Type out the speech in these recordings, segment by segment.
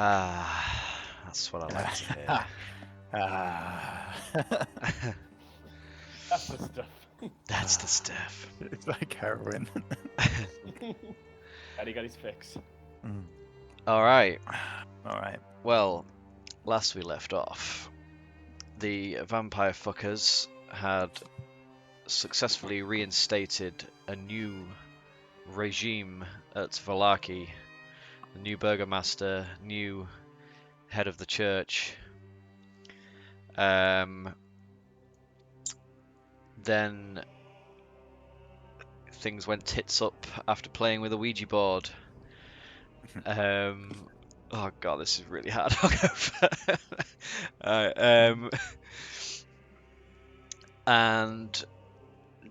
Ah, that's what I like to hear. That's the stuff. That's the stuff. It's like heroin. And he got his fix. All right. All right. Well, last we left off, the vampire fuckers had successfully reinstated a new regime at Vallaki. The new burgomaster, new head of the church. Then things went tits up after playing with a Ouija board. Oh god, this is really hard. And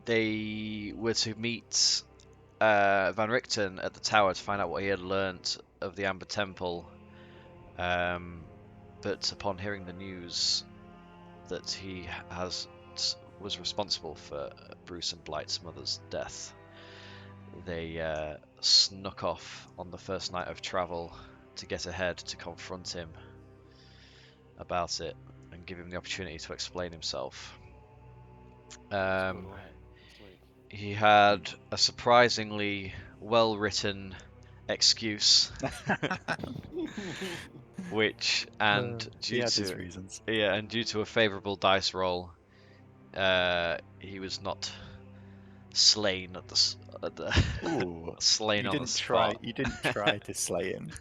they were to meet Van Richten at the tower to find out what he had learnt of the Amber Temple. But upon hearing the news that he was responsible for Bruce and Blight's mother's death, they snuck off on the first night of travel to get ahead to confront him about it and give him the opportunity to explain himself. He had a surprisingly well-written excuse, which he had his reasons. and due to a favourable dice roll, he was not slain at the Ooh, slain you on the didn't spot. try. You didn't try to slay him.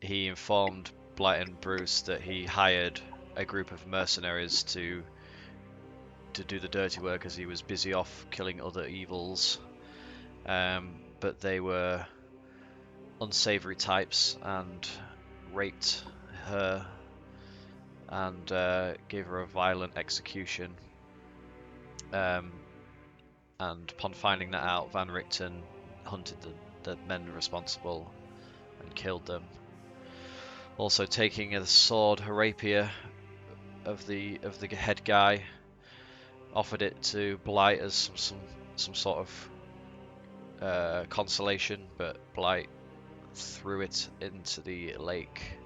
He informed Blight and Bruce that he hired a group of mercenaries to do the dirty work as he was busy off killing other evils. But they were unsavory types and raped her and gave her a violent execution. And upon finding that out, Van Richten hunted the men responsible and killed them. Also taking a sword, a rapier of the head guy, offered it to Blight as some sort of consolation, but Blight threw it into the lake.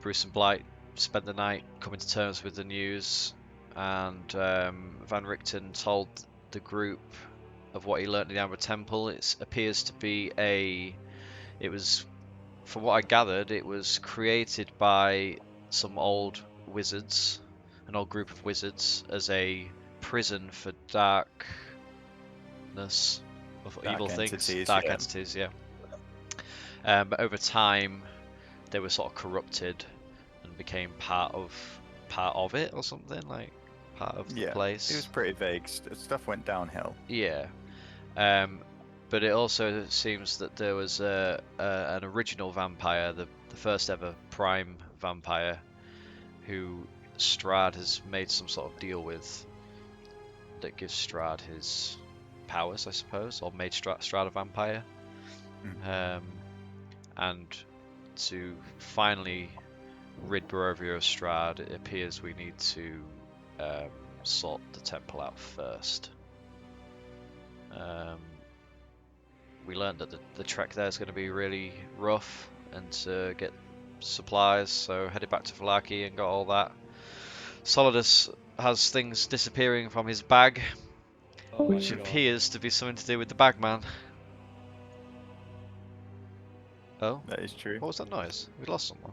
Bruce and Blight spent the night coming to terms with the news, and Van Richten told the group of what he learnt in the Amber Temple. It appears to be it was, from what I gathered, it was created by some old wizards, an old group of wizards, as a prison for darkness, of evil things, dark entities, yeah. But over time, they were sort of corrupted and became part of it or something, like part of the place. It was pretty vague. Stuff went downhill. Yeah. But it also seems that there was an original vampire, the first ever prime vampire, who Strahd has made some sort of deal with that gives Strahd his powers, I suppose, or made Strahd a vampire. And to finally rid Barovia of Strahd, it appears we need to sort the temple out first. We learned that the trek there is going to be really rough and to get supplies, so headed back to Vallaki and got all that. Solidus has things disappearing from his bag, which appears to be something to do with the bagman. Oh? That is true. What was that noise? We lost someone.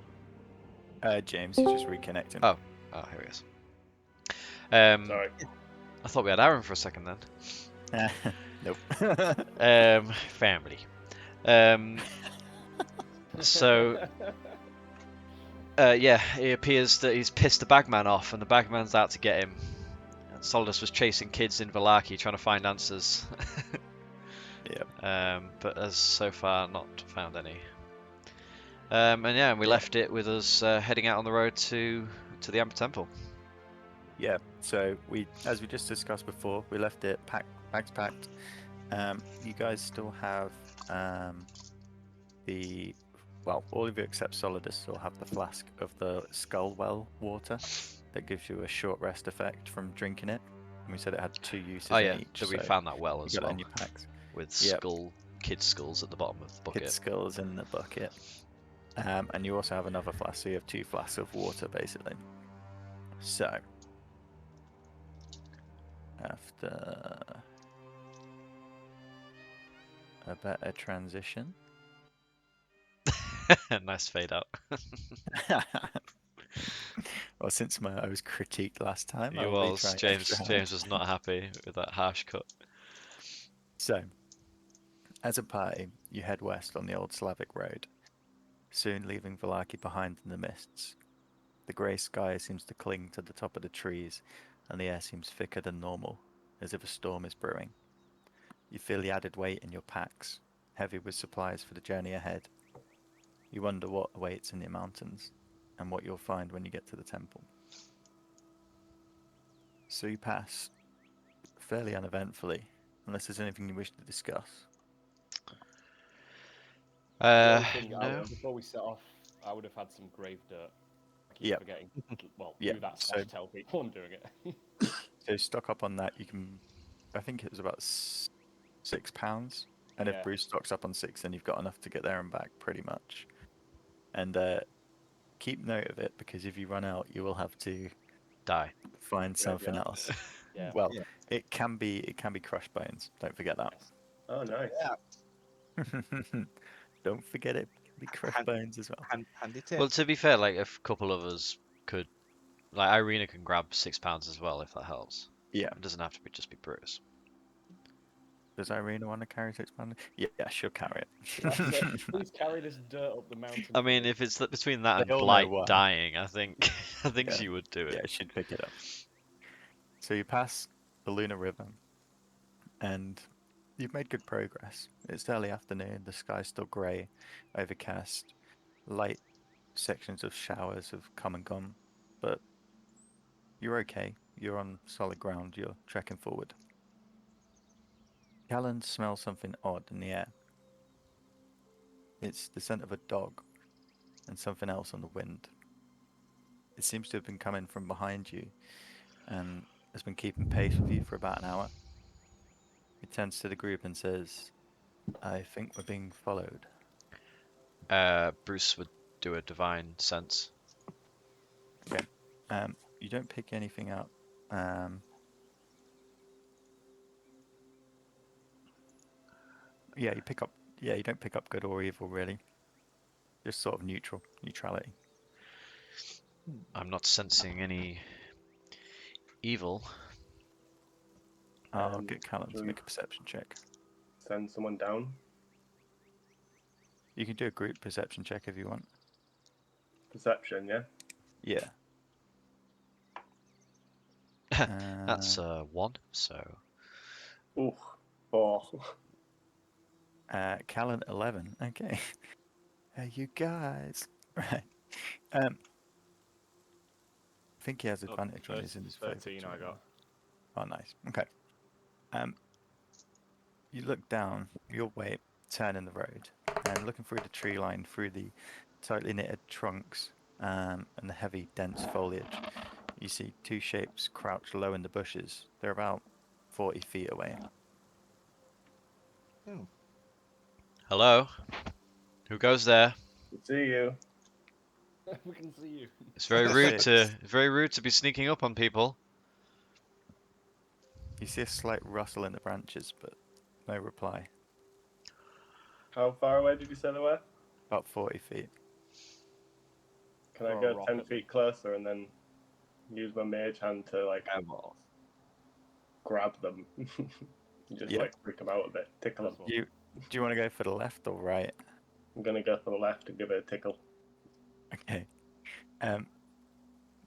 James, he's just reconnecting. Oh, here he is. Sorry. I thought we had Aaron for a second then. Nope. Family. So, yeah, it appears that he's pissed the bagman off, and the bagman's out to get him. And Solidus was chasing kids in Vallaki trying to find answers. Yep. But has so far not found any. And yeah, we left it with us heading out on the road to the Amber Temple. Yeah, so as we just discussed before, we left it bags packed. You guys still have all of you except Solidus still have the flask of the Skull Well water that gives you a short rest effect from drinking it we said it had 2 uses Oh in yeah, each. so we So found that well you as got that well, in your packs. with Yep. kids' skulls at the bottom of the bucket. Kid skulls in the bucket. And you also have another flask, so you have 2 flasks of water basically. So after a better transition. Nice fade out. Well, since I was critiqued last time, I You will be was trying James. extra hard. James was not happy with that harsh cut. So, as a party, you head west on the old Slavic road, soon leaving Valaki behind in the mists. The grey sky seems to cling to the top of the trees, and the air seems thicker than normal, as if a storm is brewing. You feel the added weight in your packs, heavy with supplies for the journey ahead. You wonder what awaits in the mountains, and what you'll find when you get to the temple. So you pass fairly uneventfully, unless there's anything you wish to discuss. The only thing No. before we set off, I would have had some grave dirt. I keep Yep. forgetting. Well, Yep, do that so- / tell people I'm doing it. So stock up on that. You can, I think it was about £6, and if Yeah. Bruce stocks up on 6, then you've got enough to get there and back pretty much. And keep note of it, because if you run out, you will have to Die. find something Graveyard. else. Yeah. Well, Yeah. it can be crushed bones. Don't forget that. Yes. Oh, nice. Yeah, Don't forget it can be crushed Hand- bones as well. handy tip. Well, to be fair, like if a couple of us could, like Irina can grab £6 as well if that helps. Yeah. It doesn't have to just be Bruce. Does Irina want to carry £6? Yeah, she'll carry That's it. it. Please carry this dirt up the mountain. I for mean, me. if it's between that They and all know Blight why. dying, I think I think Yeah. she would do it. Yeah, she'd pick it up. So you pass the Luna River, and you've made good progress. It's early afternoon, the sky's still grey, overcast. Light sections of showers have come and gone, but you're okay. You're on solid ground, you're trekking forward. Callan smells something odd in the air. It's the scent of a dog and something else on the wind. It seems to have been coming from behind you and has been keeping pace with you for about an hour. He turns to the group and says, I think we're being followed. Bruce would do a divine sense. You don't pick anything up. Yeah, you don't pick up good or evil really. Just sort of neutrality. I'm not sensing any evil. I'll get Callan to Drew. make a perception check. Send someone down. You can do a group perception check if you want. Perception, yeah? Yeah. That's 1, so Ooh, 4. Callan 11. Okay. You guys. Right. I think he has advantage when he's in his favour. 13 I got. Oh, nice. Okay. You look down your way, turning the road, and looking through the tree line, through the tightly knitted trunks and the heavy, dense foliage. You see 2 shapes crouched low in the bushes. They're about 40 feet away. Oh, hello. Who goes there? See you. We can see you. It's very rude to be sneaking up on people. You see a slight rustle in the branches, but no reply. How far away did you say they were? About 40 feet. Can I Throw a go rock 10 at feet closer and then use my mage hand to, like, eyeball. grab them? Just, Yeah. like, freak them out a bit. Tickle them. Do you want to go for the left or right? I'm gonna go for the left and give it a tickle. Okay.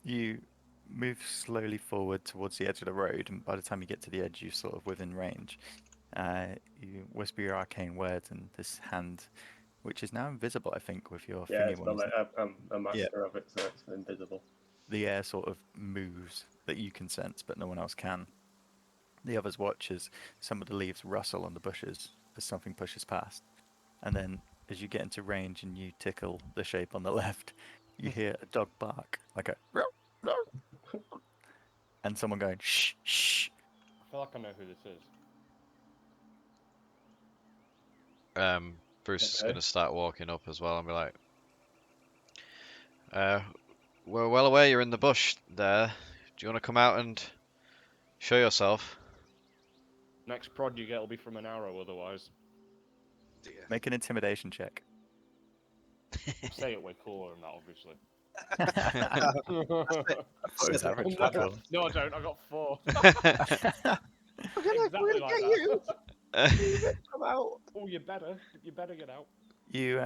You move slowly forward towards the edge of the road, and by the time you get to the edge, you're sort of within range. You whisper your arcane words, and this hand, which is now invisible, I think, with your Yeah, thingy it's one, not like I'm a master of it, so it's invisible. the air sort of moves that you can sense, but no one else can. The others watch as some of the leaves rustle on the bushes as something pushes past. And then, as you get into range and you tickle the shape on the left, you hear a dog bark, like a... and someone going, shh, shh. feel like I know who this is. Bruce is Okay. going to start walking up as well and be like, we're well aware you're in the bush there. Do you want to come out and show yourself? Next prod you get will be from an arrow, otherwise. Make an intimidation check. Say it way cooler than that, obviously. What was average no, level? no, I don't. I got 4. We're gonna Exactly like get that. you. You better come out. Oh, you better. You better get out. You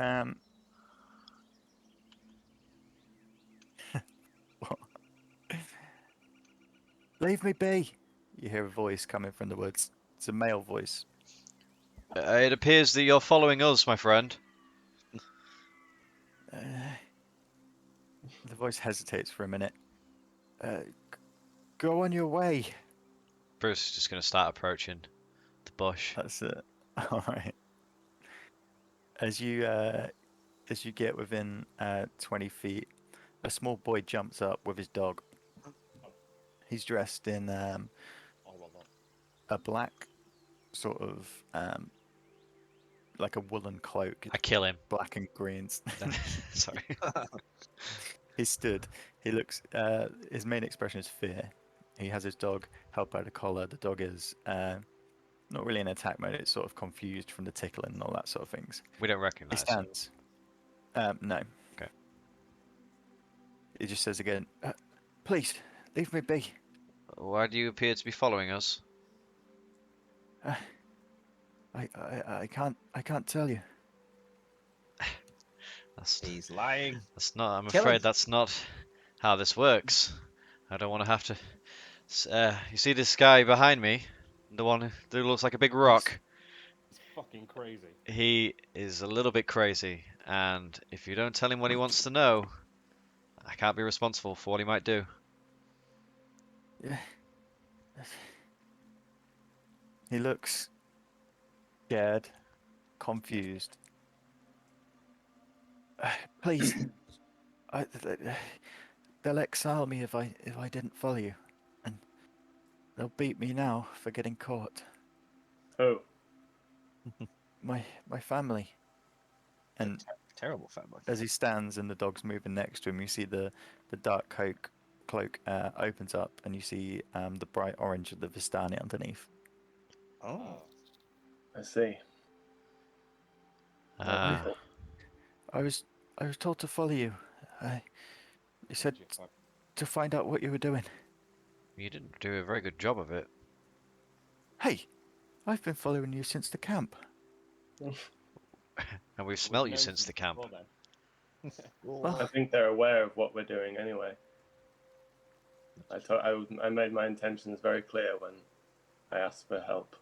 what? Leave me be. You hear a voice coming from the woods. It's a male voice. It appears that you're following us, my friend. The voice hesitates for a minute. Go on your way. Bruce is just going to start approaching the bush. That's it. All right. As you get within 20 feet, a small boy jumps up with his dog. He's dressed in Oh, well, well. a black sort of like a woolen cloak, I kill him. black and greens. Sorry. He stood. He looks. His main expression is fear. He has his dog held by the collar. The dog is not really in attack mode. It's sort of confused from the tickling and all that sort of things. We don't He recognize him. stands. No. Okay. He just says again, "Please leave me be." Why do you appear to be following us? I can't tell you. He's lying. That's not. I'm Kill him. afraid that's not how this works. I don't want to have to. You see this guy behind me, the one who looks like a big rock. It's fucking crazy. He is a little bit crazy, and if you don't tell him what he wants to know, I can't be responsible for what he might do. Yeah. He looks scared, confused. Please, they'll exile me if I didn't follow you, and they'll beat me now for getting caught. Oh, My family. And Terrible family. as he stands and the dog's moving next to him, you see the dark cloak opens up, and you see the bright orange of the Vistani underneath. Oh. I see. Uh, I was told to follow you. You said to find out what you were doing. you didn't do a very good job of it. Hey, I've been following you since the camp. And we've smelt you since the camp. Well, I think they're aware of what we're doing anyway. I made my intentions very clear when I asked for help.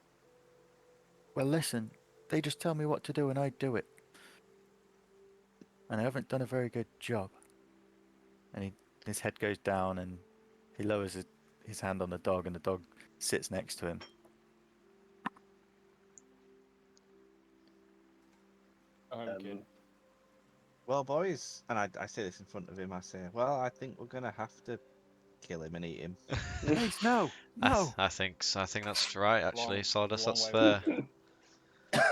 well, listen. They just tell me what to do and I do it. And I haven't done a very good job. And his head goes down and he lowers his hand on the dog, and the dog sits next to him. I'm kidding. Well, boys, and I say this in front of him. I say, well, I think we're gonna have to kill him and eat him. Please, no. I think so. I think that's right. Actually, Long- Sawdust, long that's way fair.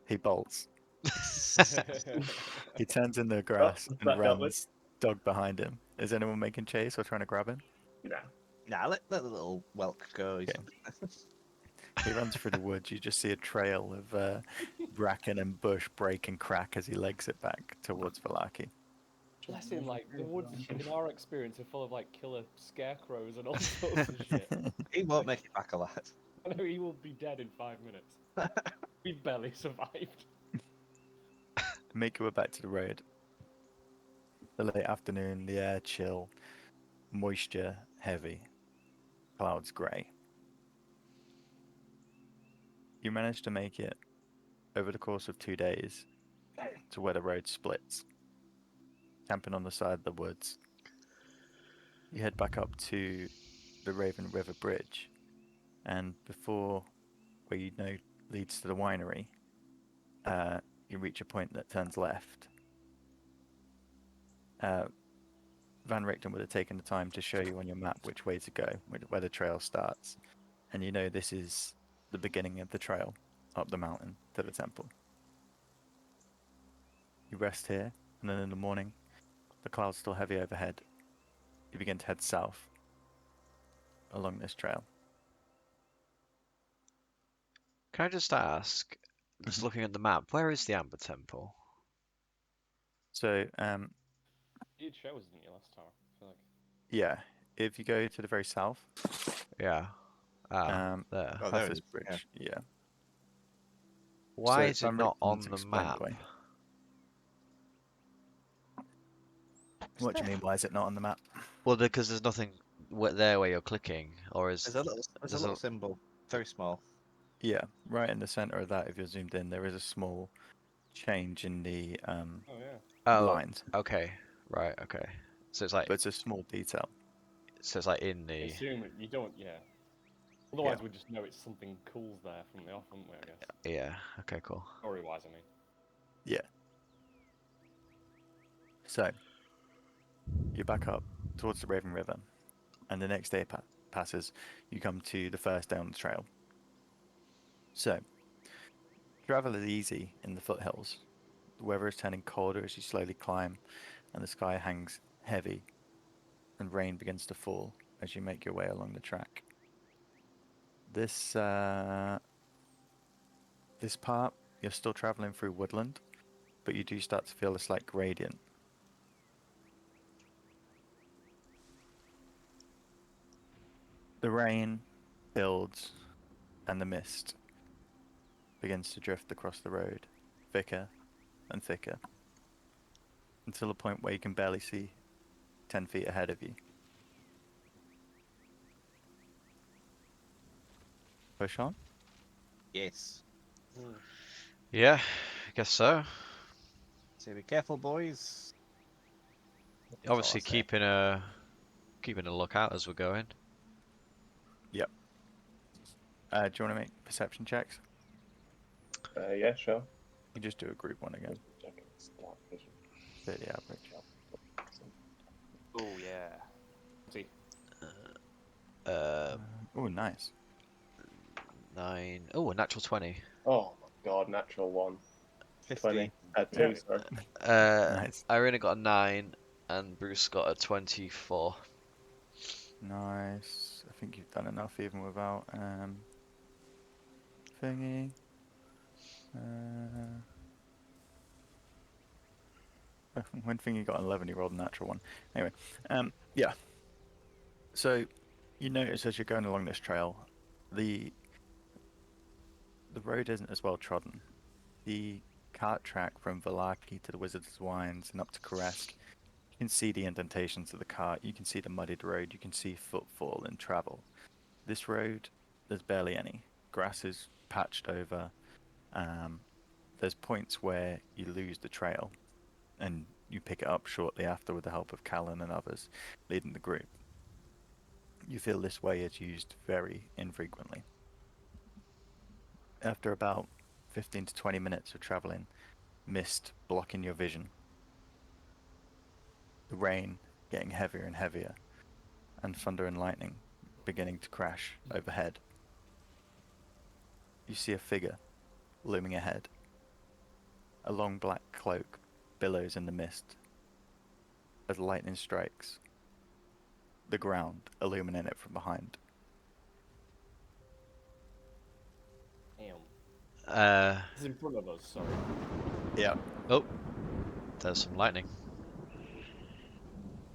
He bolts. He turns in the grass that and dealt with. runs. Dog behind him. Is anyone making chase or trying to grab him? Nah. Nah, let the little whelk go. Okay. He runs through the woods. You just see a trail of bracken and bush break and crack as he legs it back towards Valaki. Bless him, like, the woods, in our experience, are full of, like, killer scarecrows and all sorts of shit. He won't make it back alive. I know he will be dead in 5 minutes. We barely survived. Make your way back to the road. The late afternoon, the air chill, moisture heavy, clouds grey. You manage to make it over the course of 2 days to where the road splits. Camping on the side of the woods. You head back up to the Raven River Bridge, and before where you know leads to the winery, you reach a point that turns left. Van Richten would have taken the time to show you on your map which way to go, where the trail starts. and you know this is the beginning of the trail up the mountain to the temple. You rest here, and then in the morning, the clouds still heavy overhead. You begin to head south along this trail. Can I just ask, just looking at the map, where is the Amber Temple? So, You did show us, didn't you, last time? I feel like. yeah, if you go to the very south, Yeah. Ah, there. Oh, past there it this is. bridge, yeah. Why So is it Van not Richten wants on to the explain map? the way. What do you mean? Why is it not on the map? Well, because there's nothing there where you're clicking, or is There's a little symbol, very small. Yeah, right in the center of that, if you're zoomed in, there is a small change in the Oh yeah. Oh, lines, okay, right, okay. So it's like but it's a small detail. in I the assume you don't. Yeah. Otherwise, we'd just know it's something cool's there from the off, wouldn't we? I guess. yeah. Okay, cool. Story-wise, I mean. Yeah. So you back up towards the Raven River, and the next day passes. You come to the first day on the trail. So travel is easy in the foothills. The weather is turning colder as you slowly climb, and the sky hangs heavy, and rain begins to fall as you make your way along the track. This this part, you're still traveling through woodland, but you do start to feel a slight gradient. The rain builds, and the mist begins to drift across the road, thicker and thicker, until a point where you can barely see 10 feet ahead of you. Push on? Yes. Yeah, I guess so. So be careful, boys. That's all I Obviously, say. keeping a lookout as we're going. Yep. Do you want to make perception checks? Yeah, sure. You just do a group one again. Checking start vision. Bit the average. Oh yeah. See. Oh, nice. 9. Oh, a natural 20. Oh my god, natural 1. 15. 20. 2, sorry. Nice. Irina got a 9, and Bruce got a 24. Nice. I think you've done enough even without thingy. When thingy got an 11, he rolled a natural one. Anyway, yeah. So you notice as you're going along this trail, the road isn't as well trodden. The cart track from Valaki to the Wizard's Wines and up to Karesk, you can see the indentations of the cart, you can see the muddied road, you can see footfall and travel. This road, there's barely any. Grass is patched over. There's points where you lose the trail, and you pick it up shortly after with the help of Callan and others leading the group. You feel this way is used very infrequently. After about 15 to 20 minutes of traveling, mist blocking your vision, the rain getting heavier and heavier, and thunder and lightning beginning to crash overhead, you see a figure looming ahead. A long black cloak billows in the mist as lightning strikes the ground, illuminating it from behind. Damn. It's in front of us. Sorry. Yeah. Oh, there's some lightning.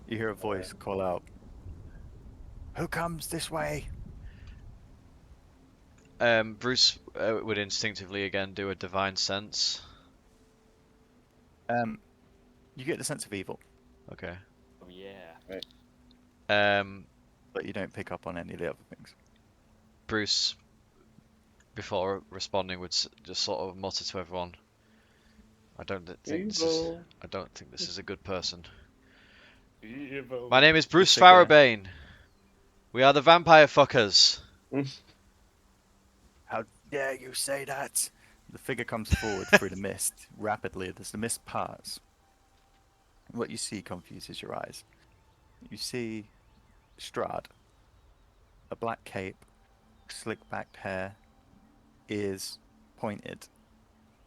You hear a voice call out, "Who comes this way?" Bruce would instinctively again do a divine sense. You get the sense of evil, Okay. Oh yeah. but you don't pick up on any of the other things. Bruce, before responding, would just sort of mutter to everyone, I don't think this is a good person. Evil. My name is Bruce figure- Farabane. We are the vampire fuckers. How dare you say that? The figure comes forward through the mist rapidly as the mist parts. What you see confuses your eyes. You see Strahd, a black cape, slick-backed hair, ears pointed,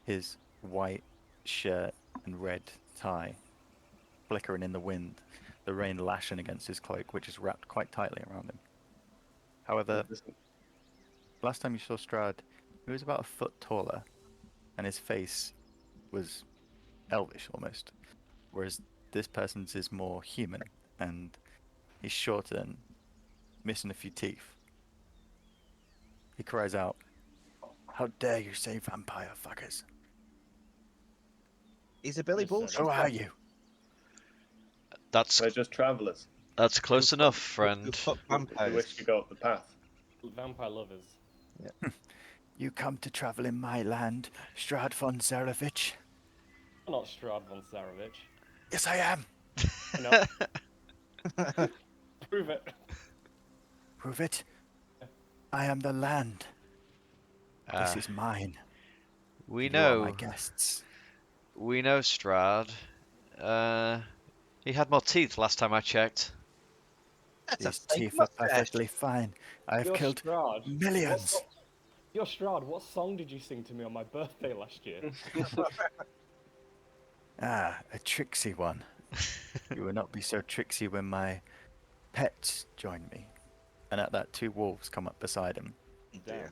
his white shirt and red tie flickering in the wind, the rain lashing against his cloak, which is wrapped quite tightly around him. However, last time you saw Strahd, he was about a foot taller, and his face was elvish almost, whereas this person's is more human, and he's shorter and missing a few teeth. He cries out, "How dare you say vampire fuckers? He's a Billy Just said Bullshit. it. Who are you?" That's They're just travellers close enough, Who friend. fuck who wish vampires? to go up the path. Vampire lovers. You come to travel in my land, Strahd von Zarevich? I'm not Strahd von Zarevich. Yes, I am. No, prove it. Prove it. I am the land. This Ah, is mine. we You are my know. guests. We know Strahd. He had more teeth last time I checked. That's a These fake teeth are mustache. perfectly fine. I have You're killed Strahd. millions. You're Strahd. What song did you sing to me on my birthday last year? Ah, a tricksy one. You will not be so tricksy when my pets join me. And at that, 2 wolves come up beside him. Damn.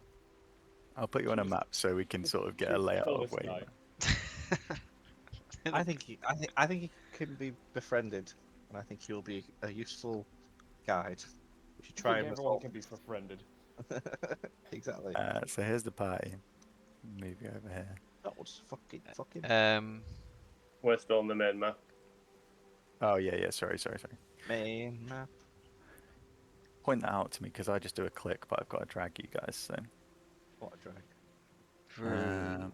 I'll put you on a map so we can sort of get a Choose to layout kill of this where you guy. are. I think he can be befriended, and I think he'll be a useful guide. We should I try think and everyone resolve. can be befriended. Exactly. So here's the party. Move you over here. That was fucking. We're still on the main map. Oh, yeah, sorry. Main map. Point that out to me because I just do a click, but I've got to drag you guys, so. What a drag. Um,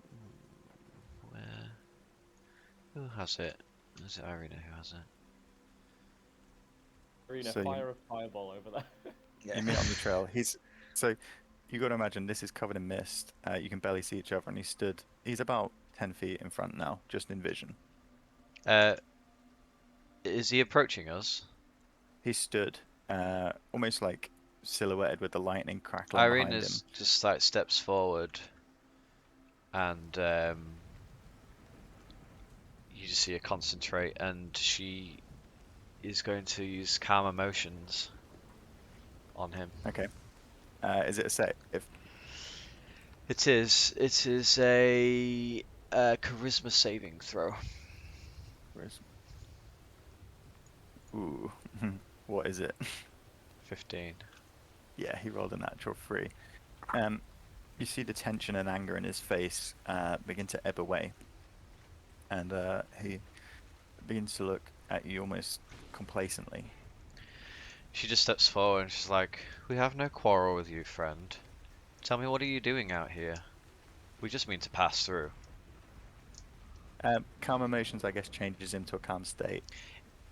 Where? Who has it? Is it Irina who has it? Arena, So you- fire a fireball over there. Yeah. You meet on the trail. So you got to imagine this is covered in mist. You can barely see each other, and he's about 10 feet in front now, just in vision. Is he approaching us? He stood, almost like silhouetted with the lightning crackling behind him. Irina's just like steps forward, and you just see her concentrate, and she is going to use calm emotions on him. Okay. Is it a save? It is. It is a charisma saving throw. Ooh, what is it? 15. Yeah, he rolled a natural 3. You see the tension and anger in his face begin to ebb away, and he begins to look at you almost complacently. She just steps forward and she's like, "We have no quarrel with you, friend. Tell me, what are you doing out here? We just mean to pass through." Calm emotions, I guess, changes into a calm state,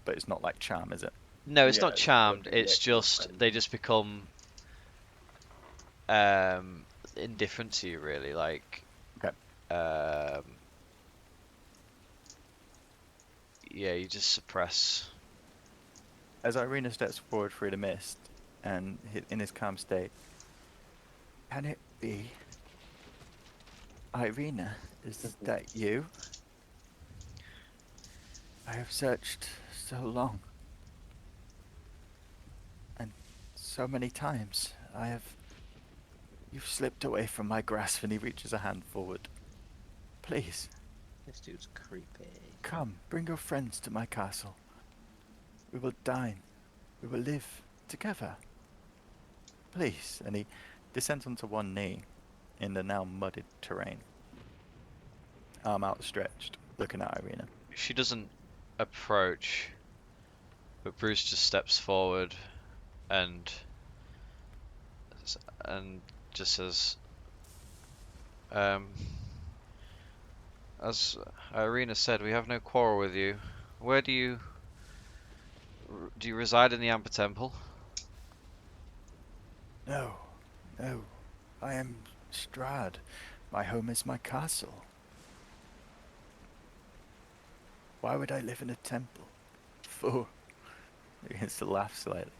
but it's not like charm, is it? No, it's Yeah, not it's charmed. like a It's reaction just friend. they just become indifferent to you, really. Like, Okay. Yeah, you just suppress. As Irina steps forward through the mist, and in his calm state, can it be? Irina, is that you? I have searched so long. And so many times. You've slipped away from my grasp, and he reaches a hand forward. Please, This dude's creepy. come, bring your friends to my castle. We will dine. We will live together. Please. And he descends onto one knee in the now mudded terrain. Arm outstretched, looking at Irina. She doesn't approach, but Bruce just steps forward and just says, "As Irina said, we have no quarrel with you. Where do you reside in the Amber Temple?" No. I am Strahd. My home is my castle. Why would I live in a temple? Fool. He begins to laugh slightly.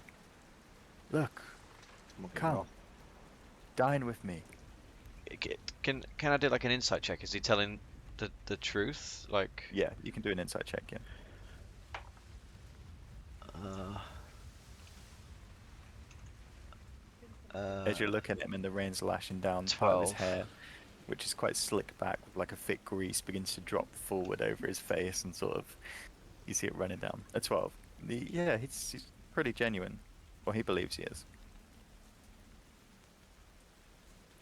Look, Mugging come. off. Dine with me. Can I do like an insight check? Is he telling the truth? Like, Yeah, you can do an insight check, yeah. As you're looking at him and the rain's lashing down, part of his 12. hair, which is quite slick back with like a thick grease, begins to drop forward over his face and sort of, you see it running down. A 12. Yeah, he's pretty genuine. Well, he believes he is.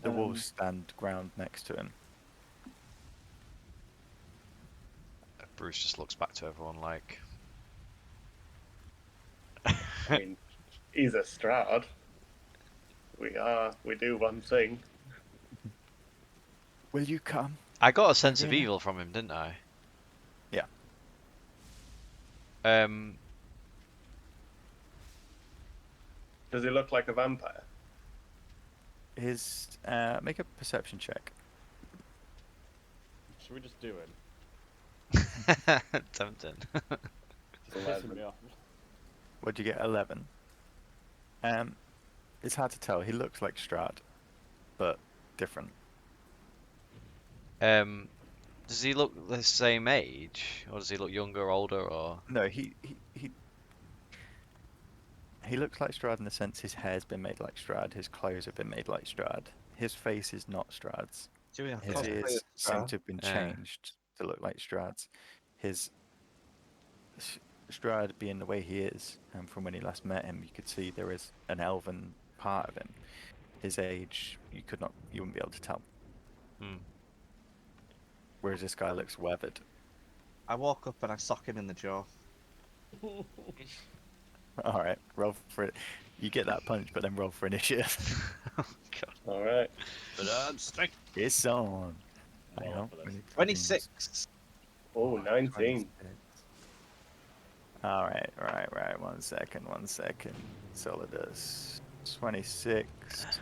The wolves stand ground next to him. Bruce just looks back to everyone like, I mean, he's a Strahd. We do one thing. Will you come? I got a sense of Irina? evil from him, didn't I? Yeah. Does he look like a vampire? His make a perception check. Should we just do it? Tempting. Just pissing me off. What'd you get? 11. It's hard to tell. He looks like Strahd, but different. Does he look the same age, or does he look younger, older, or? No, he looks like Strahd in the sense his hair's been made like Strahd, his clothes have been made like Strahd. His face is not Strahd's. Doing a His cosplay ears of seem Strahd. to have been Yeah. changed to look like Strahd's. His Strahd being the way he is, and from when he last met him, you could see there is an elven part of him. His age, you wouldn't be able to tell. Hmm. Whereas this guy looks weathered. I walk up and I sock him in the jaw. All right, roll for it. You get that punch, but then roll for initiative. Oh, God. All right. Strike. It's on. I'm Hang all on, up for this. we need to 26. Oh, 19. 26. All right. 1 second. Solidus 26.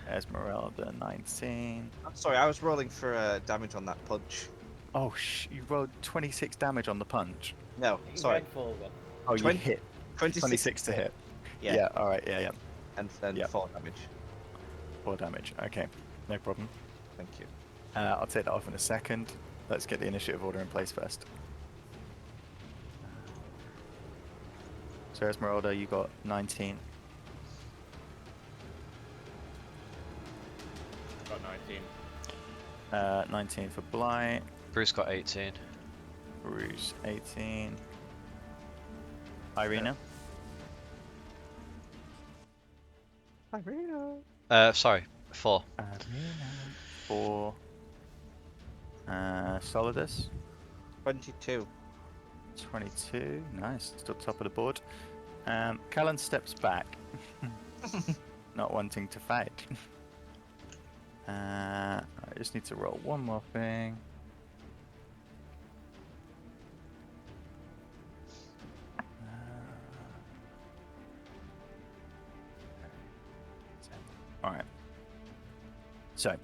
Esmeralda 19. I'm sorry, I was rolling for damage on that punch. Oh you rolled 26 damage on the punch. No, sorry. Redfall, then. Oh, you 20 hit 26 to hit. Yeah. All right. Yeah. And then Yeah. 4 damage. 4 damage. Okay, no problem. Thank you. I'll take that off in a second. Let's get the initiative order in place first. So Esmeralda, you got 19. Got 19. 19 for Blight. Bruce got 18. Bruce 18. Irina. Irina. Sorry, 4. Irina. 4. Solidus. 22. 22. Nice. Still top of the board. Callan steps back, not wanting to fight. I just need to roll one more thing. All right. So,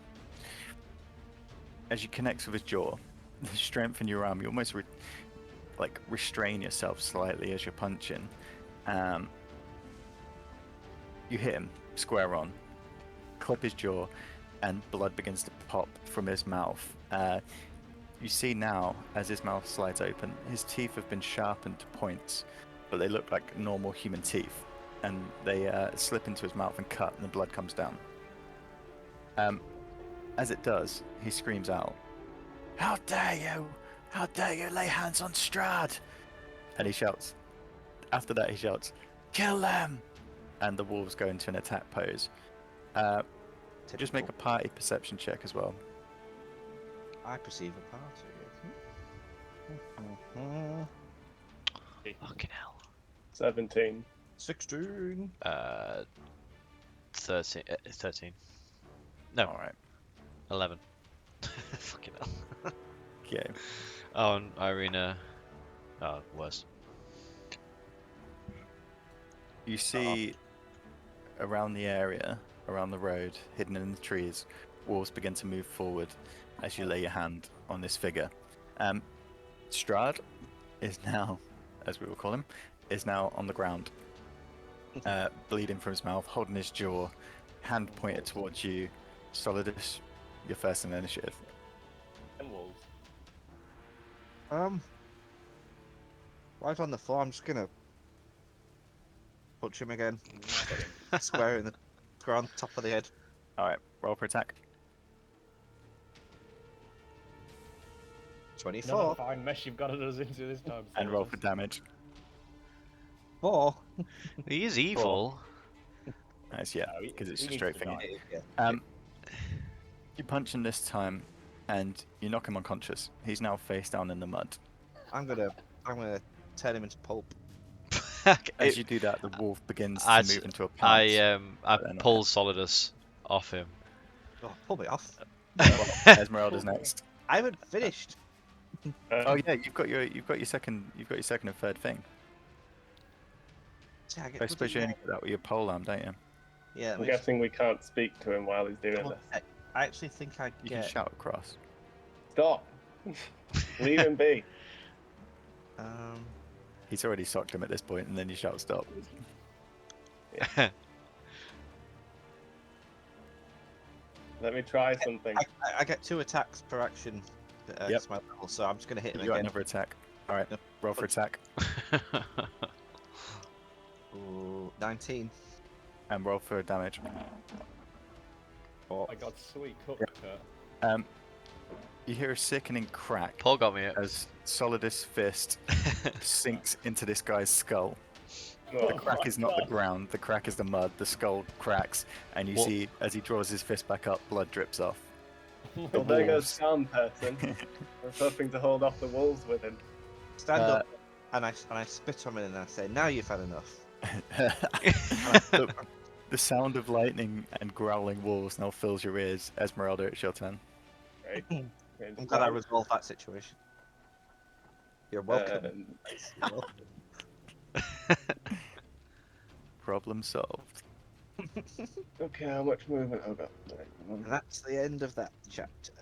as you connect with his jaw, the strength in your arm, you almost restrain yourself slightly as you're punching. You hit him square on, clip his jaw, and blood begins to pop from his mouth. You see now, as his mouth slides open, his teeth have been sharpened to points, but they look like normal human teeth, and they slip into his mouth and cut, and the blood comes down. As it does, he screams out, "How dare you! How dare you lay hands on Strahd!" And he shouts. After that, he shouts, "Kill them!" And the wolves go into an attack pose. Just make a party perception check as well. I perceive a party. Fucking hell. 17. 16. 13. 13. No, All right. 11. Fucking hell. Okay. Oh, and Irina. Oh, worse. You see around the area, around the road, hidden in the trees, wolves begin to move forward as you lay your hand on this figure. Strahd is now, as we will call him, is now on the ground, bleeding from his mouth, holding his jaw, hand pointed towards you, Solidus, you're first in initiative. And wolves. Right on the floor. I'm just gonna punch him again. Square in the ground, top of the head. All right, roll for attack. 24. Another fine mess you've got us into this time. And roll for Solidus. damage. 4. He is evil. Nice, yeah, No, he- because it's he a needs straight to finger. die. Yeah. You punch him this time, and you knock him unconscious. He's now face down in the mud. I'm gonna turn him into pulp. As you do that, the wolf begins to I move into a pounce. I but they're not pull Solidus off him. Oh, pull me off. Well, Esmeralda's next. I haven't finished. Oh yeah, you've got your second and third thing. Yeah, I suppose you only get that with your pole arm, don't you? Yeah, I'm guessing we can't speak to him while he's doing double this. check. I actually think I You can get. shout across. Stop. Leave him be. He's already socked him at this point, and then you shout stop. Let me try something. I get 2 attacks per action. Yep. It's my level, so I'm just gonna hit him You got again. another attack. All right, Yep. roll for attack Ooh, 19. and roll for damage. Oh my god, sweet cook. You hear a sickening crack Paul got me. as Solidus' fist sinks into this guy's skull. Oh, The crack is not the ground, the crack is the mud. The skull cracks, and you What? see as he draws his fist back up, blood drips off. well, there goes wolves. Sound Person. I was hoping to hold off the wolves with him. Stand up, and I spit on him and I say, "Now you've had enough." The sound of lightning and growling wolves now fills your ears. Esmeralda, it's your turn. Right? I'm glad I resolved that situation. You're welcome. You're welcome. Problem solved. Okay, how much movement have I got? And that's the end of that chapter.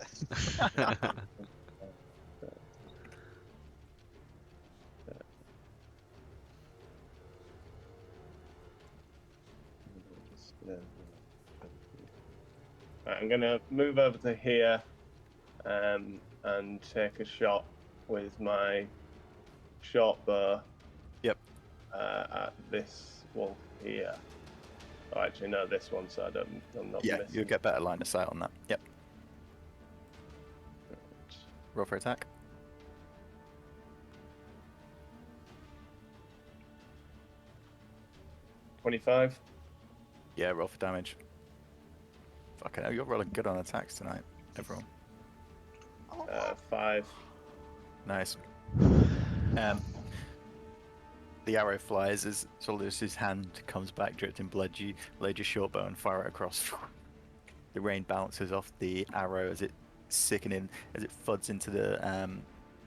Right, I'm gonna move over to here and take a shot with my short bow. Yep. At this wolf here. Oh, actually, no, this one, so I'm not Yeah, missing. you'll get better line of sight on that. Yep. Roll for attack. $25. Yeah, roll for damage. Fucking hell, you're rolling good on attacks tonight, everyone. 5. Nice. The arrow flies as Solidus' hand comes back dripped in blood. You load your short bow and fire it across. The rain bounces off the arrow as it sickening, as it thuds into the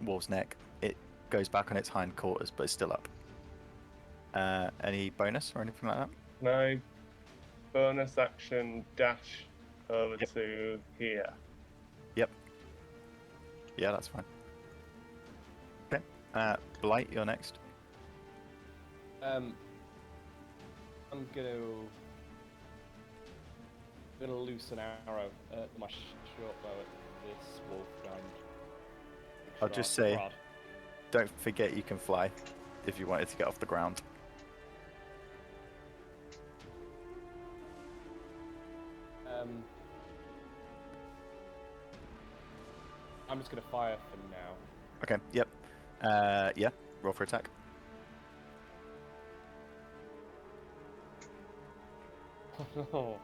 wolf's neck. It goes back on its hind quarters, but it's still up. Any bonus or anything like that? My bonus action dash over Yep. to here. Yeah, that's fine. Okay. Blight, you're next. I'm gonna loose an arrow at my short bow at this wolf and I'll just say- Strahd. Don't forget you can fly if you wanted to get off the ground. I'm just gonna fire for now. Okay, yep. Yeah, roll for attack. Oh,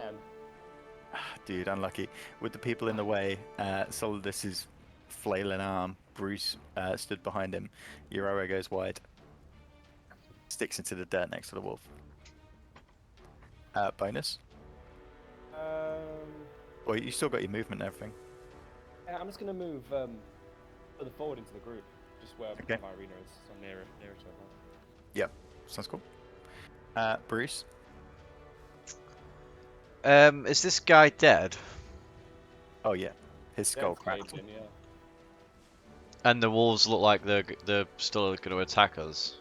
and Dude, unlucky. With the people in the way, Solidus' flailing arm, Bruce stood behind him. Your arrow goes wide. Sticks into the dirt next to the wolf. Bonus? Well, you still got your movement and everything. yeah, I'm just gonna move further forward into the group, just where Okay. my arena is, so nearer to everyone. Yep, sounds cool. Bruce? Is this guy dead? Oh yeah, his skull Yeah, cracked. Canadian, yeah. And the wolves look like they're still going to attack us.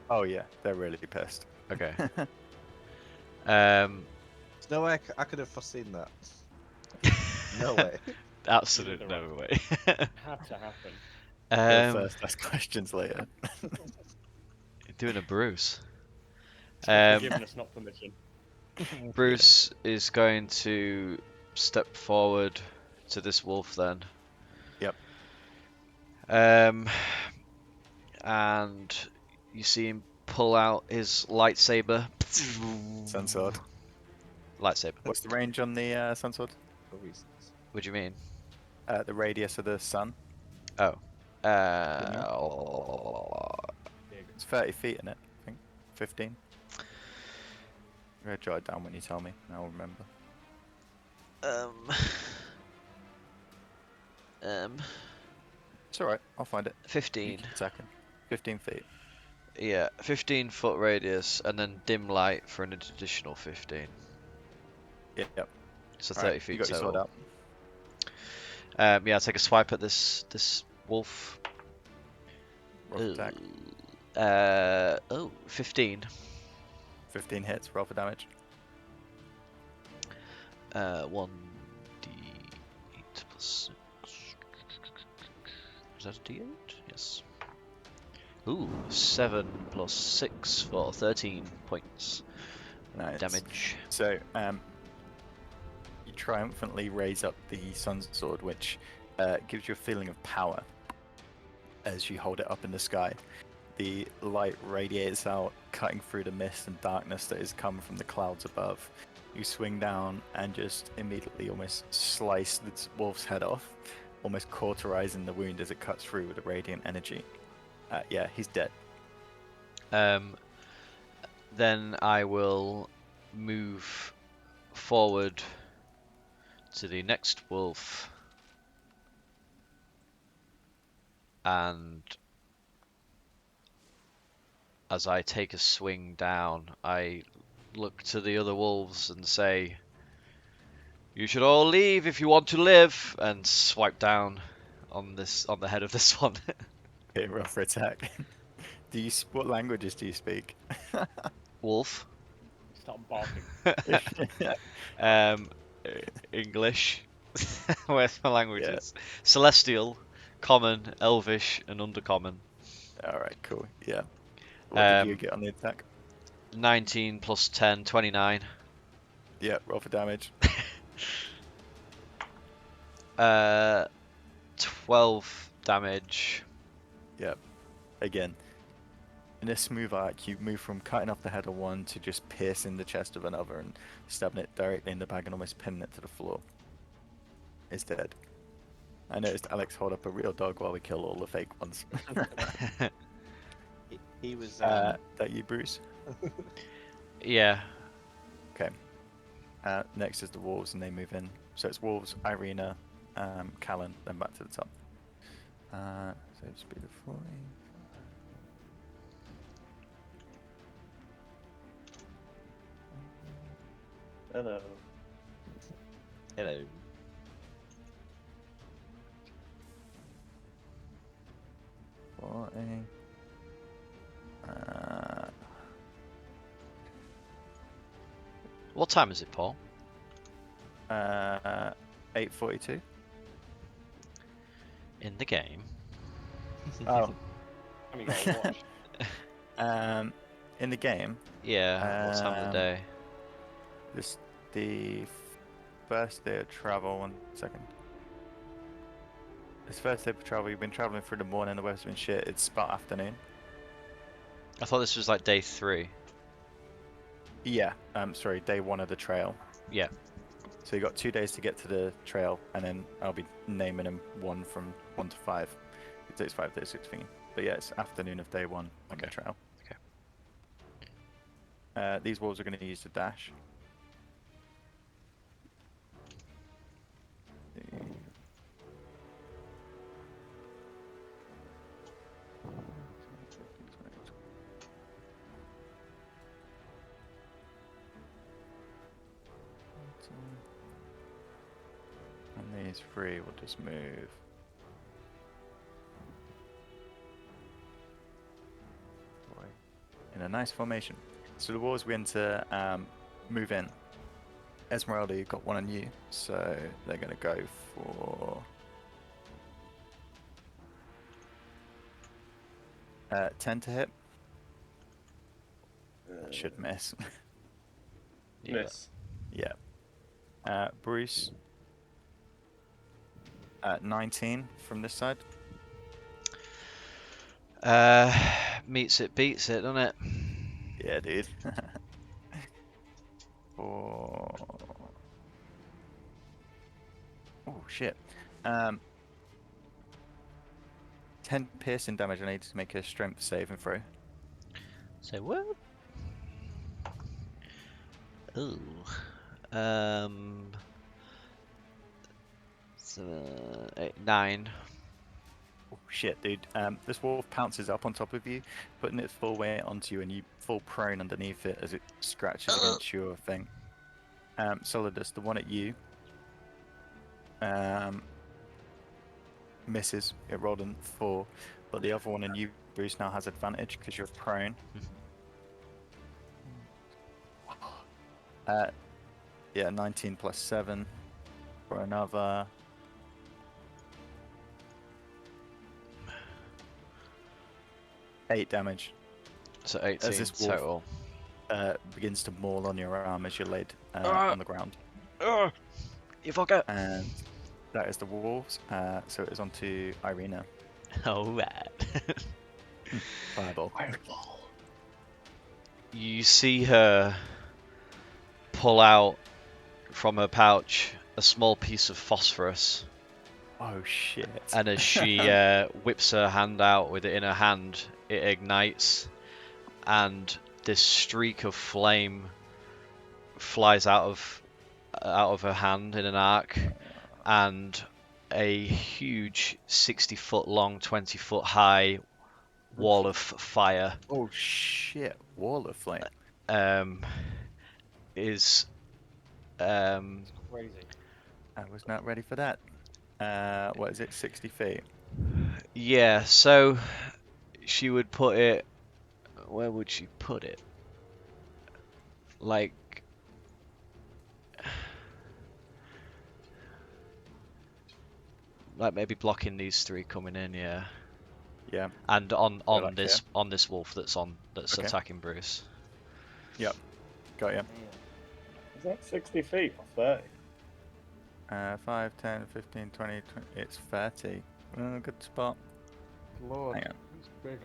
Oh yeah, they're really pissed. Okay. No way I could have foreseen that. No way. Absolute right. no way. Had to happen. Go um, first, ask questions later. doing a Bruce. Forgiveness, not permission. Bruce is going to step forward to this wolf then. Yep. And you see him pull out his lightsaber. Sun sword. Lightsaber. What's the range on the sun sword? For reasons. What do you mean? The radius of the sun. Oh. Big. It's 30 feet in it, I think. 15. I'm gonna jot it down when you tell me, and I'll remember. It's alright, I'll find it. 15. Second. 15 feet. Yeah, 15-foot radius, and then dim light for an additional 15. Yep. So Alright, 30 feet you got your sword total. out. Yeah, I'll take a swipe at this wolf. Roll for attack. 15. 15 hits, roll for damage. 1d8 plus 6. Is that a d8? Yes. Ooh, 7 plus 6 for 13 points of Nice. damage. So, you triumphantly raise up the sun sword, which gives you a feeling of power as you hold it up in the sky. The light radiates out, cutting through the mist and darkness that has come from the clouds above. You swing down and just immediately almost slice the wolf's head off, almost cauterizing the wound as it cuts through with the radiant energy. Yeah, he's dead. Then I will move forward to the next wolf and as I take a swing down, I look to the other wolves and say, "You should all leave if you want to live," and swipe down on the head of this one. Okay, roll for attack. What languages do you speak? Wolf. Start barking. English. Where's my Yeah. languages? Celestial, Common, Elvish, and Undercommon. Alright, cool. Yeah. What did you Um, get on the attack? 19 plus 10, 29. Yeah, roll for damage. 12 damage. Yep. Again, in a smooth arc, you move from cutting off the head of one to just piercing the chest of another and stabbing it directly in the back and almost pinning it to the floor. It's dead. I noticed Alex hold up a real dog while we kill all the fake ones. He was. That you, Bruce? Yeah. Okay. Next is the wolves, and they move in. So it's wolves, Irina, Callan, then back to the top. So speed of 40. Hello. Hello. What time is it, Paul? 8:42. In the game. Oh, I mean, gotta watch. in the game, Yeah. What time of the day? this the first day of travel. 1 second. This first day of travel, you've been traveling through the morning. The weather's been shit. It's about afternoon. I thought this was like day 3. Yeah. Sorry, day 1 of the trail. Yeah. So you got 2 days to get to the trail, and then I'll be naming them 1 from 1 to 5. It takes 5 days, 6 thingy. But yeah, it's afternoon of day 1 on the Okay. trail. Okay. These wolves are going to use the dash. And these 3 will just move. In a nice formation. So the wolves begin to move in. Esmeralda, you've got one on you, so they're going to go for 10 to hit. That should miss. Yeah. Miss. Yeah. Bruce, 19 from this side. Meets it, beats it, doesn't it? Yeah, dude. For... Oh, shit. 10 piercing damage. I need to make a strength saving throw. Say what? Ooh. So, 8, 9. Oh, shit, dude. This wolf pounces up on top of you, putting its full weight onto you, and you fall prone underneath it as it scratches against your thing. Solidus, the one at you, misses. It rolled in 4, but the other one in you, Bruce, now has advantage because you're prone. Yeah, 19 plus 7 for another. Eight damage. So As 18 this wolf total. begins to maul on your arm as you're laid on the ground. You fucker! And that is the wolves. So it is on to Irina. Alright. Fireball. You see her pull out from her pouch a small piece of phosphorus, Oh shit. and as she whips her hand out with it in her hand, it ignites, and this streak of flame flies out of her hand in an arc, and a huge 60-foot long, 20-foot high wall of fire Oh shit. Wall of flame. is Crazy. I was not ready for that. What is it? 60 feet. yeah, so she would put it, where would she put it? Like maybe blocking these three coming in, yeah. Yeah. And on like this wolf that's Okay. attacking Bruce. Yep. Got you. Is that 60 feet or 30? 5, 10, 15, 20, 20. It's 30. Good spot. Lord, Hang on. it's big.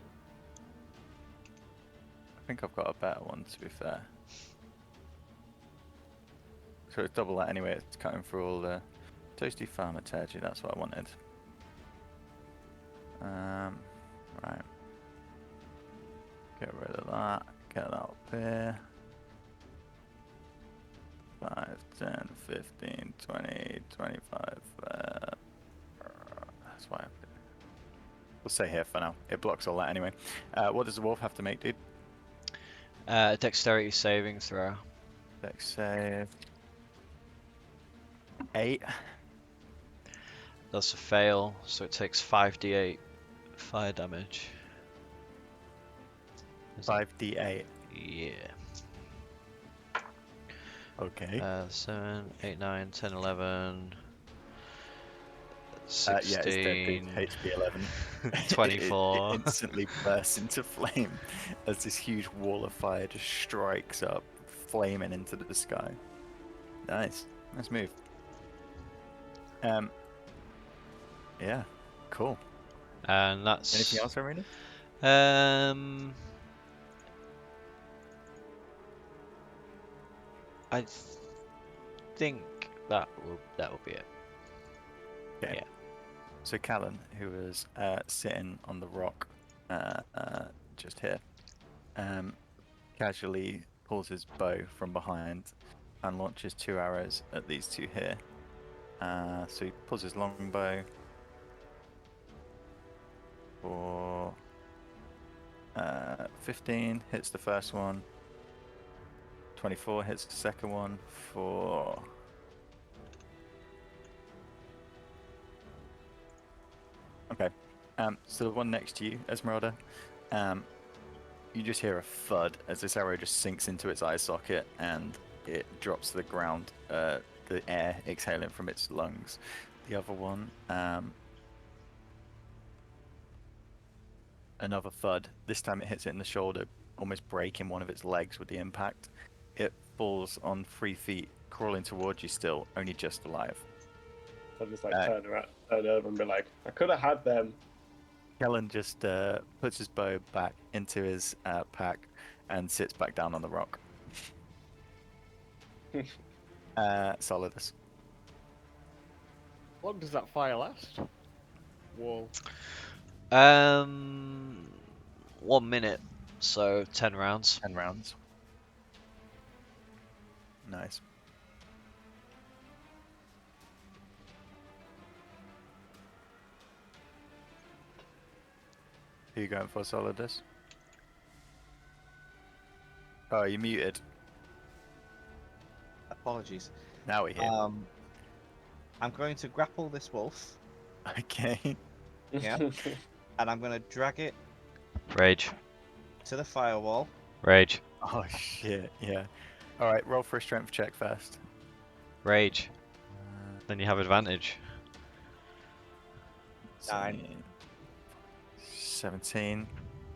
I think I've got a better one, to be fair. So it's double that anyway. It's cutting through all the toasty thaumaturgy. That's what I wanted. Right. Get rid of that. Get that up here. 5, 10, 15, 20, 25. That's why we'll stay here for now. It blocks all that anyway. What does the wolf have to make, dude? Dexterity saving throw. Dex save. 8. That's a fail, so it takes 5d8 fire damage. Is it? 5d8. Yeah. Okay. 7, 8, 9, 10, 11, Yeah, 16, it's dead, dude. HP 11. 24. It instantly bursts into flame as this huge wall of fire just strikes up, flaming into the sky. Nice. Nice move. Yeah, cool. And that's Anything else, Irina? I think that will be it. Okay. Yeah. So Callan, who was sitting on the rock just here, casually pulls his bow from behind and launches 2 arrows at these two here. So he pulls his longbow for 15, hits the first one. 24 hits the second one for... Okay. So the one next to you, Esmeralda, you just hear a thud as this arrow just sinks into its eye socket and it drops to the ground, the air exhaling from its lungs. The other one, another thud. This time it hits it in the shoulder, almost breaking one of its legs with the impact. It falls on 3 feet, crawling towards you still, only just alive. I'll just like turn over and be like, I could have had them. Kellen just puts his bow back into his pack and sits back down on the rock. Solidus. How long does that fire last? Whoa. 1 minute, so 10 rounds. 10 rounds. Nice. Who are you going for, Solidus? Oh, you muted. Apologies. Now we hear. I'm going to grapple this wolf, Okay. Yeah. and I'm going to drag it Rage. to the firewall. Rage. Oh shit, yeah. Alright, roll for a strength check first. Rage. Then you have advantage. 9. 17.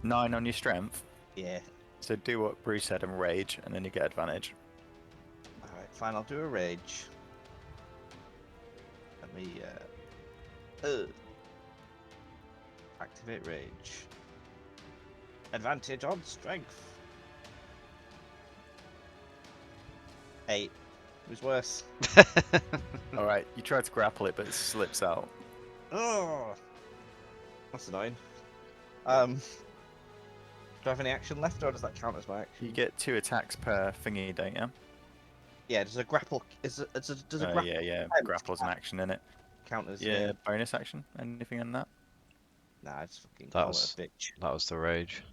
9 on your strength. Yeah. So do what Bruce said and rage, and then you get advantage. Alright, fine, I'll do a rage. Let me, activate rage. Advantage on strength. 8. It was worse. Alright, you try to grapple it, but it slips out. Oh, that's annoying. Do I have any action left, or does that count as my action? You get 2 attacks per thingy, don't you? Yeah, does a grapple does a grapple Yeah. Grapple's an action in it. count as Yeah, bonus action? Anything in that? Nah, I just fucking That call was- it a bitch. That was the rage.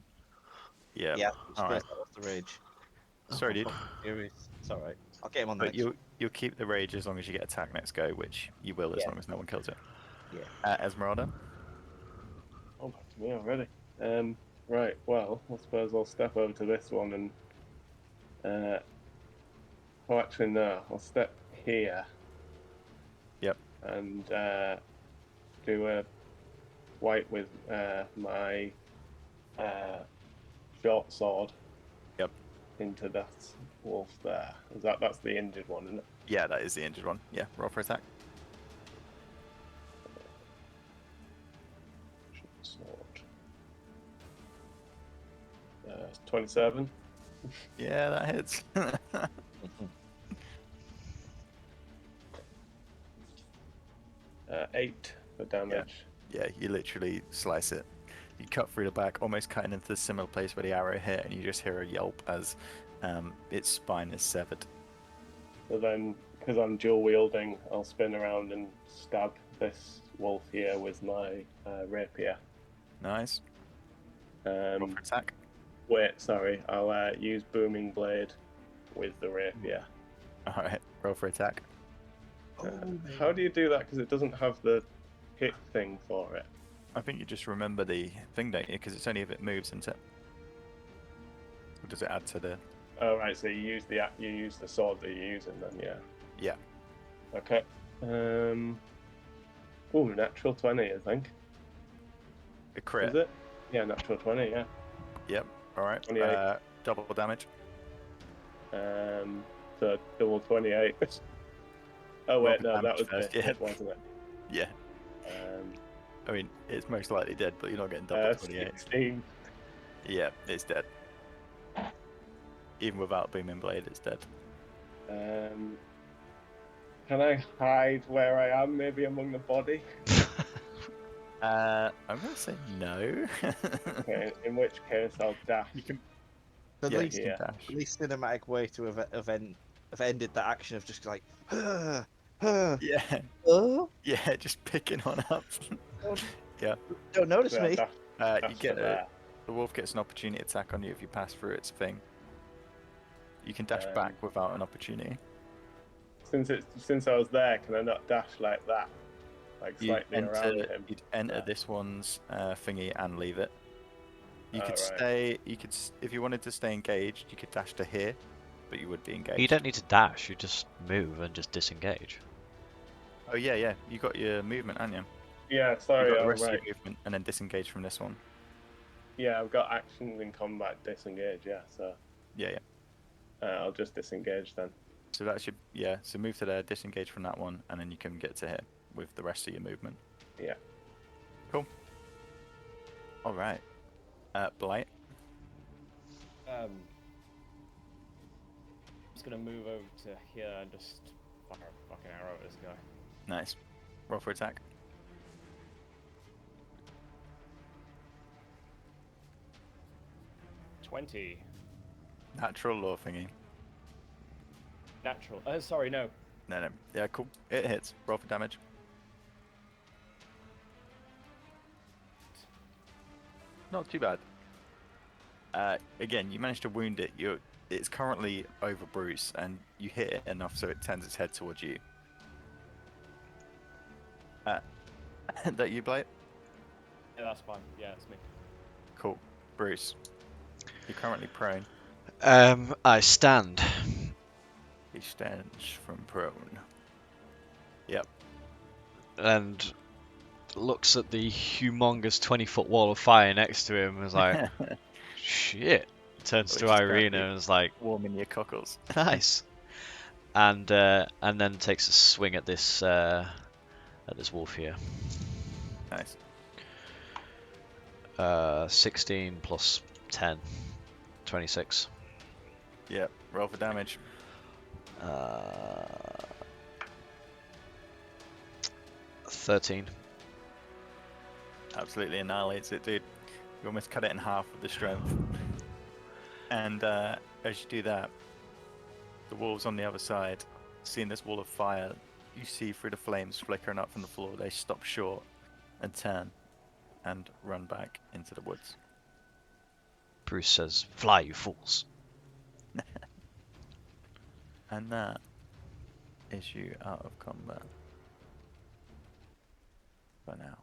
Yeah. Yeah, Alright. that was the rage. Sorry, dude. It's alright. I'll get him on the But next. you'll keep the rage as long as you get attack next go, which you will as Yeah. long as no one kills it. Yeah. Esmeralda? Oh, back to me already. Right, well, I suppose I'll step over to this one and... oh, actually, no. I'll step here. Yep. And do a wipe with my short sword. Yep. Into that wolf there. That's the injured one, isn't it? Yeah, that is the injured one. Yeah, roll for attack. Sword. 27. Yeah, that hits. 8 for damage. Yeah, you literally slice it. You cut through the back, almost cutting into the similar place where the arrow hit, and you just hear a yelp as its spine is severed. So then, because I'm dual wielding, I'll spin around and stab this wolf here with my rapier. Nice. Roll for attack. Wait, sorry. I'll use booming blade with the rapier. Alright, roll for attack. How do you do that? Because it doesn't have the hit thing for it. I think you just remember the thing, don't you? Because it's only if it moves, isn't it? Or does it add to the... Oh right, so you use the sword that you're using then, yeah. Yeah. Okay. Oh, natural 20, I think. A crit. Is it? Yeah, natural 20, yeah. Yep. Alright. 28. Double damage. So double 28. Oh wait, Roll no, that was damage first, the yeah. hit, wasn't it? Yeah. I mean, it's most likely dead, but you're not getting double 28. 16. Yeah, it's dead. Even without booming blade, it's dead. Can I hide where I am, maybe among the body? I'm gonna say no. Okay, in which case I'll dash. You can. The Yeah, least, you yeah. can dash. least cinematic way to have ended that action of just like, Yeah, yeah, just picking on up. don't notice So I'll me. dash You to get there. the wolf gets an opportunity attack on you if you pass through its thing. You can dash Um, back without an opportunity. Since I was there, can I not dash like that? Like You'd slightly around him? you'd enter there. this one's thingy and leave it. You Oh, could right. stay. You could, if you wanted to stay engaged, you could dash to here, but you would be engaged. You don't need to dash. You just move and just disengage. Oh yeah, yeah. You got your movement, haven't you? Yeah, You sorry, got the oh, rest right. of your movement and then disengage from this one. Yeah, I've got actions in combat, disengage, yeah, so Yeah, yeah. I'll just disengage then. So that should, yeah. So move to there, disengage from that one, and then you can get to here with the rest of your movement. Yeah. Cool. All right. Blight. I'm just gonna move over to here and just fire a fucking arrow at this guy. Nice. Roll for attack. $20. Natural or thingy? Natural. Sorry, no. No. Yeah, cool. It hits. Roll for damage. Not too bad. Again, you managed to wound it. It's currently over Bruce, and you hit it enough so it turns its head towards you. That you, Blight? Yeah, that's fine. Yeah, it's me. Cool. Bruce. You're currently prone. I stand. He stands from prone. Yep. And looks at the humongous 20-foot wall of fire next to him and is like, shit. Turns Which to is Irina currently and is like, warming your cockles. nice. And then takes a swing at this wolf here. Nice. 16 plus 10, 26. Yep. Roll for damage. 13. Absolutely annihilates it, dude. You almost cut it in half with the strength. And as you do that, the wolves on the other side, seeing this wall of fire, you see through the flames flickering up from the floor, they stop short and turn and run back into the woods. Bruce says, fly, you fools. And that is you out of combat. For now.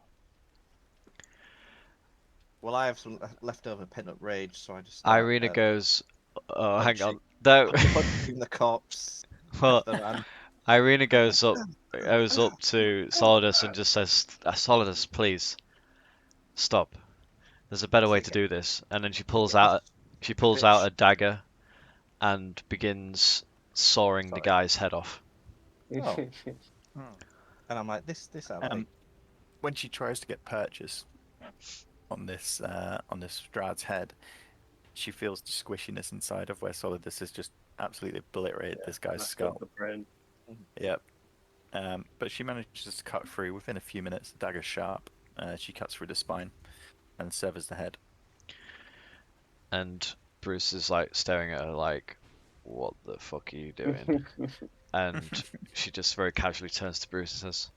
Well, I have some leftover pent-up rage, so I just Irina goes, oh, hang on. punching- No. punching the corpse. Well, of the man. Irina goes up to Solidus and just says, Solidus, please, stop. There's a better way to do this. And then she pulls out a dagger and begins sawing the Sorry. guy's head off. Oh. And I'm like, this I like. When she tries to get purchase on this Strahd's head, she feels the squishiness inside of where Solidus has just absolutely obliterated this guy's skull. The brain. Yep. But she manages to cut through within a few minutes. The dagger's sharp. She cuts through the spine and severs the head. And Bruce is like staring at her like, what the fuck are you doing? And she just very casually turns to Bruce and says,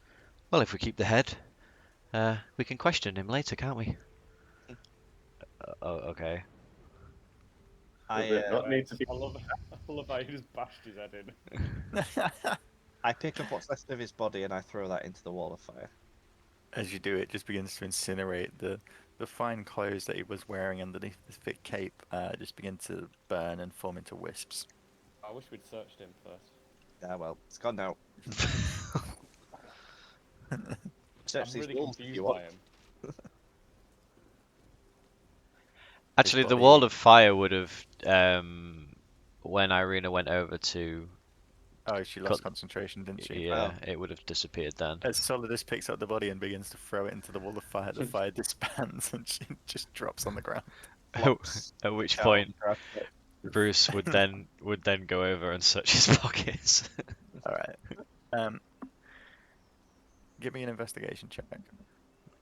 well, if we keep the head, we can question him later, can't we? Oh, okay. Does it not need to be? I love how you just bashed his head in. I pick up what's left of his body and I throw that into the wall of fire. As you do, it just begins to incinerate. The fine clothes that he was wearing underneath this thick cape just begin to burn and form into wisps. I wish we'd searched him first. Yeah, well, it's gone now. Search I'm these really wolves if confused you by want. him. Actually, the body- wall of fire would have, when Irina went over to, Oh, she lost concentration, didn't she? yeah, it would have disappeared then. As Solidus picks up the body and begins to throw it into the wall of fire, the fire disbands and she just drops on the ground. At which Oh, point crap. Bruce would then go over and search his pockets. All right. Give me an investigation check.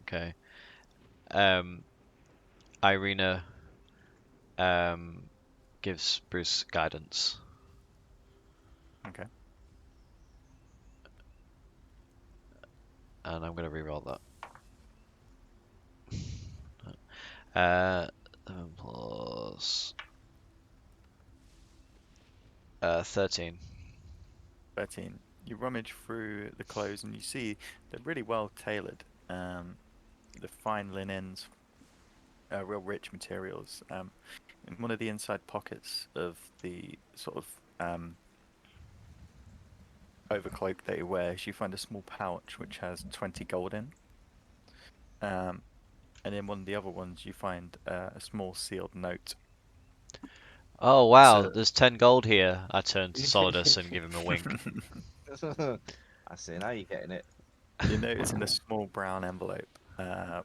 Okay. Irina gives Bruce guidance. Okay. And I'm going to reroll that. 7 plus 13. 13. You rummage through the clothes and you see they're really well tailored. The fine linens, real rich materials. In one of the inside pockets of the sort of overcloak that he wears, you find a small pouch which has 20 gold in. And in one of the other ones, you find a small sealed note. Oh wow, So there's 10 gold here. I turn to Solidus and give him a wink. I see. Now you're getting it. you know it's in a small brown envelope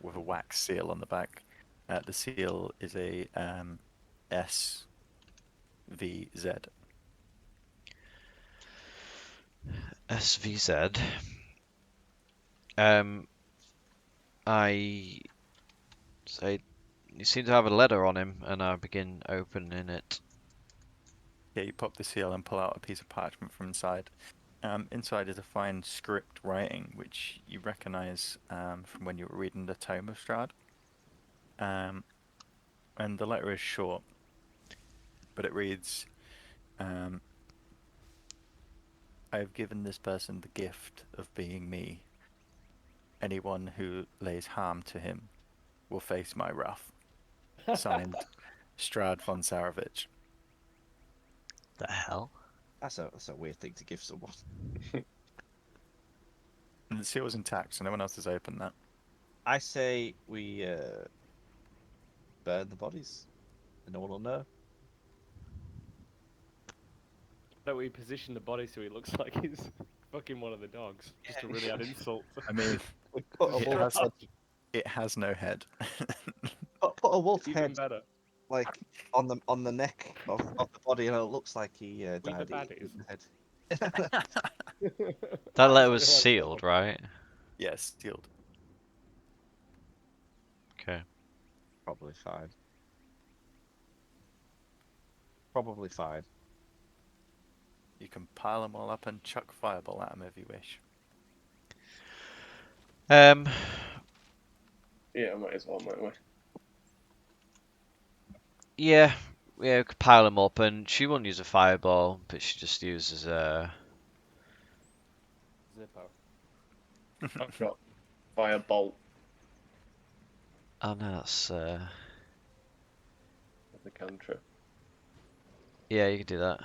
with a wax seal on the back. The seal is a SVZ. SVZ. I say you seem to have a letter on him, and I begin opening it. Yeah, you pop the seal and pull out a piece of parchment from inside. Inside is a fine script writing, which you recognize from when you were reading the Tome of Strahd. And the letter is short, but it reads, I have given this person the gift of being me. Anyone who lays harm to him will face my wrath. Signed, Strahd von Sarovich. The hell? That's a weird thing to give someone. And the seal is intact, so no one else has opened that. I say we burn the bodies, and no one will know. That we position the body so he looks like he's fucking one of the dogs, just to really add insult. I mean, We put a it wolf has, head, it has no head. put a wolf Even head better. like on the neck of the body, and it looks like he We the died baddies. in the head. That letter That's was really sealed, cool. right? Yes, sealed. Okay. Probably fine. Probably fine. You can pile them all up and chuck fireball at them if you wish. Um, Yeah, might as well, might we? yeah, we could pile them up, and she won't use a fireball, but she just uses a. Zippo. I've got firebolt Oh no, that's as a cantrip. yeah, you could do that.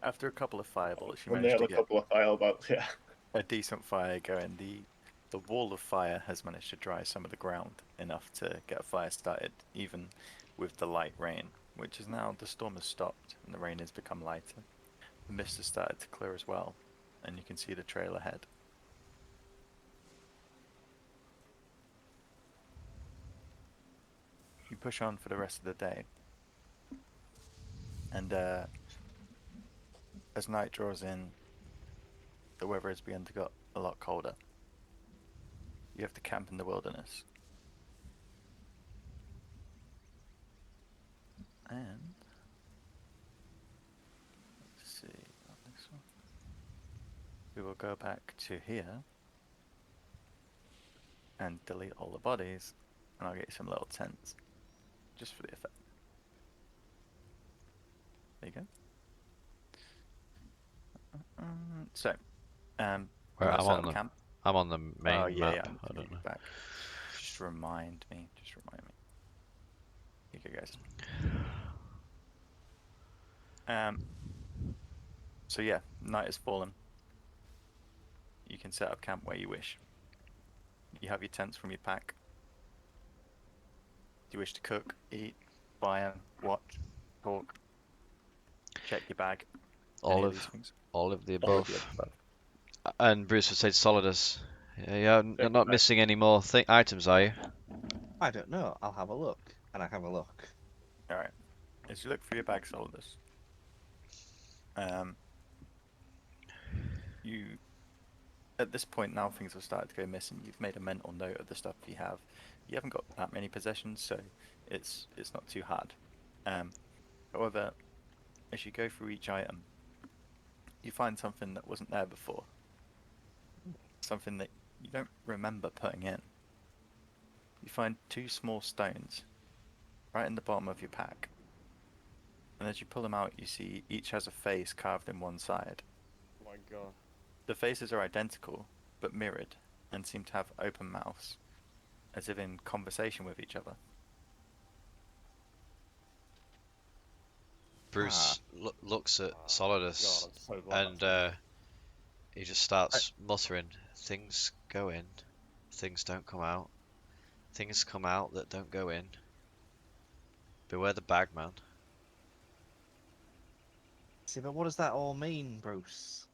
After a couple of fireballs, you And manage nail to a get couple of firebolts, yeah. a decent fire going. The wall of fire has managed to dry some of the ground enough to get a fire started, even with the light rain, which is now the storm has stopped and the rain has become lighter. The mist has started to clear as well, and you can see the trail ahead. You push on for the rest of the day, and as night draws in, the weather has begun to get a lot colder. You have to camp in the wilderness. And let's see on this one. We will go back to here and delete all the bodies, and I'll get you some little tents just for the effect. There you go. So, you Where want to I'm set on up the camp? I'm on the main Oh yeah, map. yeah. I don't know. Back. Just remind me. Just remind me. Here you go, guys. So yeah, night has fallen. You can set up camp where you wish. You have your tents from your pack. Do you wish to cook, eat, fire, watch, talk, check your bag? Any of these things? All of the All of the above. above. And Bruce would say to Solidus, yeah, you're not Right. missing any more items, are you? I don't know. I'll have a look, and I have a look. All right. As you look through your bag, Solidus, you at this point now things have started to go missing. You've made a mental note of the stuff you have. You haven't got that many possessions, so it's not too hard. However, as you go through each item, you find something that wasn't there before. Something that you don't remember putting in. You find two small stones right in the bottom of your pack. And as you pull them out, you see each has a face carved in one side. Oh my god. The faces are identical, but mirrored, and seem to have open mouths, as if in conversation with each other. Bruce looks at God, Solidus I'm so glad and that's me. he just starts muttering, "Things go in, things don't come out. Things come out that don't go in. Beware the bagman." See, but what does that all mean, Bruce?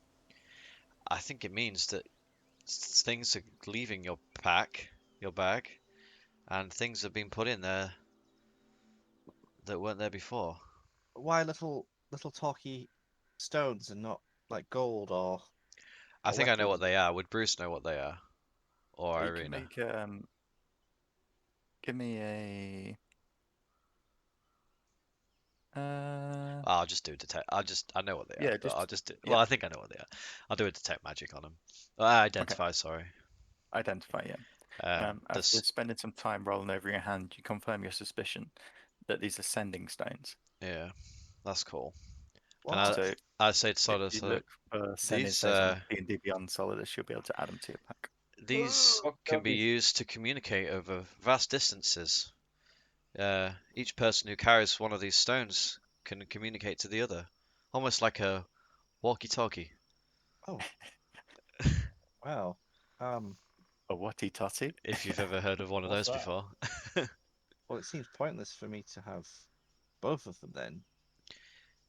I think it means that things are leaving your pack, your bag, and things have been put in there that weren't there before. Why little talky stones and not like gold I or think I know what weapons? they are. Would Bruce know what they are? Or You can Irina? make give me a I'll just do detect. I know what they are, yeah, but I'll just just do, yeah. well, I think I know what they are. I'll do a detect magic on them. Okay, Identify, sorry. identify. Yeah. After This, spending some time rolling over your hand, you confirm your suspicion that these are sending stones. yeah, that's cool. And What? So I say to if Solidus, you look for sending these stones on D&D Beyond Solidus, you'll be able to add them to your pack. these What can be copies? used to communicate over vast distances. Each person who carries one of these stones can communicate to the other, almost like a walkie-talkie. Oh, wow. Um, A watty totty. If you've ever heard of one of What's those that? before. well, it seems pointless for me to have both of them then.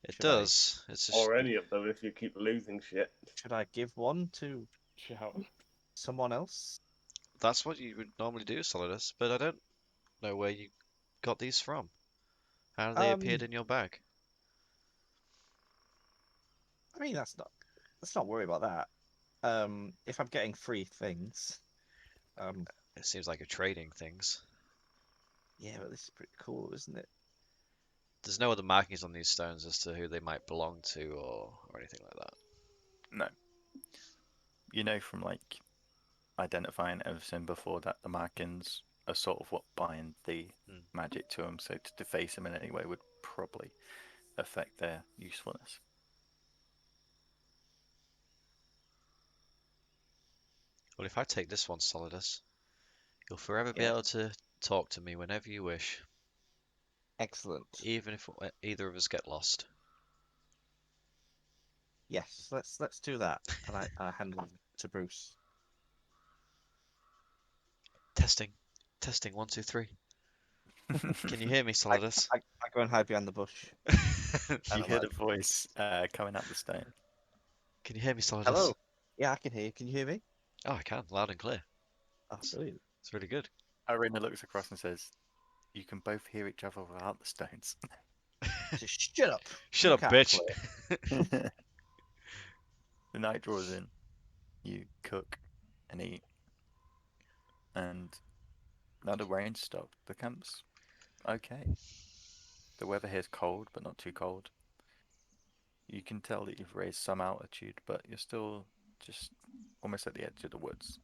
It Should I does. It's just Or any of them if you keep losing shit. should I give one to Shout. someone else? that's what you would normally do, Solidus, but I don't know where you got these from. How they appeared Um, in your bag. I mean let's not worry about that. If I'm getting free things, It seems like you're trading things. yeah, but this is pretty cool, isn't it? There's no other markings on these stones as to who they might belong to or anything like that. No, you know from like identifying everything before that the markings are sort of what bind the Hmm. magic to them. So to deface them in any way would probably affect their usefulness. Well, if I take this one, Solidus, you'll forever be Yeah, able to talk to me whenever you wish, excellent. even if either of us get lost. Yes, let's do that. And I hand them to Bruce. Testing. Testing, 1, 2, 3. Can you hear me, I, Solidus? I go and hide behind the bush, and You I'm hear the like, voice coming out the stone. Can you hear me, "Hello." Solidus? Yeah, I can hear you. Can you hear me? Oh, I can, loud and clear. Oh, It's, brilliant. it's really good. Irina looks across and says, "You can both hear each other without the stones." Just shut up. Shut You up, can't bitch. play. The night draws in. You cook and eat, and now the rain stopped. The camp's okay. The weather here is cold, but not too cold. You can tell that you've raised some altitude, but you're still just almost at the edge of the woods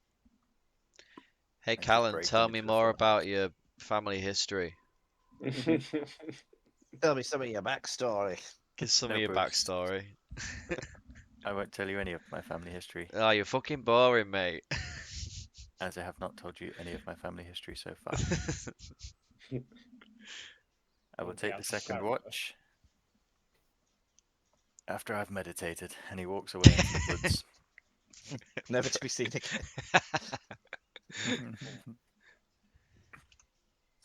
Hey, as you're Callan, breaking tell me into the more about forest. your family history. Tell me some of your backstory. Give some of No, your Bruce, backstory. I won't tell you any of my family history, Oh, you're fucking boring, mate. as I have not told you any of my family history so far. I will Okay, take out the of second character. watch after I've meditated, and he walks away into the woods. Never to be seen again.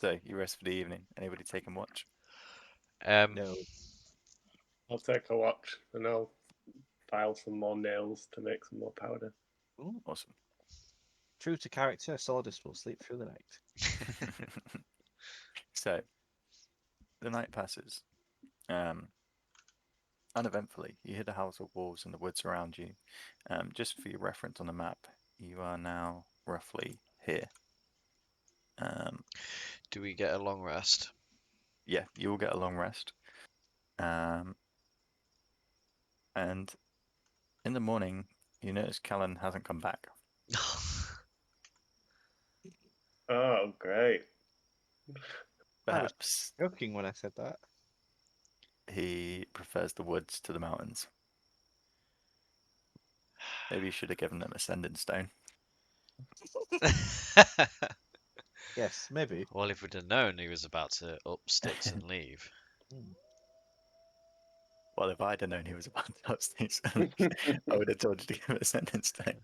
So you rest for the evening. Anybody taking watch? um, No. I'll take a watch and I'll file some more nails to make some more powder. Ooh, Awesome. true to character, Sordus will sleep through the night. So the night passes. Um, Uneventfully, you hear the howls of wolves in the woods around you. Just for your reference on the map, you are now roughly here. do we get a long rest? Yeah, you will get a long rest. And in the morning, you notice Callan hasn't come back. Oh, great. I was Perhaps joking when I said that. he prefers the woods to the mountains. Maybe you should have given them a sending stone. Yes, maybe. Well, if we'd have known he was about to up sticks and leave. Hmm. Well, if I'd have known he was about to host these, I would have told you to give it a sentence time.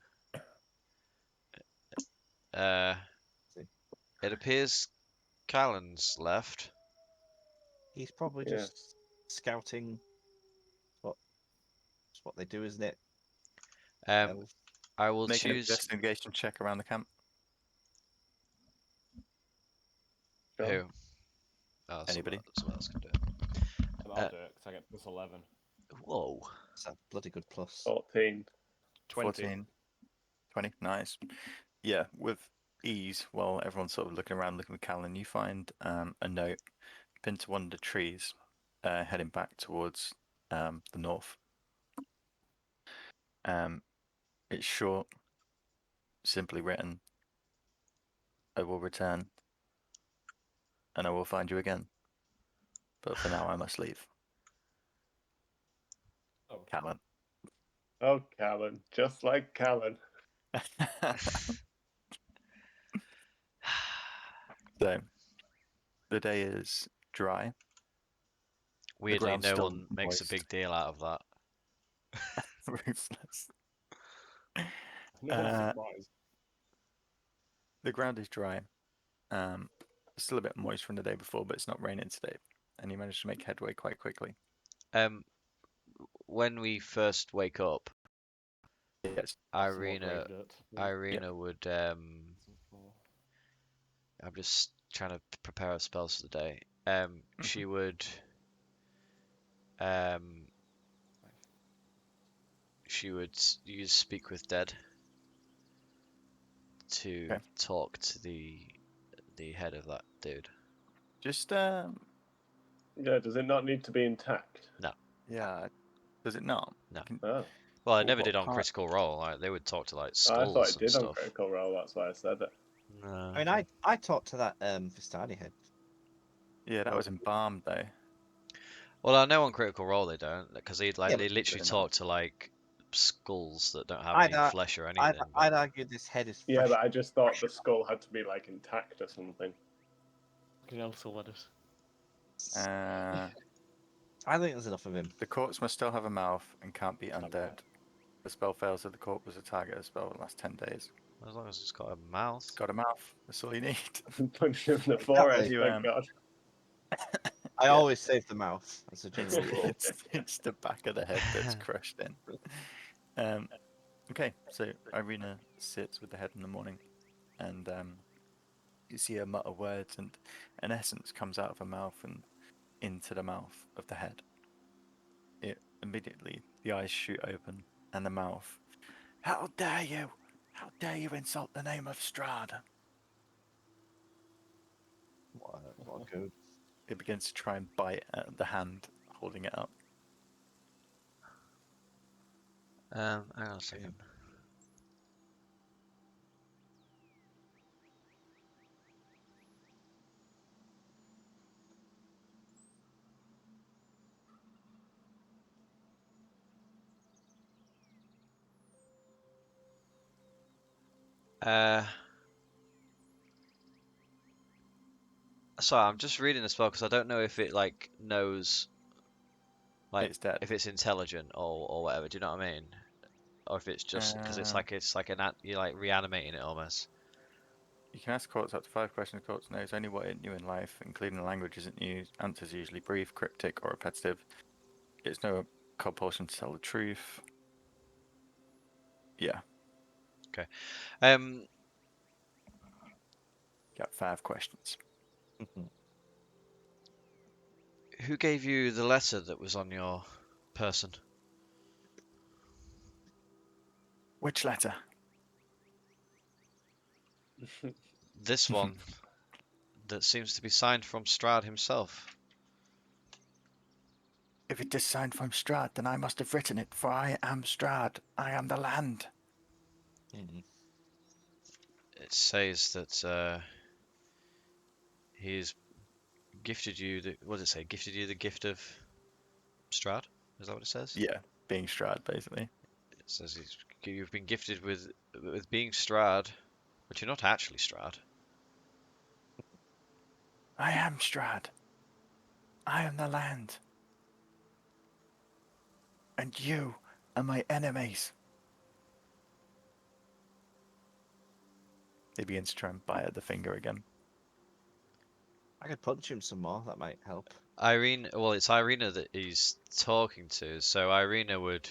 See. It appears Callan's left. He's probably Yeah. just scouting. It's what they do, isn't it? Elves. I will Make an choose investigation check around the camp. John? who. Oh, Anybody? someone else can do I'll Uh, do it because I get plus 11. it. Whoa. It's a bloody good plus. 14. 20. 14, 20, nice. Yeah, with ease, while everyone's sort of looking around, looking at Callan, you find a note pinned to one of the trees, heading back towards the north. It's short, simply written. I will return, and I will find you again. But for now, I must leave. Oh. Callan. Oh, Callan. Just like Callan. So, the day is dry. Weirdly, ground's no still one makes a moist. big deal out of that. Ruthless. No Uh, surprise. The ground is dry. It's still a bit moist from the day before, but it's not raining today. And you managed to make headway quite quickly. When we first wake up, Yes. That's some more Irina grave dirt. Irina would I'm just trying to prepare our spells for the day. She would use speak with dead to Okay. talk to the head of that dude. Just, Yeah, does it not need to be intact? yeah. Does it not? No. Oh. Well, I Well, never what did on part- Critical Role. Like, they would talk to like I skulls thought it and did on stuff. Critical Role, that's why I said it. No. I mean, I talked to that Vistani head. Yeah, that was embalmed though. Well, I know on Critical Role they don't, because they Yeah, literally they're not. talk to like skulls that don't have I'd, any flesh or I'd, anything. but- I'd argue this head is Yeah, fresh. but I just thought the skull had to be like intact or something. Can also let us. I think there's enough of him. The corpse must still have a mouth and can't be Not undead. bad. The spell fails if the corpse was a target of the spell for the last 10 days. As long as it's got a mouth. It's got a mouth. That's all you need. Punch him in the forehead, You, thank God. I Yeah. always save the mouth as a It's, general rule. it's the back of the head that's crushed in. Okay, so Irina sits with the head in the morning, and you see her mutter words, and an essence comes out of her mouth and into the mouth of the head. It immediately, the eyes shoot open, and the mouth. How dare you! How dare you insult the name of Strahd? What a good. It begins to try and bite at the hand holding it up. Hang on a second. Sorry, I'm just reading the spell because I don't know if it like knows, like It's dead. if it's intelligent or whatever. Do you know what I mean? Or if it's just because it's like you're like reanimating it almost. You can ask Quartz up to 5 questions. Quartz knows only what it knew in life, including the language isn't used. Answers are usually brief, cryptic, or repetitive. It's no compulsion to tell the truth. Yeah, got 5 questions. Who gave you the letter that was on your person? Which letter? This one that seems to be signed from Strahd himself. If it is signed from Strahd, then I must have written it, for I am Strahd. I am the land. It says that he's gifted you the, what does it say? Gifted you the gift of Strahd? Is that what it says? Yeah, being Strahd, basically. It says you've been gifted with being Strahd, but you're not actually Strahd. I am Strahd. I am the land. And you are my enemies. He begins to try and bite at the finger again. I could punch him some more. That might help. Irene, well, it's Irina that he's talking to, so Irina would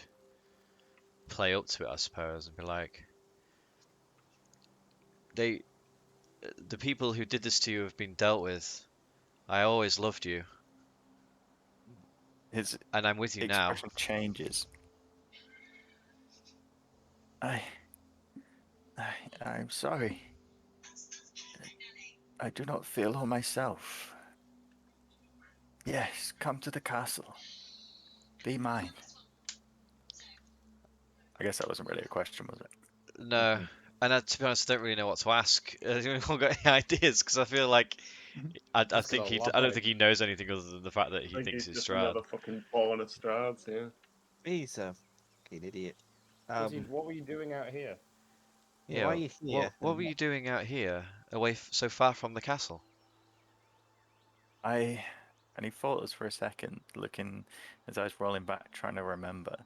play up to it, I suppose, and be like, "They, the people who did this to you have been dealt with. I always loved you, His and I'm with you now." expression changes. I, I'm sorry. I do not feel all myself. Yes, come to the castle. Be mine. I guess that wasn't really a question, was it? No, and to be honest, I don't really know what to ask. Has anyone got any ideas? Because I feel like I Just think gonna I don't elaborate. think he knows anything other than the fact that I he think thinks he's he's just Strahd. another fucking pawn of Strahd's, yeah. He's a fucking idiot. What were you doing out here? Yeah, why are Yeah, you here? what were you doing out here, away so far from the castle? And he falters for a second, looking, his eyes rolling back, trying to remember.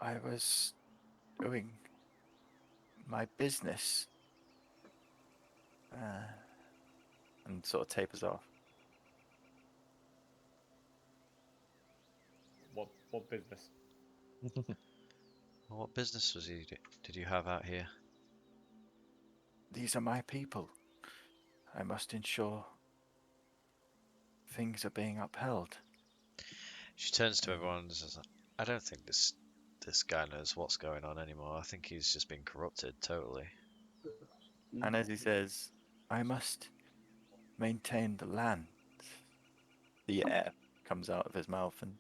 I was doing my business. And sort of tapers off. What business? Well, what business did you have out here? These are my people. I must ensure things are being upheld. She turns to everyone and says, "I don't think this guy knows what's going on anymore. I think he's just been corrupted totally." And as he says, I must maintain the land. The air comes out of his mouth and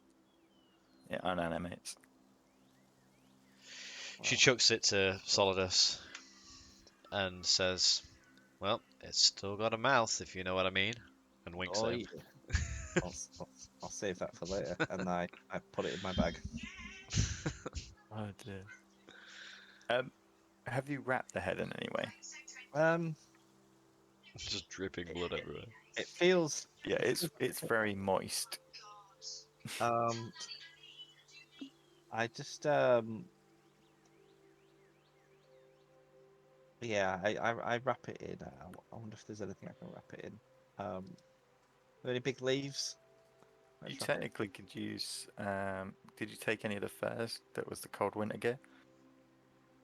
it unanimates. She Wow. chucks it to Solidus and says, "Well, it's still got a mouth, if you know what I mean," and winks Oh, at him. yeah. I'll save that for later. And I put it in my bag. Oh dear. Have you wrapped the head in any way? Just dripping blood everywhere. It feels Yeah, it's very moist. I just yeah, I wrap it in. I wonder if there's anything I can wrap it in. Are there any big leaves? You Let's wrap it. technically could use. Did you take any of the furs that was the cold winter gear?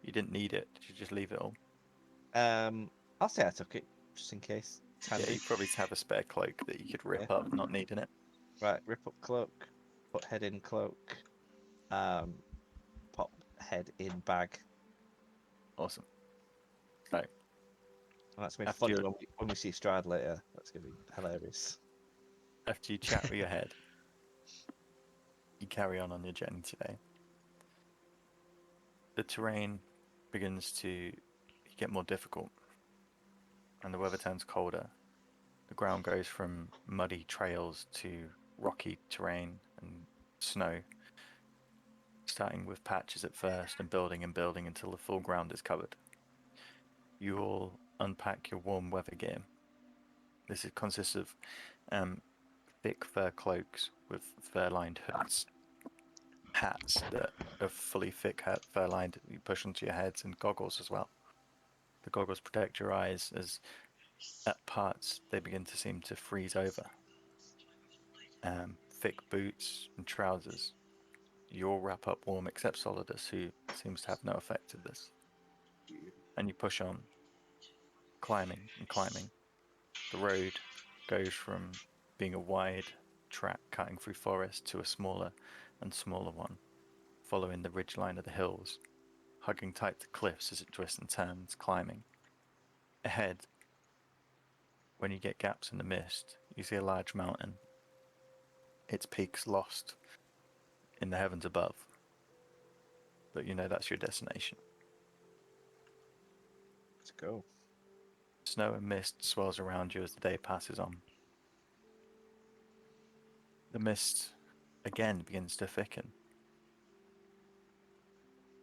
You didn't need it. Did you just leave it all? I'll say I took it just in case. It's Yeah, handy. you probably have a spare cloak that you could rip Yeah. up, not needing it. Right, rip up cloak, put head in cloak, pop head in bag. Awesome. So And that's gonna be after funny you when we see Strahd later. That's gonna be hilarious. after you chat with your head, you carry on your journey today. The terrain begins to get more difficult, and the weather turns colder. The ground goes from muddy trails to rocky terrain and snow, starting with patches at first and building until the full ground is covered. You all unpack your warm weather gear. This consists of thick fur cloaks with fur-lined hoods, hats that are fully thick fur-lined that you push onto your heads, and goggles as well. The goggles protect your eyes as at parts they begin to seem to freeze over. Thick boots and trousers. You all wrap up warm except Solidus, who seems to have no effect of this. And you push on, climbing and climbing. The road goes from being a wide track cutting through forest to a smaller and smaller one, following the ridgeline of the hills, hugging tight to cliffs as it twists and turns, climbing. Ahead, when you get gaps in the mist, you see a large mountain, its peaks lost in the heavens above. But you know that's your destination. Let's go. Snow and mist swirls around you as the day passes on. The mist again begins to thicken.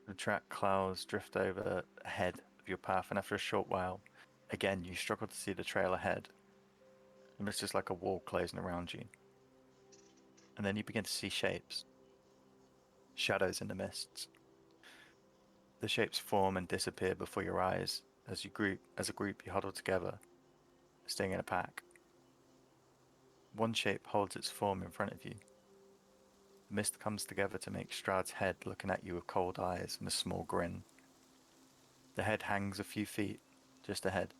The track clouds drift over ahead of your path, and after a short while, again you struggle to see the trail ahead. The mist is like a wall closing around you. And then you begin to see shapes. shadows in the mists. The shapes form and disappear before your eyes as a group you huddle together, staying in a pack. One shape holds its form in front of you. The mist comes together to make Strahd's head looking at you with cold eyes and a small grin. The head hangs a few feet just ahead.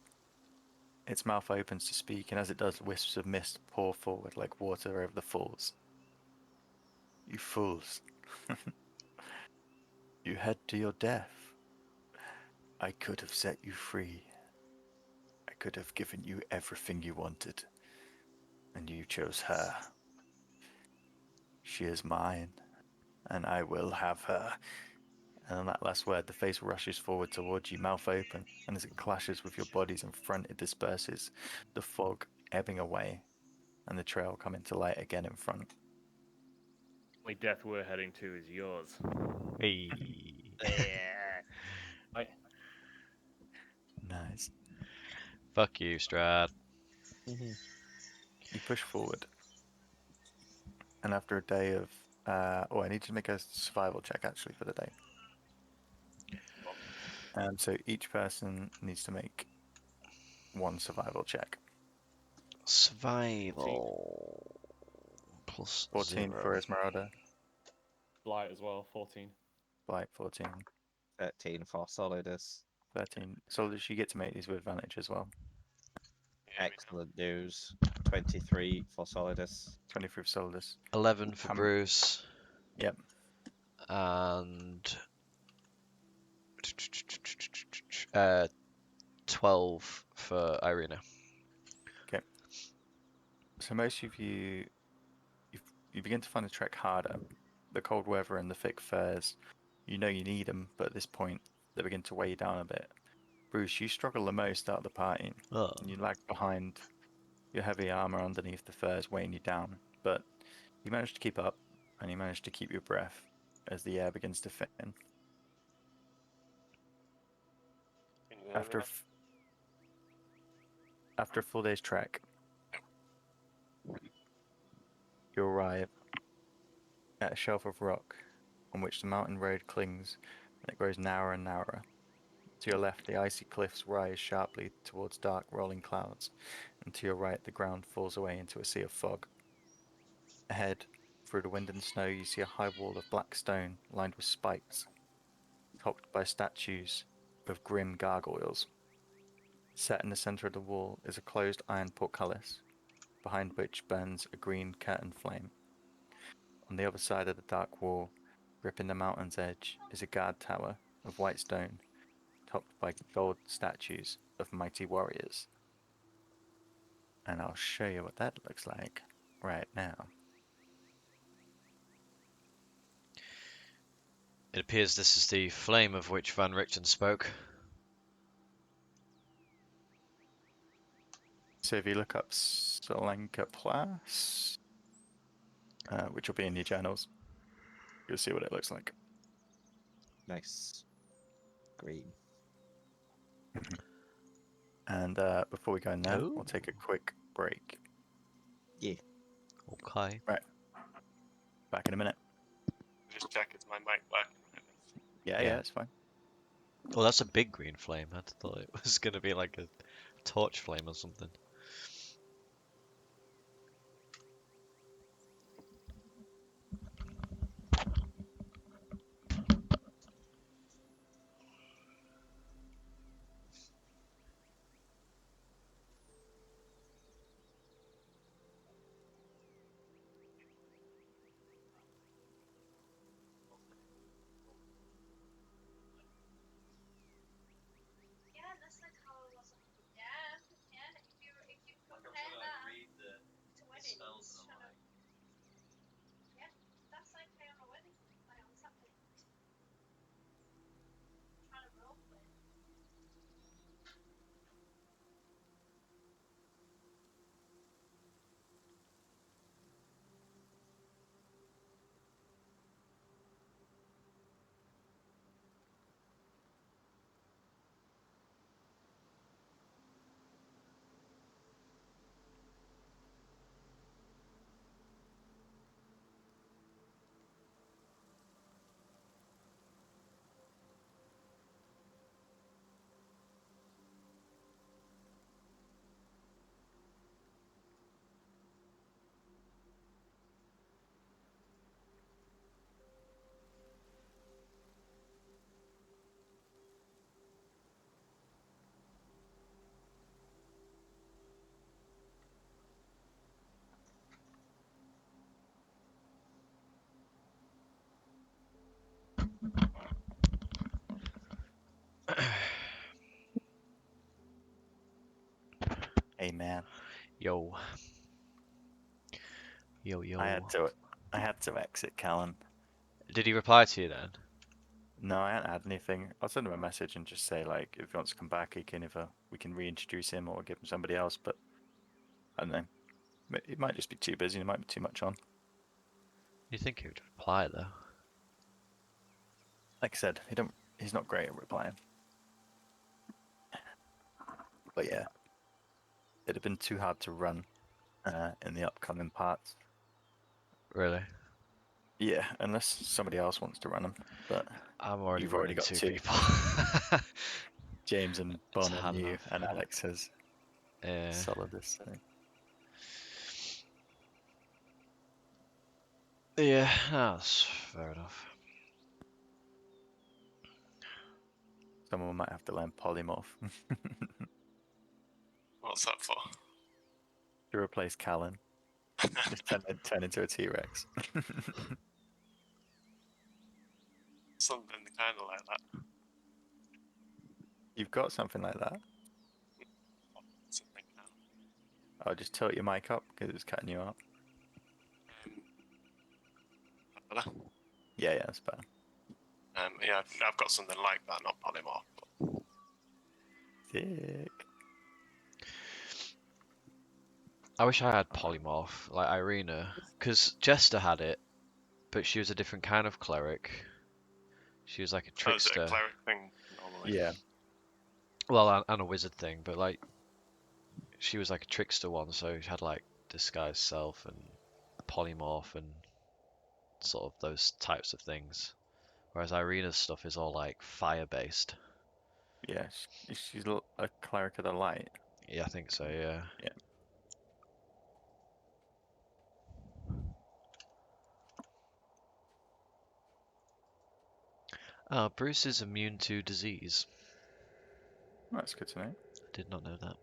Its mouth opens to speak, and as it does, wisps of mist pour forward like water over the falls. You fools. You head to your death. I could have set you free. I could have given you everything you wanted. And you chose her. She is mine, and I will have her. And on that last word, the face rushes forward towards you, mouth open, and as it clashes with your bodies in front, it disperses, the fog ebbing away, and the trail coming to light again in front. The only death we're heading to is yours. Hey. Right. Nice. Fuck you, Strahd. You push forward, and after a day of, I need to make a survival check actually for the day. So each person needs to make one survival check. Survival. Plus 14 0. for Esmeralda, Blight as well, 14. Blight 14, 13 for Solidus. 13. So does she get to make these with advantage as well? Excellent news. 23 for Solidus. 23 for Solidus. 11 for Bruce. Yep. And 12 for Irina. So most of you begin to find the trek harder. The cold weather and the thick furs, you know you need them, but at this point they begin to weigh you down a bit. Bruce, you struggle the most out of the party. Oh. You lag behind, your heavy armor underneath the furs weighing you down, but you manage to keep up, and you manage to keep your breath as the air begins to thin. After a full day's trek, you arrive at a shelf of rock on which the mountain road clings, and it grows narrower and narrower. To your left, the icy cliffs rise sharply towards dark rolling clouds, and to your right, the ground falls away into a sea of fog. Ahead, through the wind and snow, you see a high wall of black stone lined with spikes, topped by statues of grim gargoyles. Set in the center of the wall is a closed iron portcullis, behind which burns a green curtain flame. On the other side of the dark wall, gripping the mountain's edge, is a guard tower of white stone, topped by gold statues of mighty warriors. And I'll show you what that looks like right now. It appears this is the flame of which Van Richten spoke. So if you look up Solanka Plus, which will be in your journals, you'll see what it looks like. Nice. Green. And before we go in there, Oh. we'll take a quick break. Yeah. Okay. Back in a minute. Just check, is my mic working? Yeah, it's fine. Oh, that's a big green flame. I thought it was going to be like a torch flame or something. Amen. Yo. Yo, I yo. had to exit Callan. Did he reply to you then? No, I hadn't had anything. I'll send him a message and just say like if he wants to come back, he can either we can reintroduce him or give him somebody else. But I don't know. It might just be too busy. There might be too much on. You think he would reply though? Like I said, he's not great at replying. But yeah, it'd have been too hard to run in the upcoming parts. Really? Yeah, unless somebody else wants to run them. But I'm already you've already running got two two. people. James and Bon and hard you, enough. and Alex has Yeah. Solidus. So. Yeah, that's fair enough. Someone might have to learn polymorph What's that for? to replace Callan. Just turn into a T-Rex. Something kind of like that. You've got something like that. Something kind I'll just tilt your mic up because it's cutting you out. of. Yeah, that's better. Yeah, I've got something like that, not polymorph. Sick. I wish I had polymorph like Irina, because Jester had it, but she was a different kind of cleric. She was like a Oh, is it a trickster. cleric thing normally? Yeah. Well, and a wizard thing, but like she was like a trickster one, so she had like disguise self and polymorph and sort of those types of things. Whereas Irina's stuff is all like fire based. Yeah, she's a cleric of the light. Yeah, I think so. Yeah. Yeah. Bruce is immune to disease. That's good to know. I did not know that.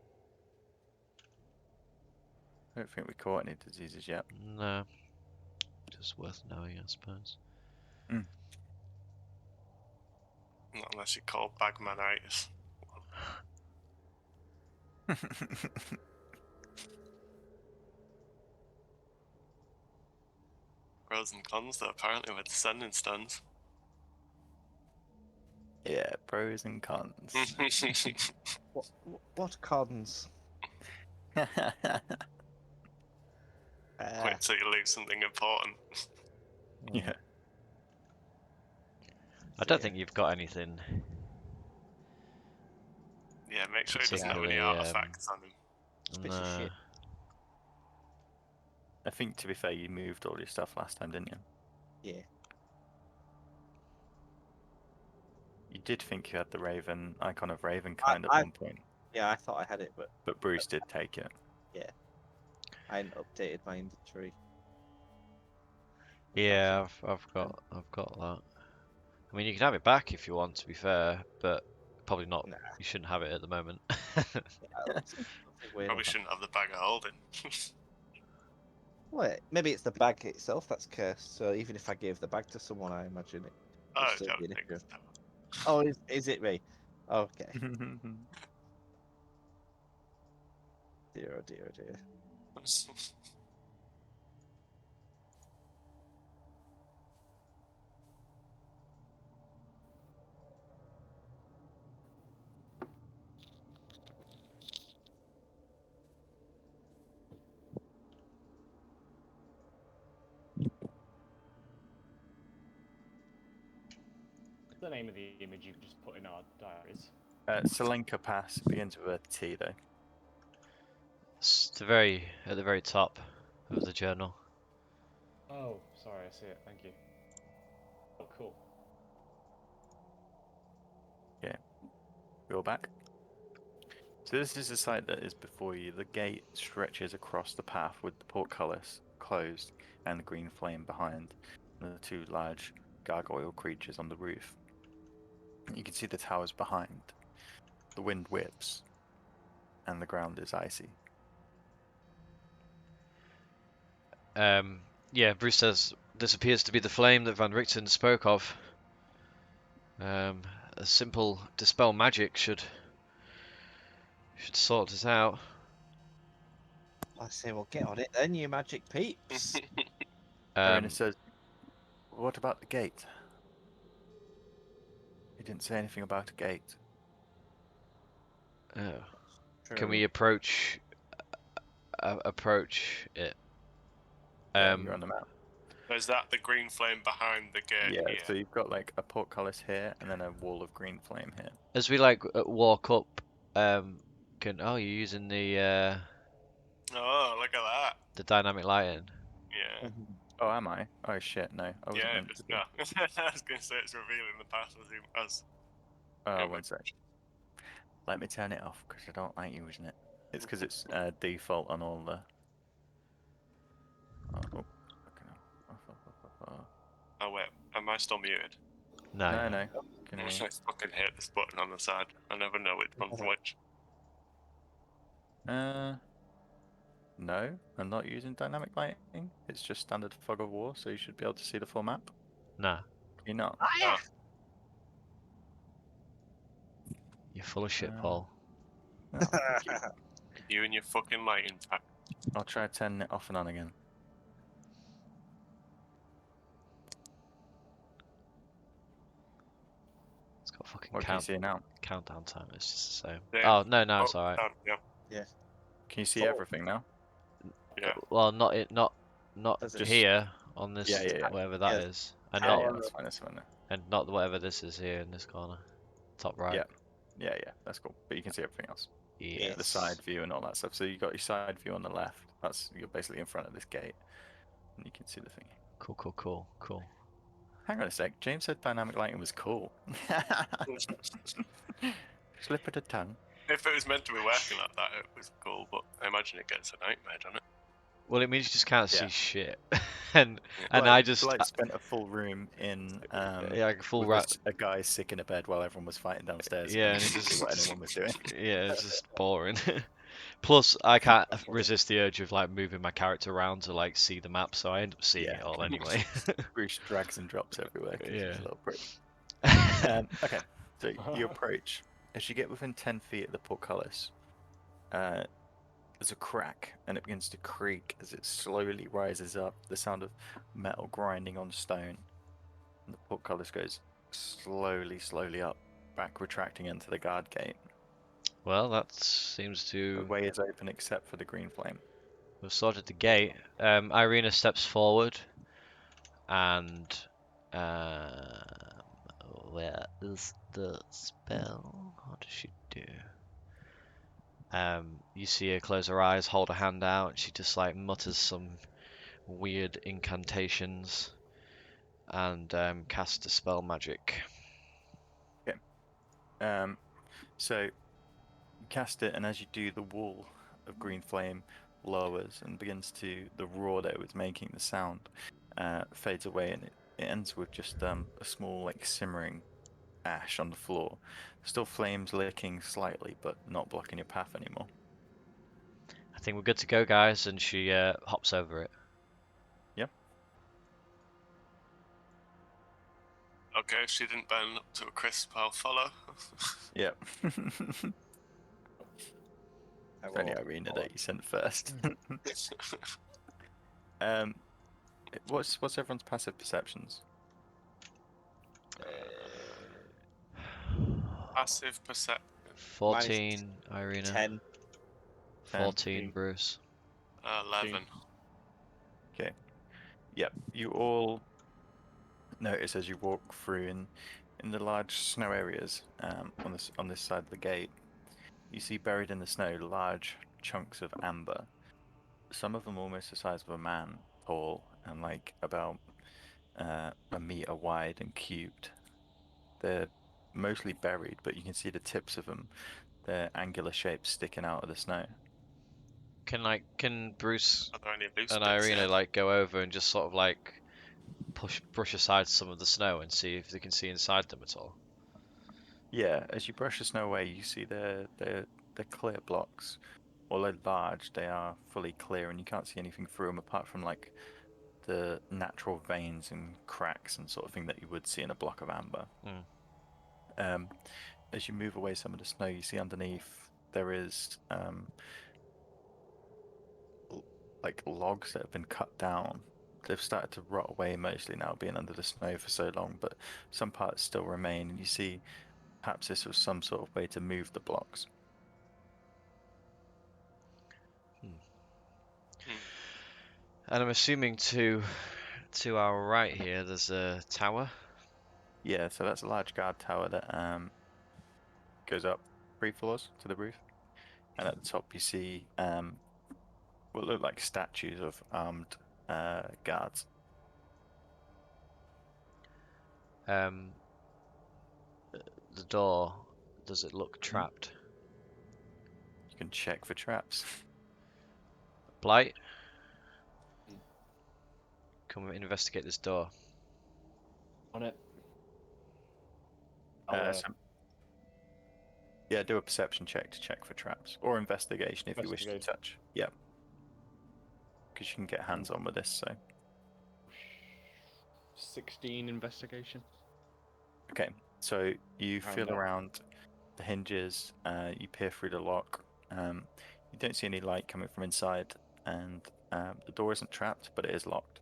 I don't think we caught any diseases yet. No. Just worth knowing, I suppose. Not unless you call Bagmanitis. Pros and cons, though, apparently, with sending stones. Yeah, pros and cons. What cons? Quit till you lose something important. Yeah. I don't think you've got anything. Yeah, make sure he doesn't have any Particularly, artifacts on him. Piece of shit. I think, to be fair, you moved all your stuff last time, didn't you? Yeah. You did think you had the Raven, icon of Raven kind at one point. Yeah, I thought I had it, But Bruce did take it. I hadn't updated my inventory. Yeah, I've got that. I mean, you can have it back if you want, to be fair, but probably not. Nah. You shouldn't have it at the moment. Probably shouldn't have the bag of holding. Wait, maybe it's the bag itself that's cursed. So even if I gave the bag to someone, I imagine it. Oh, still don't be an think issue. so. Oh, is it me? Okay. Dear, oh dear, oh dear. The name of the image you can just put in our diaries. Selenka Pass begins with a T, though. It's at the very top of the journal. Oh, sorry, I see it. Thank you. Oh, cool. Go back. So this is the site that is before you. The gate stretches across the path with the portcullis closed and the green flame behind, and the two large gargoyle creatures on the roof. You can see the towers behind. The wind whips, and the ground is icy. Yeah, Bruce says this appears to be the flame that Van Richten spoke of. A simple dispel magic should sort this out. I say, well, get on it then, you magic peeps. Irina says, "What about the gate?" He didn't say anything about a gate. Oh. Can True. we approach it? Yeah, you're on the map. Is that the green flame behind the gate Yeah, here? so you've got like a portcullis here, and then a wall of green flame here. As we like walk up, you're using the Oh, look at that. dynamic lighting. Yeah. Oh, am I? Oh shit, no, I wasn't Yeah, meant it's to be. not. I was going to say it's revealing the path as Oh, Yeah, one sec. Let me turn it off because I don't like using it. It's because it's default on all the. Oh, fucking hell. Oh wait, am I still muted? No. No, you're no. not. Can I hear you. fucking hit this button on the side. I never know which one's which. No, I'm not using dynamic lighting. It's just standard fog of war, so you should be able to see the full map. Nah. You're not. Oh, You're full of shit, Uh, Paul. Oh, thank you. you and your fucking lighting pack. I'll try turning it off and on again. It's got fucking What can you see now? countdown time. It's just the same. Yeah. Oh no, it's alright. Yeah. Can you see Full. everything now? Yeah. Well, not Does it- here on this Yeah. whatever that Yeah. is, and Yeah, not yeah, that's fine. That's fine. and not whatever this is here in this corner, top right. Yeah, that's cool. But you can see everything else. Yes. The side view and all that stuff. So you got your side view on the left. You're basically in front of this gate, and you can see the thing. Cool. Hang on a sec. James said dynamic lighting was cool. Slip of the tongue. If it was meant to be working like that, it was cool, but I imagine it gets a nightmare, doesn't it? Well, it means you just can't see Yeah. shit, and Like, I just like spent a full room in like a full with rat. a guy sick in a bed while everyone was fighting downstairs. Yeah, and and you it didn't see just what anyone was doing. yeah, it's just boring. Plus, I can't resist the urge of like moving my character around to like see the map, so I end up seeing Yeah. it all anyway. Bruce drags and drops everywhere. 'Cause he's Yeah. a little prick. Okay, so you approach. As you get within 10 feet of the portcullis, there's a crack, and it begins to creak as it slowly rises up. The sound of metal grinding on stone, and the portcullis goes slowly up, back retracting into the guard gate. Well, that seems The to way is open except for the green flame. have sorted the gate. Irina steps forward, and where is the spell? What does she do? You see her close her eyes, hold her hand out, and she just like mutters some weird incantations and casts dispel magic. So you cast it, and as you do, the wall of green flame lowers and begins to the roar that it was making, the sound fades away, and it ends with just a small like simmering ash on the floor. Still flames licking slightly, but not blocking your path anymore. I think we're good to go, guys, and she hops over it. Okay, if she didn't burn up to a crisp, I'll follow. Yep. I It's only will Irina follow. that you sent first. What's everyone's passive perceptions? Passive perception. 14, Irina. 10. 14, Bruce. 11. Okay. Yep. You all notice as you walk through in the large snow areas on this side of the gate, you see buried in the snow large chunks of amber. Some of them almost the size of a man, tall and like about a meter wide and cubed. They're mostly buried, but you can see the tips of them. They're angular shapes sticking out of the snow. Can Bruce Are there any loose and bits Irina here? like go over and just sort of like brush aside some of the snow and see if they can see inside them at all? Yeah, as you brush the snow away, you see they're clear blocks. Although large, they are fully clear, and you can't see anything through them apart from like the natural veins and cracks and sort of thing that you would see in a block of amber. As you move away some of the snow, you see underneath there is like logs that have been cut down. They've started to rot away mostly now, being under the snow for so long, but some parts still remain, and you see perhaps this was some sort of way to move the blocks. And I'm assuming to our right here, there's a tower. Yeah, so that's a large guard tower that goes up 3 floors to the roof, and at the top you see what look like statues of armed guards. The door, does it look trapped? You can check for traps. Blight, come investigate this door. On it. I'll, So, yeah, do a perception check to check for traps, or investigation if you wish to Investigate. touch. Yeah, because you can get hands on with this. So 16 investigation. okay, so you Found feel out. around the hinges. You peer through the lock. You don't see any light coming from inside, and the door isn't trapped, but it is locked.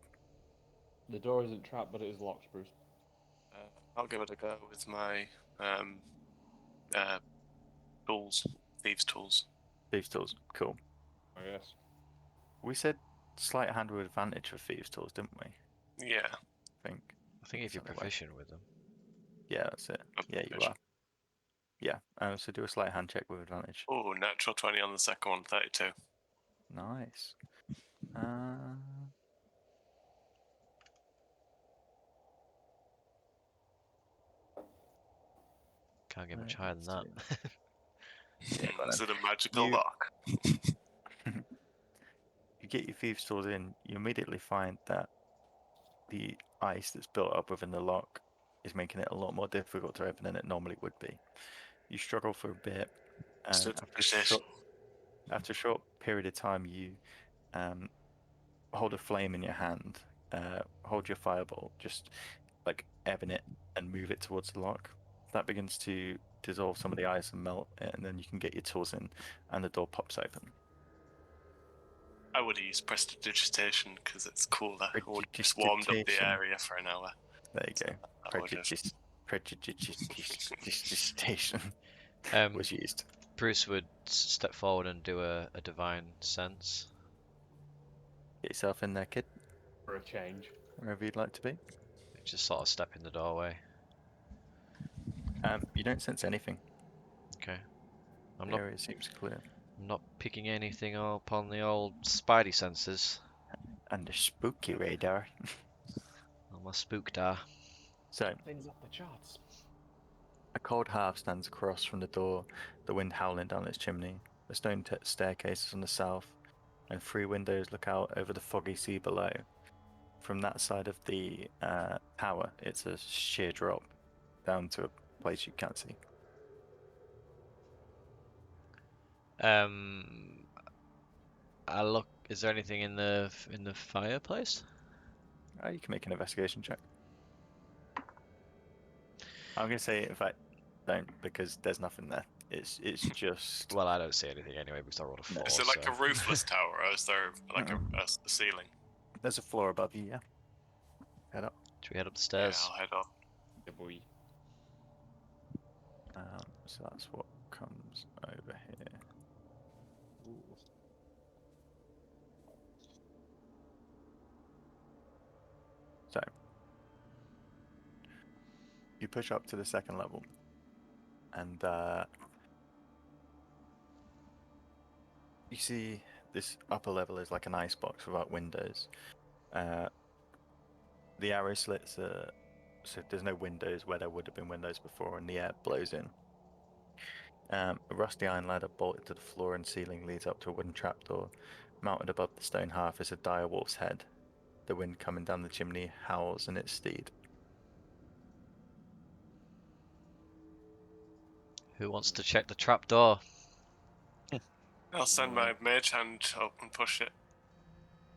The door isn't trapped, but it is locked, Bruce. I'll give it a go with my tools, thieves' tools. Thieves' tools, cool. Oh, yes. We said sleight of hand with advantage for thieves' tools, didn't we? Yeah. I think. I think if you're Is that the way? proficient with them. Yeah, that's it. I'm Yeah, you proficient. are. Yeah. So do a sleight of hand check with advantage. Oh, natural 20 on the second one, 32. Nice. Can't get much higher than that. Yeah, go on Is then. it a magical You- lock? You get your thieves' tools in, you immediately find that the ice that's built up within the lock is making it a lot more difficult to open than it normally would be. You struggle for a bit, and Stood station. after a short period of time, you hold a flame in your hand, hold your fireball, just like ebon it and move it towards the lock. That begins to dissolve some of the ice and melt it, and then you can get your tools in, and the door pops open. I would have used prestidigitation because it's cooler. I would have just warmed up the Prestidigitation. area for an hour. There you go. That would have- Prestidigitation Um, was used. Bruce would step forward and do a divine sense. Get yourself in there, kid, For a change. wherever you'd like to be. Just sort of step in the doorway. You don't sense anything. Okay. I'm The not area seems clear. I'm not picking anything up on the old spidey senses. And the spooky radar. On my spookdar. So, Things off the charts. a cold half stands across from the door, the wind howling down its chimney. The stone staircase is on the south, and 3 windows look out over the foggy sea below. From that side of the tower, it's a sheer drop down to a place you can't see. I look. Is there anything in the fireplace? You can make an investigation check. I'm gonna say, in fact, don't, because there's nothing there. It's just. Well, I don't see anything anyway because I rolled a 4. Is it like so. a roofless tower, or is there like a ceiling? There's a floor above you, yeah. Head up. Should we head up the Yeah, stairs? I'll head up. Yeah, boy. So that's what comes over here. So you push up to the second level, and you see this upper level is like an icebox without windows. The arrow slits are, so there's no windows where there would have been windows before, and the air blows in. A rusty iron ladder bolted to the floor and ceiling leads up to a wooden trapdoor. Mounted above the stone hearth is a dire wolf's head. The wind coming down the chimney howls in its steed. Who wants to check the trap door? I'll send my mage hand up and push it.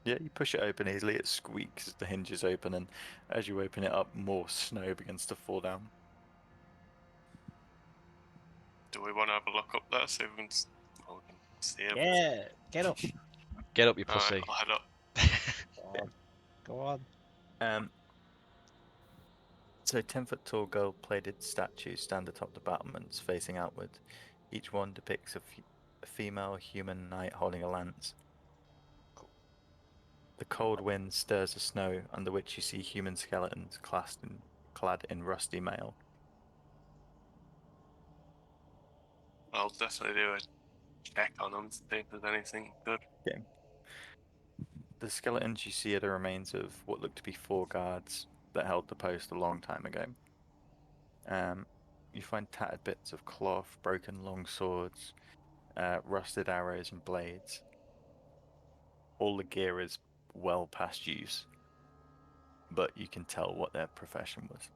Yeah, you push it open easily, it squeaks as the hinges open, and as you open it up, more snow begins to fall down. Do we want to have a look up there, see if we can see it? Yeah, get up. Get up, you Alright, pussy. I'll head up. Go on. Go on. So 10-foot tall gold-plated statues stand atop the battlements, facing outward. Each one depicts a female human knight holding a lance. The cold wind stirs the snow, under which you see human skeletons clad in rusty mail. I'll definitely do a check on them to see if there's anything good. The skeletons you see are the remains of what look to be 4 guards that held the post a long time ago. You find tattered bits of cloth, broken long swords, rusted arrows and blades. All the gear is well past use, but you can tell what their profession was.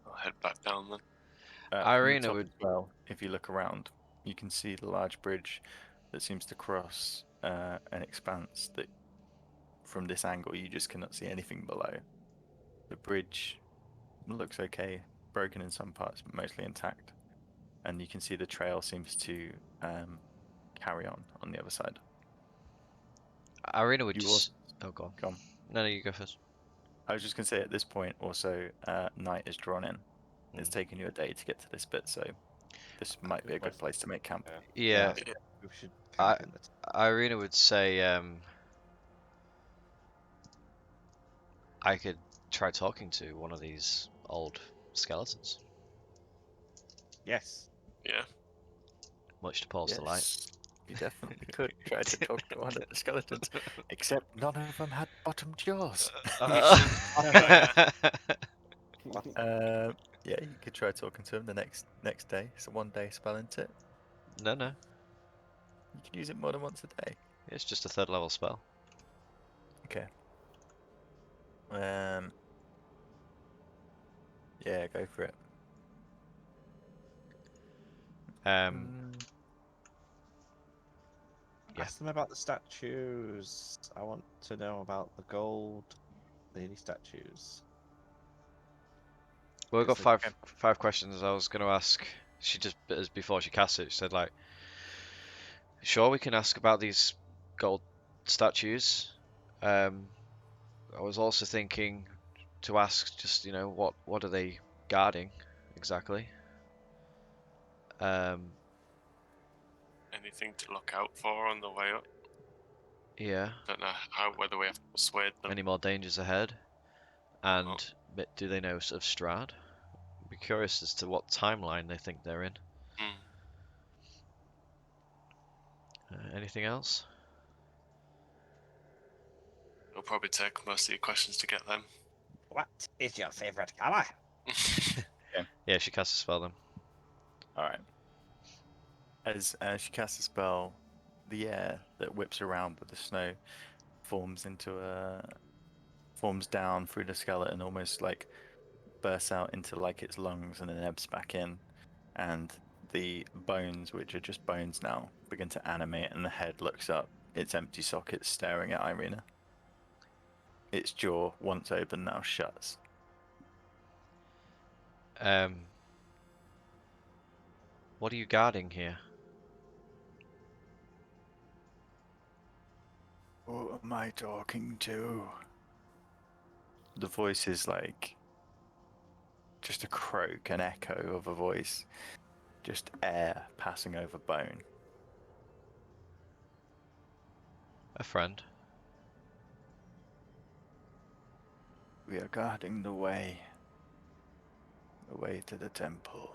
I'll head back down then. From the Irina top would. as well, if you look around, you can see the large bridge that seems to cross an expanse that, from this angle, you just cannot see anything below. The bridge looks okay, broken in some parts, but mostly intact. And you can see the trail seems to carry on the other side. Irina would You just. Oh, go on. Go on. No, you go first. I was just going to say at this point, also, night is drawn in. It's taken you a day to get to this bit, so this might be a good place to make camp. Yeah. We should camp in the Irina would say, I could try talking to one of these old skeletons, Yes. Yeah. much to Paul's delight. Yes, you definitely could try to talk to one of the skeletons, except none of them had bottom jaws. Yeah, you could try talking to him the next day. It's a 1-day spell, isn't it? No. You can use it more than once a day. It's just a 3rd level spell. Okay. Yeah, go for it. Yeah. Ask them about the statues. I want to know about the gold lady statues. Well, we've got Obviously- five questions I was going to ask. She just, before she cast it, she said, like, sure, we can ask about these gold statues. I was also thinking to ask just, what are they guarding exactly? Anything to look out for on the way up? Yeah. Don't know whether we have to persuade them. Any more dangers ahead? And do they know of Strahd? I'd be curious as to what timeline they think they're in. Anything else? It'll probably take most of your questions to get them. What is your favorite color? Yeah, she casts a spell then. Alright. As she casts a spell, the air that whips around with the snow forms down through the skeleton, almost like bursts out into like its lungs and then ebbs back in, and the bones, which are just bones now, begin to animate, and the head looks up, its empty socket staring at Irina. Its jaw, once open, now shuts. What are you guarding here? Who am I talking to? The voice is like just a croak, an echo of a voice. Just air passing over bone. A friend. We are guarding the way to the temple.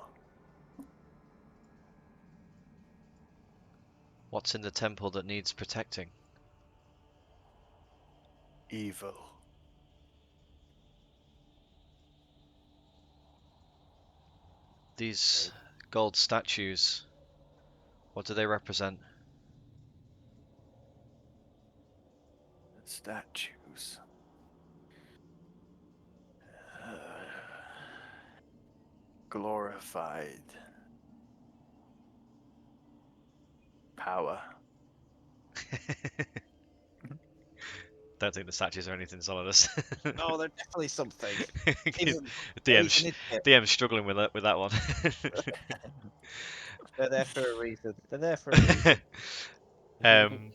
What's in the temple that needs protecting? Evil. These gold statues, what do they represent? Statues. Glorified power. Don't think the statues are anything solid. No, they're definitely something. DM's struggling with that one. They're there for a reason. They're there for a reason. Um,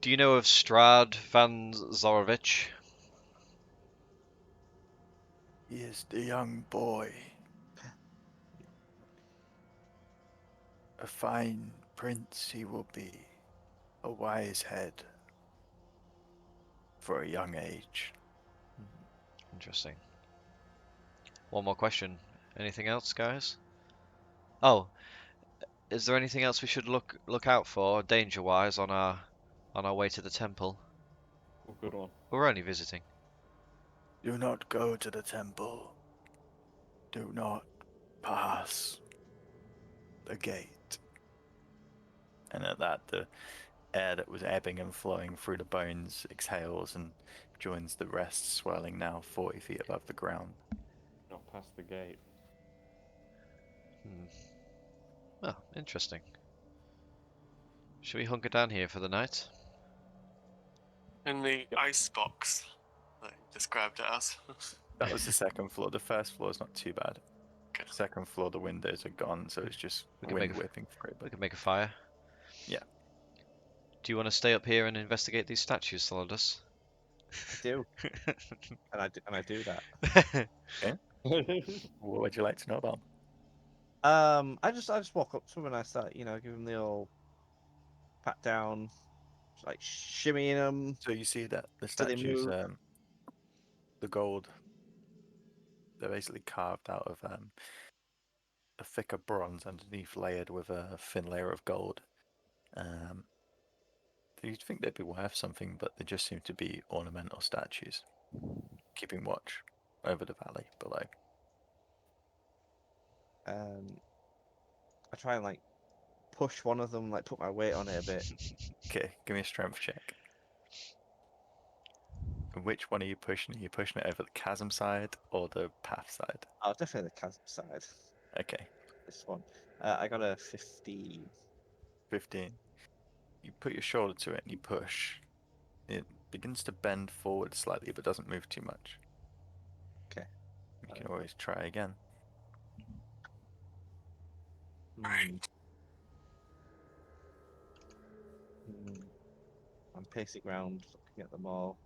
do you know of Strahd van Zorovich? He is the young boy. A fine prince he will be. A wise head. For a young age. Interesting. One more question. Anything else, guys? Oh, is there anything else we should look out for, danger-wise, on our way to the temple? Oh, good one. We're only visiting. Do not go to the temple. Do not pass the gate. And at that, the air that was ebbing and flowing through the bones exhales and joins the rest, swirling now 40 feet above the ground. Not past the gate. Hmm. Oh, interesting. Should we hunker down here for the night? In the Yep. ice box that you described it as. That was the second floor. The first floor is not too bad. Okay. Second floor, the windows are gone, so it's just We can make wind a- whipping through. We But could make a fire. yeah, Do you want to stay up here and investigate these statues, Solidus? I do, and I do that. what would you like to know about? I just walk up to them and I start, give them the old pat down, like shimmying them So you see that the so they statues, move. the gold, they're basically carved out of a thicker bronze underneath, layered with a thin layer of gold. You'd think they'd be worth something, but they just seem to be ornamental statues, keeping watch over the valley below. I try and like push one of them, like put my weight on it a bit. Okay, give me a strength check. And which one are you pushing? Are you pushing it over the chasm side or the path side? Oh, definitely the chasm side. Okay, This one. I got a 15. 15. You put your shoulder to it and you push. It begins to bend forward slightly, but doesn't move too much. Okay. You can always try again. Hmm. I'm pacing around, looking at them all.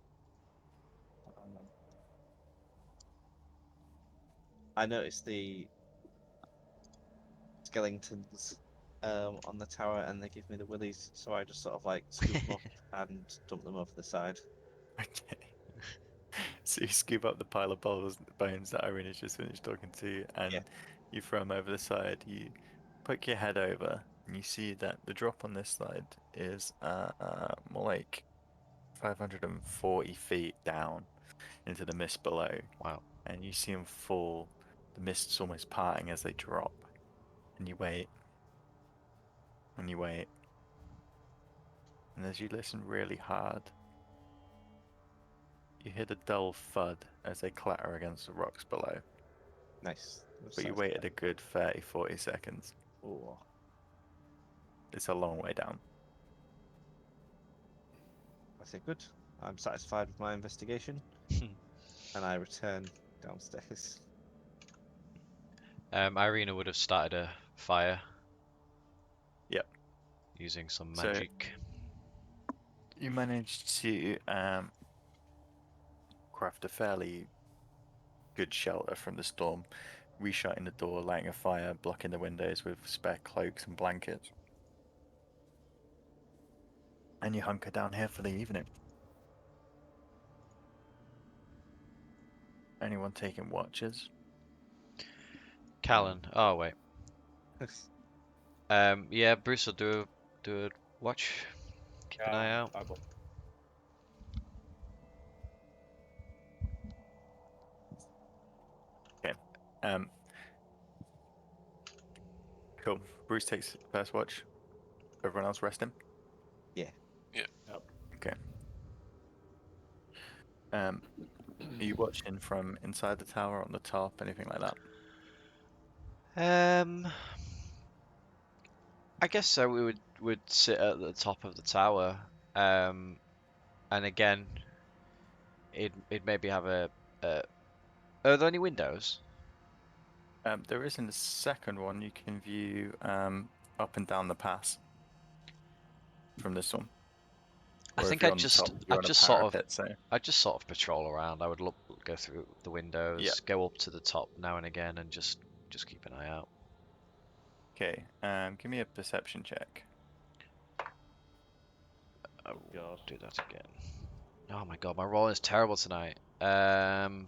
I noticed the skeletons on the tower, and they give me the willies, so I just sort of like scoop them up and dump them over the side. Okay. So you scoop up the pile of bones that Irene has just finished talking to, and Yeah. you throw them over the side. You poke your head over, and you see that the drop on this side is more like 540 feet down into the mist below. Wow. And you see them fall. The mist's almost parting as they drop, and you wait, and you wait, and as you listen really hard, you hear the dull thud as they clatter against the rocks below. Nice. But you waited a good 30-40 seconds. Oh, It's a long way down. I say good. I'm satisfied with my investigation, and I return downstairs. Irina would have started a fire. Yep. Using some So- magic. You managed to craft a fairly good shelter from the storm, reshutting the door, lighting a fire, blocking the windows with spare cloaks and blankets. And you hunker down here for the evening. Anyone taking watches? Callan. Oh wait. Yeah, Bruce will do a watch. Keep an eye out. I will. Um, cool. Bruce takes first watch. Everyone else resting? Yeah. Yeah. Yep. Okay. Are you watching from inside the tower, on the top, anything like that? I guess so. We would sit at the top of the tower. And again, it'd maybe have a. Are there any windows? There is in the second one. You can view up and down the pass. from this one? I Or if think you're on the top, you're on a parapet, so I'd just sort of patrol around. I would go through the windows, go up to the top now and again, and just keep an eye out. okay. Give me a perception check. I will God. do that again. Oh my god, my roll is terrible tonight. 12.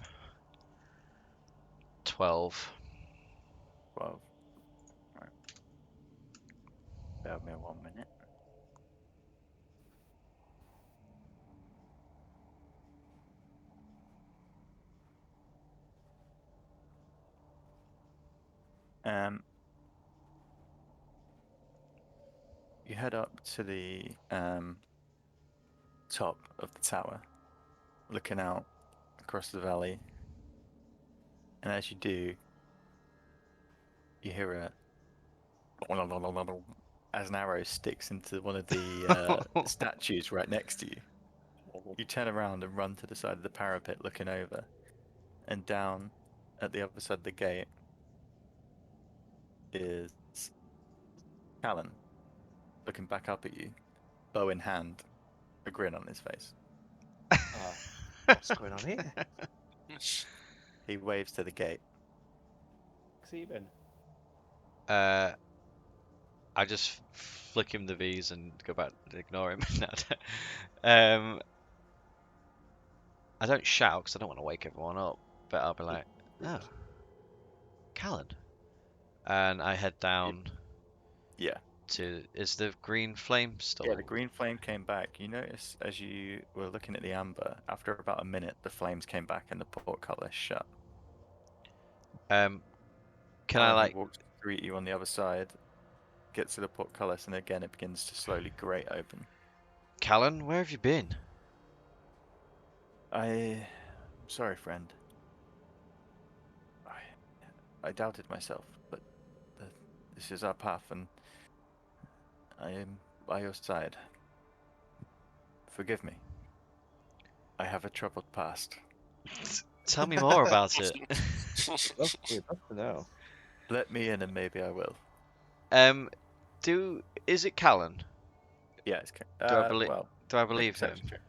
12. Right. Bear with me 1 minute. You head up to the top of the tower, looking out across the valley, and as you do, you hear a as an arrow sticks into one of the statues right next to you. You turn around and run to the side of the parapet, looking over, and down at the other side of the gate is Callan, looking back up at you, bow in hand, a grin on his face. What's going on here? He waves to the gate. Xeban. I just flick him the V's and go back and ignore him. um, I don't shout because I don't want to wake everyone up, but I'll be like, "Oh, Callan," and I head down. Yeah. Is the green flame still? Yeah, the green flame came back. You notice as you were looking at the amber, after about a minute, the flames came back and the portcullis shut. Can I Callan like? walks to greet you on the other side, gets to the portcullis, and again it begins to slowly grate open. Callan, where have you been? I'm sorry, friend. I doubted myself, but this is our path, and I am by your side. Forgive me. I have a troubled past. Tell me more about it. We'd love to know. Let me in, and maybe I will. Is it Callan? Yeah, it's Do I believe him? perception check.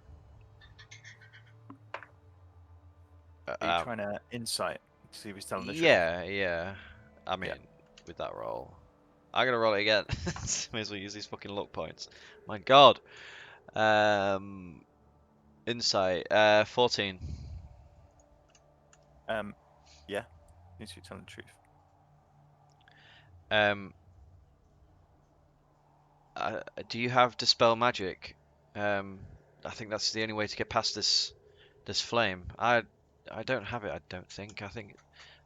Are you trying to insight to see if he's telling the truth? Yeah. I mean, with that roll, I'm gonna roll it again. May as well use these fucking luck points. My God. Insight. 14. Yeah, means you're telling the truth. Do you have dispel magic? I think that's the only way to get past this flame. I don't have it. I don't think. I think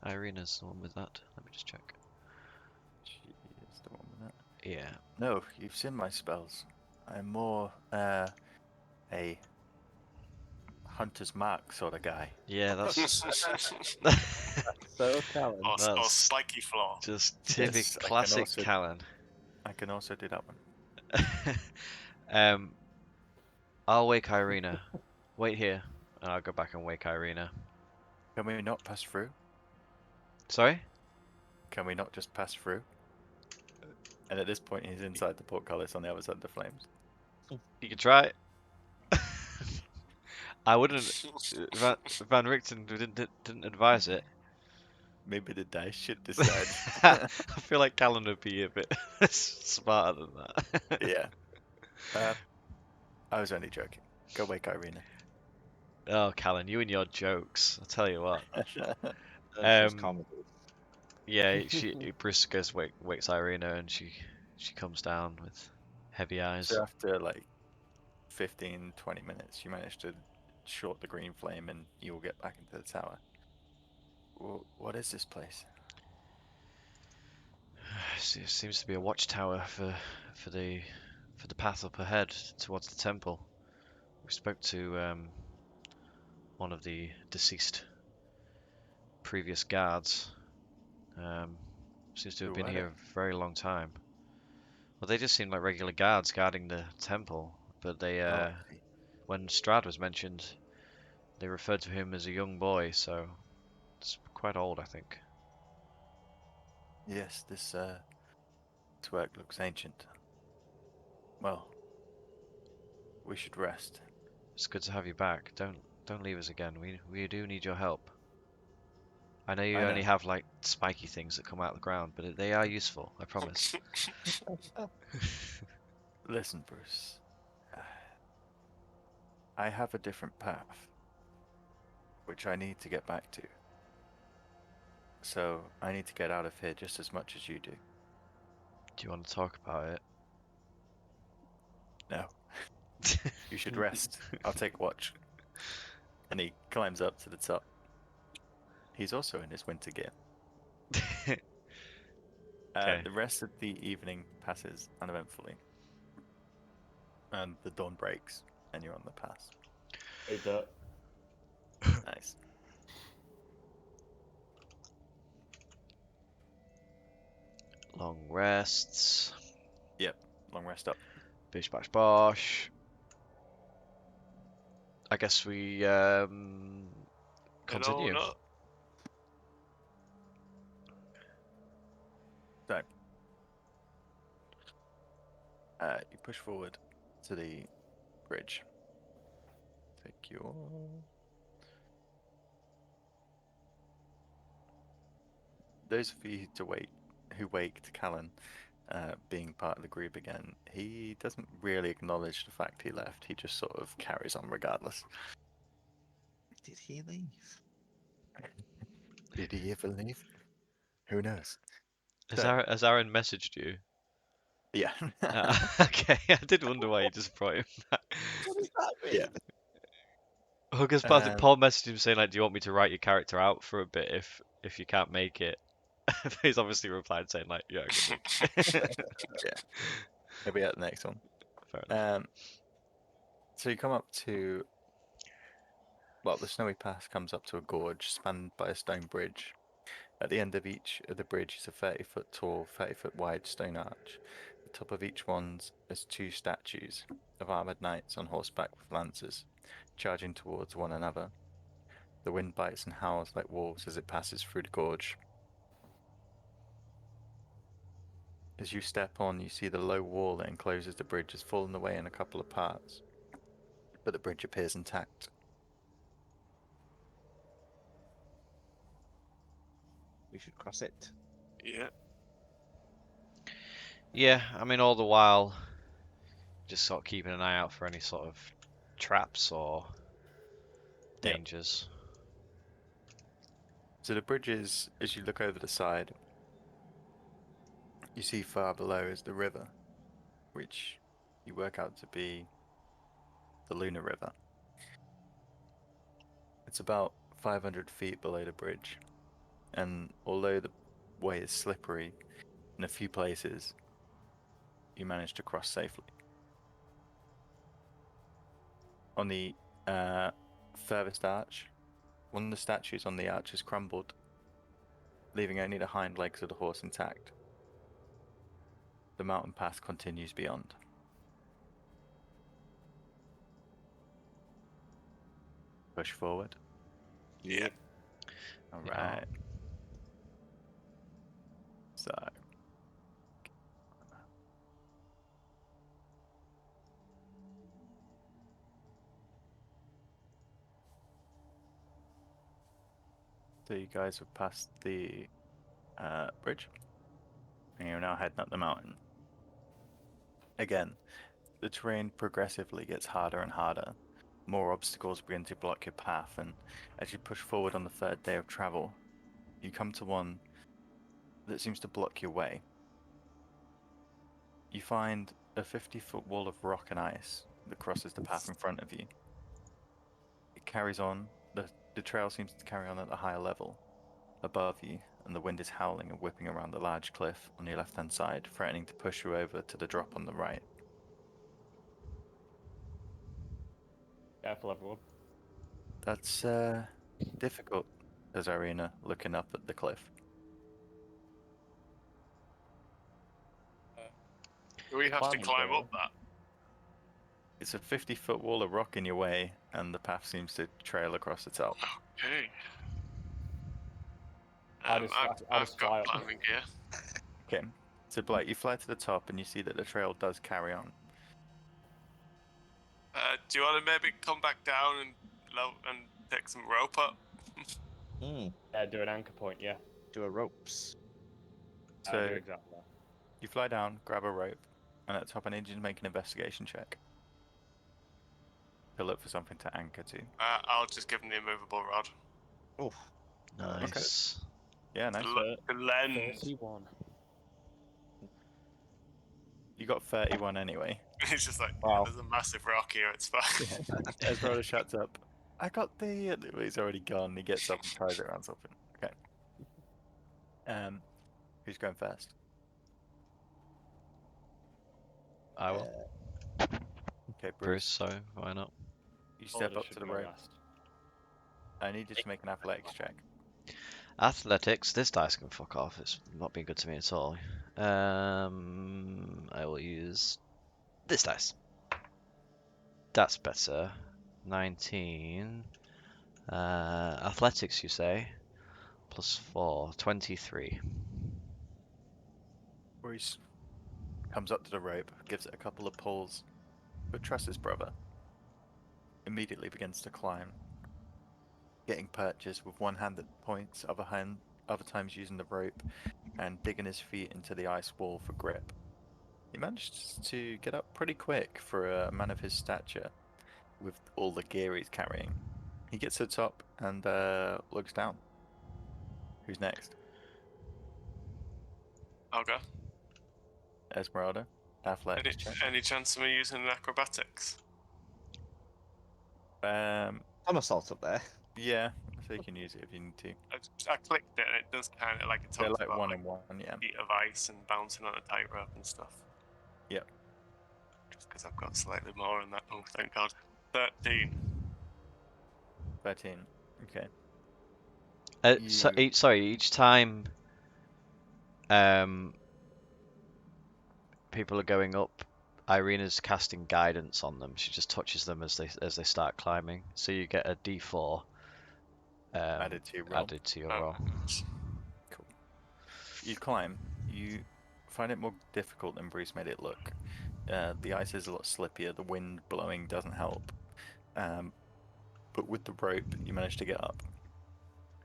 Irina's the one with that. Let me just check. She is the one with that. Yeah. No, you've seen my spells. I'm more a hunter's mark sort of guy. Yeah, that's So, Callan. Or That's- spiky flaw. just Yes, typical I can classic also- Callan. I can also do that one. I'll wake Irina. Wait here, and I'll go back and wake Irina. Can we not pass through? Sorry? Can we not just pass through? And at this point, he's inside the portcullis on the other side of the flames. You can try it. I wouldn't. Van Richten didn't advise it. Maybe the dice should decide. I feel like Callan would be a bit smarter than that. Yeah. I was only joking. Go wake Irina. Oh, Callan, you and your jokes. I'll tell you what. She's comedy. Yeah, Bruce goes wakes Irina, and she comes down with heavy eyes. So after like 15, 20 minutes, you manage to short the green flame and you will get back into the tower. What is this place? It seems to be a watchtower for the path up ahead towards the temple. We spoke to one of the deceased previous guards. Seems to have Who been were here a very long time. Well, they just seem like regular guards guarding the temple, but they I see. when Strahd was mentioned, they referred to him as a young boy, so it's quite old, I think. Yes, this work looks ancient. Well, We should rest. It's good to have you back. Don't leave us again. We do need your help. I know you I only know. have like spiky things that come out of the ground, but they are useful. I promise. Listen, Bruce. I have a different path, which I need to get back to. So I need to get out of here just as much as you do. Do you want to talk about it? No. You should rest. I'll take watch. And he climbs up to the top. He's also in his winter gear. Okay. The rest of the evening passes uneventfully. And the dawn breaks, and you're on the pass. Hate that. Nice. Long rests. Yep. Long rest up. Bish bash bosh. I guess we continue. No. So, you push forward to the bridge. Take your... Those of you who waked Callan, being part of the group again, he doesn't really acknowledge the fact he left. He just sort of carries on regardless. Did he leave? Did he ever leave? Who knows? Has Aaron messaged you? Yeah. Okay, I did wonder why you just brought him back. What does that mean? Yeah. Well, because Paul messaged him saying like, "Do you want me to write your character out for a bit if you can't make it?" He's obviously replied saying like, "Yeah, good." Yeah. He'll be at the next one. Fair enough. So you come up to... Well, the snowy pass comes up to a gorge spanned by a stone bridge. At the end of each of the bridge is a 30-foot tall, 30-foot wide stone arch. At the top of each one is two statues of armored knights on horseback with lances, charging towards one another. The wind bites and howls like wolves as it passes through the gorge. As you step on, you see the low wall that encloses the bridge has fallen away in a couple of parts, but the bridge appears intact. We should cross it. Yeah. Yeah, I mean, all the while, just sort of keeping an eye out for any sort of traps or Yep. dangers. So the bridge is, as you look over the side, you see far below is the river, which you work out to be the Lunar River. It's about 500 feet below the bridge, and although the way is slippery in a few places, you manage to cross safely. On the furthest arch, one of the statues on the arch has crumbled, leaving only the hind legs of the horse intact. The mountain path continues beyond. Push forward. Yeah. All Yeah. right. So, you guys have passed the bridge, and you're now heading up the mountain. Again, the terrain progressively gets harder and harder. More obstacles begin to block your path, and as you push forward on the third day of travel, you come to one that seems to block your way. You find a 50-foot wall of rock and ice that crosses the path in front of you. It carries on, the trail seems to carry on at a higher level above you, and the wind is howling and whipping around the large cliff on your left-hand side, threatening to push you over to the drop on the right. Careful, everyone. That's difficult, says Irina, looking up at the cliff. Do we have to Climbing, climb though. up that? It's a 50-foot wall of rock in your way, and the path seems to trail across the top. Okay. I just I've fly got up. climbing gear. Okay, so Blight, you fly to the top, and you see that the trail does carry on. Do you want to maybe come back down and take some rope up? Do an anchor point, yeah. Do a ropes. Do So exactly that. you fly down, grab a rope, and at the top I need you to make an investigation check to look for something to anchor to. I'll just give him the immovable rod. Oh, Nice. Yeah, nice. The lens. 31. You got 31 anyway. He's just like, Wow. there's a massive rock here, it's fine. Esmeralda shuts up. I got the. He's already gone. He gets up and ties it around something. Okay. Who's going first? I will. Okay, Bruce, Bruce. so why not? You step Holiday up should to the go rope. last. I need you to make an athletics check. Athletics. This dice can fuck off. It's not been good to me at all. I will use this dice. That's better. 19. Athletics, you say? +4. 23. Bruce comes up to the rope, gives it a couple of pulls, but trusts his brother. Immediately begins to climb, getting perches with one hand that points, other times using the rope, and digging his feet into the ice wall for grip. He managed to get up pretty quick for a man of his stature, with all the gear he's carrying. He gets to the top and looks down. Who's next? I'll go. Esmeralda. Athletics check. Any chance of me using acrobatics? somersault up there. Yeah, so you can use it if you need to. I clicked it and it does kind of like it They're talks like about one on one, yeah. feet of ice and bouncing on a tightrope and stuff. Yep. Just because I've got slightly more on that. Oh, thank God. 13. 13. Okay. So, You- each time people are going up, Irina's casting guidance on them. She just touches them as they start climbing. So you get a D4 added to your roll. added to your roll. Cool. You climb. You find it more difficult than Bruce made it look. The ice is a lot slippier. The wind blowing doesn't help. But with the rope, you manage to get up.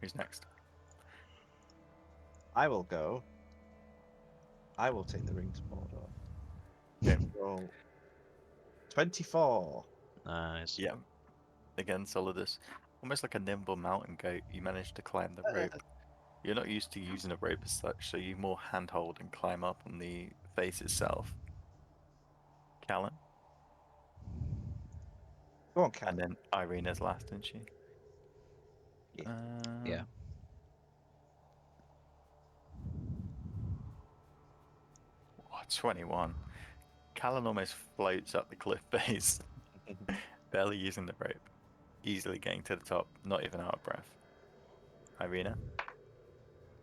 Who's next? I will go. I will take the ring to Mordor. Okay. Roll 24. Nice. Yeah. Again, Solidus. Almost like a nimble mountain goat, you manage to climb the rope. You're not used to using a rope as such, so you more handhold and climb up on the face itself. Callan. Go on, Cat. And then Irina's last, isn't she? Yeah. Yeah. Oh, 21. Callan almost floats up the cliff face, barely using the rope, easily getting to the top, not even out of breath. Irina?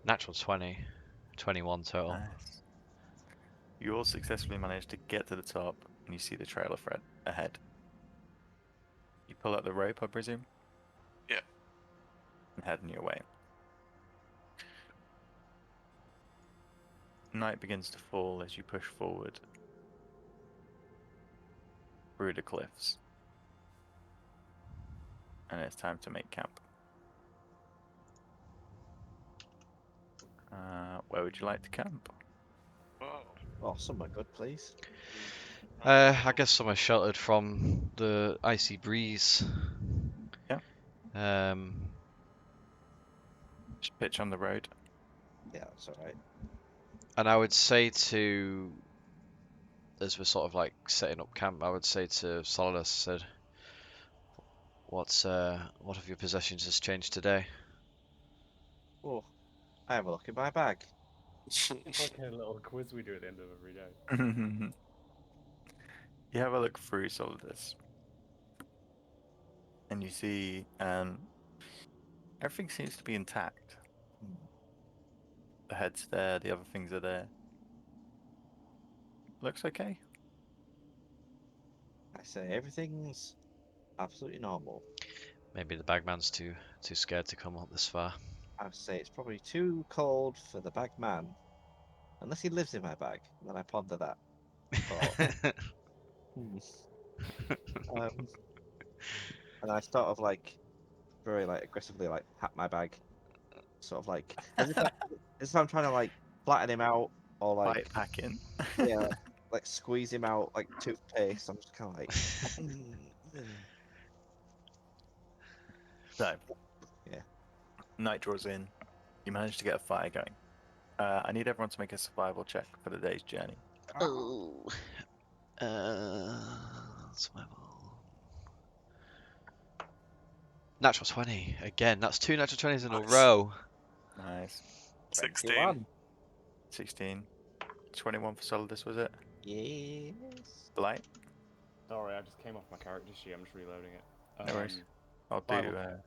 Natural 20. 21 total. Nice. You all successfully manage to get to the top, and you see the trail of Fred ahead. You pull out the rope, I presume? Yeah. And head on your way. Night begins to fall as you push forward through the cliffs. And it's time to make camp. Where would you like to camp? Oh, somewhere good, please. I guess somewhere sheltered from the icy breeze. Yeah. Just pitch on the road. Yeah, that's alright. And I would say to, as we're sort of like setting up camp, I would say to Solidus, I said, what have your possessions has changed today? Oh, I have a look in my bag. It's like a little quiz we do at the end of every day. You have a look through Solidus. And you see everything seems to be intact. The head's there, the other things are there. Looks okay. I say everything's absolutely normal. Maybe the bagman's too scared to come up this far. I would say it's probably too cold for the bag man. Unless he lives in my bag. And then I ponder that. Thought. And I sort of like very like aggressively like pat my bag, sort of like as if I'm trying to like flatten him out or Fight like packing. yeah like squeeze him out like toothpaste. I'm just kind of like So, yeah. night draws in. You manage to get a fire going. I need everyone to make a survival check for the day's journey. Oh. Survival. Natural 20. Again, that's 2 natural 20s in a Nice. row. Nice. 16. 21. 16. 21 for Solidus, was it? Yes. Blight? Sorry, I just came off my character sheet. I'm just reloading it. No worries. I'll do. Bible.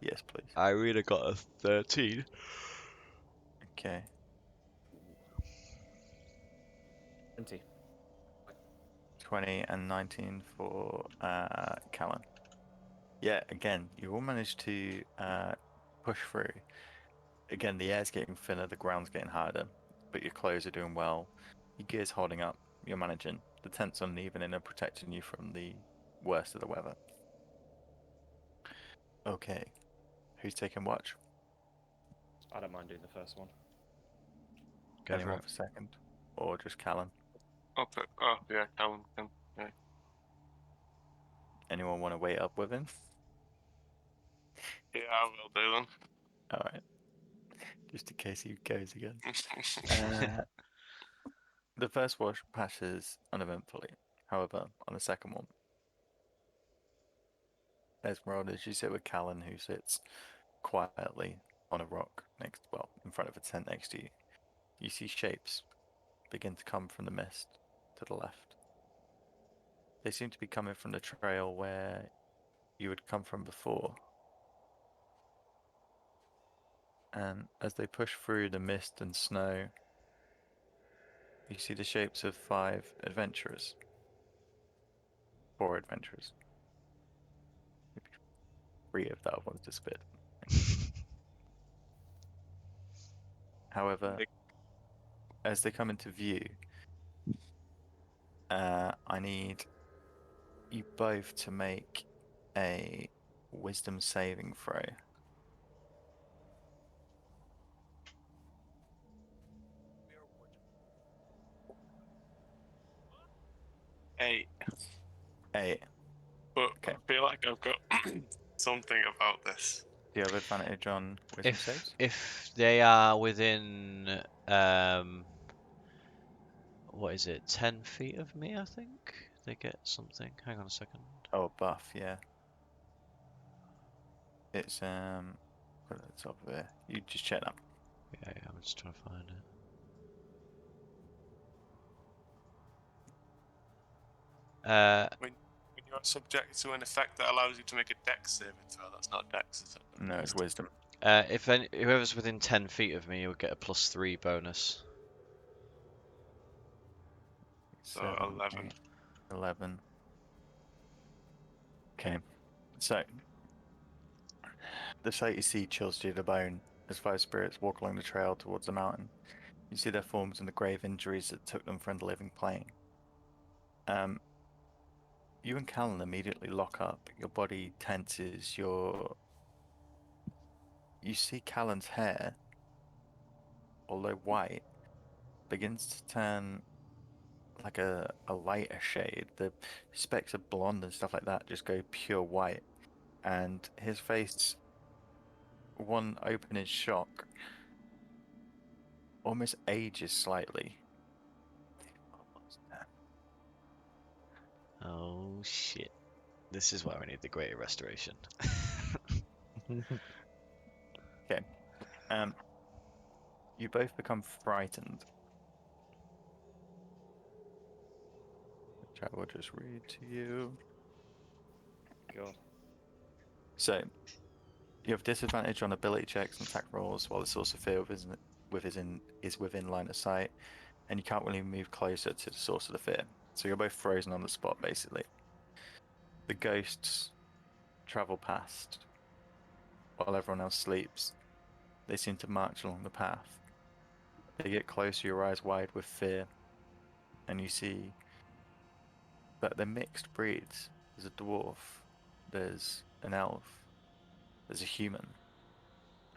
Yes, please. Irina got a 13. Okay. 20. 20 and 19 for Callan. Yeah, again, you all managed to push through. Again, the air's getting thinner, the ground's getting harder, but your clothes are doing well. Your gear's holding up. You're managing. The tent's uneven and are protecting you from the worst of the weather. Okay. Who's taking watch? I don't mind doing the first one. Go for Anyone it. for second? Or just Callan? Oh, yeah, Callum can. Yeah. Anyone want to wait up with him? Yeah, I will do Alright. Just in case he goes again. then. The first wash passes uneventfully. However, on the second one, Esmeralda, as you sit with Callan, who sits quietly on a rock in front of a tent next to you, you see shapes begin to come from the mist to the left. They seem to be coming from the trail where you had come from before. And as they push through the mist and snow, you see the shapes of 5 adventurers. 4 adventurers. Maybe 3 if that one's disappeared. However, as they come into view, I need you both to make a wisdom saving throw. Hey, 8. but Okay. I feel like I've got something about this. Do you have advantage on wisdom saves? If they are within what is it, 10 feet of me, I think they get something. Hang on a second. Oh, buff, yeah. It's put it at the top of it. You just check that. Yeah, I'm just trying to find it. When you're subject to an effect that allows you to make a dex saving throw, that's not dex, is it? No, it's wisdom. If whoever's within 10 feet of me, you'll get a +3 bonus. So 7, 11. 8, 11. Okay, so the sight you see chills to the bone as 5 spirits walk along the trail towards the mountain. You see their forms and the grave injuries that took them from the living plane. You and Callan immediately lock up. Your body tenses. You see Callan's hair, although white, begins to turn like a lighter shade. The specks of blonde and stuff like that just go pure white. And his face, one open in shock, almost ages slightly. Oh shit. This is why we need the Greater Restoration. Okay. You both become frightened. Which I will just read to you. God. So, you have disadvantage on ability checks and attack rolls while the source of fear is within line of sight, and you can't really move closer to the source of the fear. So you're both frozen on the spot, basically. The ghosts travel past while everyone else sleeps. They seem to march along the path. They get closer, your eyes wide with fear, and you see that they're mixed breeds. There's a dwarf there's an elf, there's a human,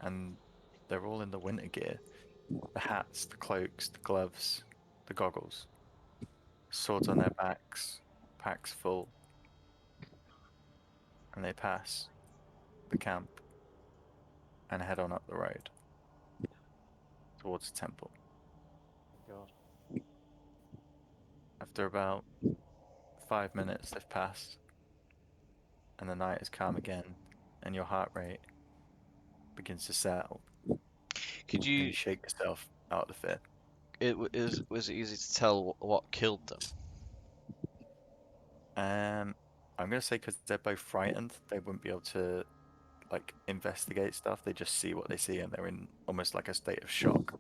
and they're all in the winter gear. The hats, the cloaks, the gloves, the goggles, swords on their backs, packs full, and they pass the camp and head on up the road towards the temple. God. After about 5 minutes they've passed, and the night is calm again, and your heart rate begins to settle, Could and you you? shake yourself out of the fear. Was it easy to tell what killed them? I'm gonna say because they're both frightened, they wouldn't be able to like investigate stuff. They just see what they see, and they're in almost like a state of shock.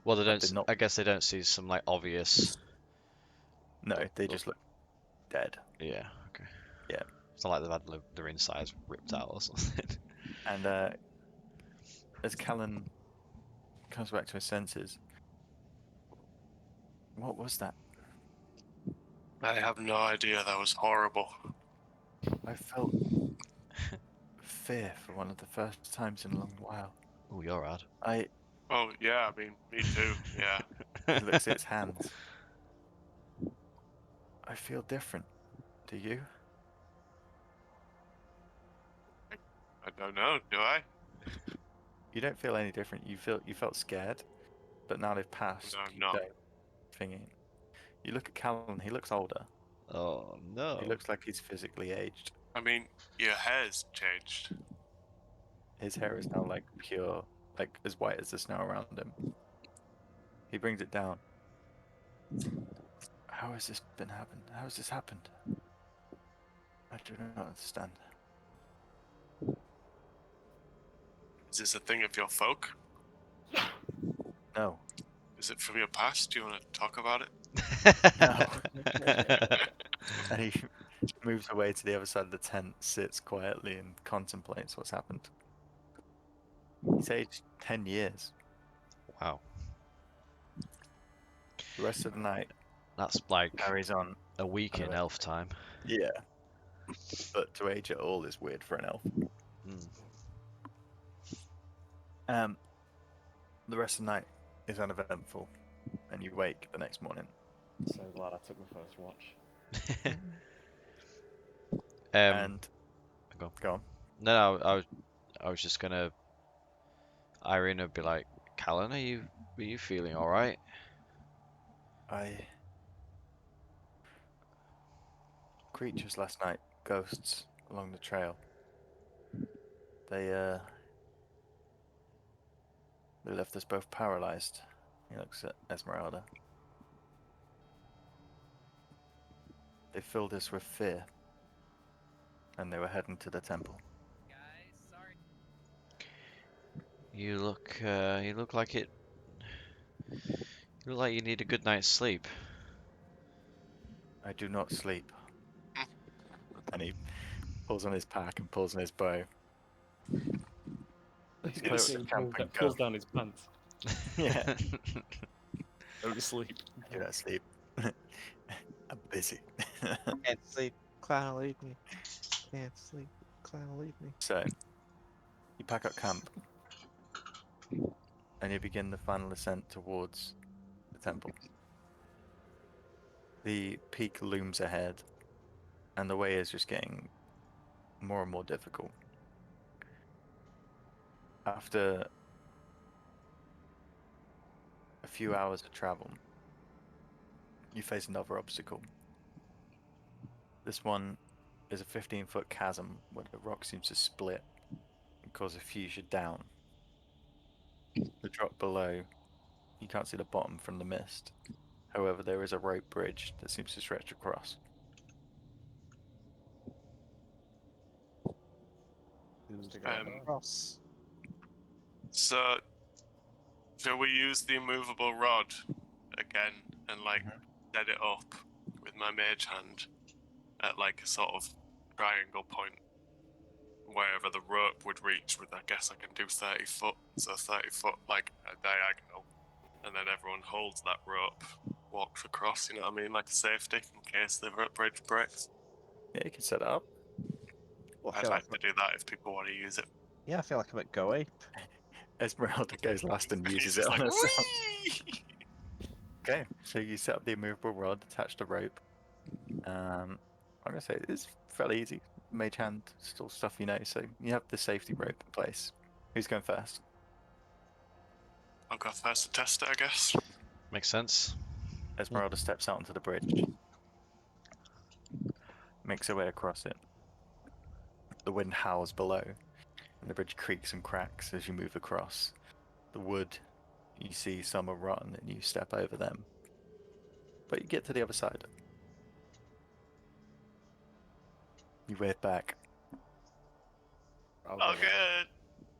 Well, they Like don't. they're not. I guess they don't see some like obvious. No, they Look. just look dead. Yeah. Okay. Yeah. It's not like they've had their insides ripped out or something. And as Callan comes back to his senses, what was that? I have no idea. That was horrible. I felt fear for one of the first times in a long while. Oh, you're rad. Oh yeah, I mean, me too. Yeah. He looks at his hands. I feel different. Do you? I don't know. Do I? You don't feel any different. You felt scared, but now they've passed. No, I'm You not. don't. Thinking. You look at Callan. He looks older. Oh no. He looks like he's physically aged. I mean, your hair's changed. His hair is now like pure, like as white as the snow around him. He brings it down. How has this been happened? How has this happened? I do not understand. Is this a thing of your folk? No. Is it from your past? Do you want to talk about it? No. And he moves away to the other side of the tent, sits quietly, and contemplates what's happened. He's aged 10 years. Wow. The rest of the night That's like carries on. a week in elf time. Yeah. But to age at all is weird for an elf. Mm. The rest of the night is uneventful, and you wake the next morning. So glad I took my first watch. And go on. No, I was just gonna. Irene would be like, Callan, are you feeling all right? Creatures last night, ghosts along the trail. They left us both paralyzed. He looks at Esmeralda. They filled us with fear, and they were heading to the temple. Guys, sorry. You look like it. You look like you need a good night's sleep. I do not sleep. And he pulls on his pack and pulls on his bow. He's close getting to camp pulled, and pulls go. down his pants. Yeah. Go to sleep. I do not sleep. I'm busy. Can't sleep. Clown will leave me. Can't sleep. Clown will leave me. So, you pack up camp, and you begin the final ascent towards the temple. The peak looms ahead, and the way is just getting more and more difficult. After a few hours of travel, you face another obstacle. This one is a 15-foot chasm where the rock seems to split and cause a fissure down. The drop below, you can't see the bottom from the mist. However, there is a rope bridge that seems to stretch across. Cross. So, shall we use the immovable rod again and like set it up with my mage hand at like a sort of triangle point wherever the rope would reach? With I guess I can do 30 foot, so 30 foot like a diagonal, and then everyone holds that rope, walks across. You know what I mean, like a safety in case the rope bridge breaks. Yeah, you can set it up. Well, I I'd feel like like to do that if people want to use it. yeah, I feel like I'm at Go Ape. Esmeralda goes last and He's uses it just on like, herself. "Whee!" Okay, so you set up the immovable rod, attach the rope. I'm gonna say it's fairly easy. Mage hand, still stuff you know. So you have the safety rope in place. Who's going first? I'll go first to test it, I guess. Makes sense. Esmeralda steps out onto the bridge, makes her way across it. The wind howls below, and the bridge creaks and cracks as you move across. The wood, you see some are rotten, and you step over them. But you get to the other side. You wave back. I'll Oh, go next. good.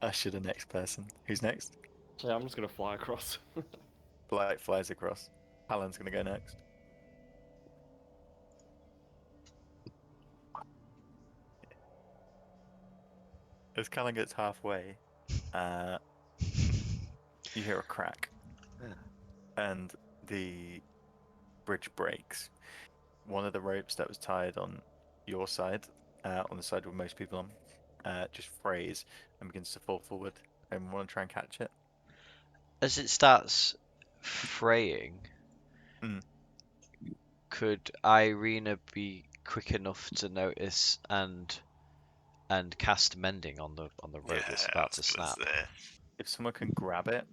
Usher the next person. Who's next? So I'm just gonna fly across. Blight flies across. Alan's gonna go next. As Callan gets halfway, you hear a crack, and the bridge breaks. One of the ropes that was tied on your side, on the side with most people on, just frays and begins to fall forward. And want to try and catch it? As it starts fraying, Mm. could Irina be quick enough to notice and cast mending on the rope that's Yeah, I about was to gonna snap? say. If someone can grab it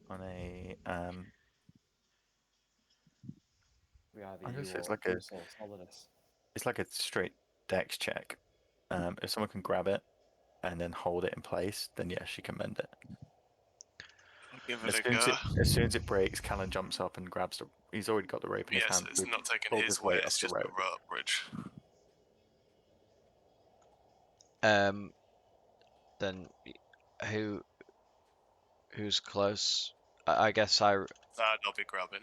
on a, We either I'm gonna you say it's or like a, Bruce or Solidus. it's like a straight dex check. If someone can grab it and then hold it in place, then yes, she can mend it. I'll give As it a soon as go. as soon as it breaks, Callan jumps up and grabs the. He's already got the rope in his Yes, hand. it's not taking pulls his his weight, weight it's off the just the rope. rope bridge. Then who's close? I guess That I'll be grabbing.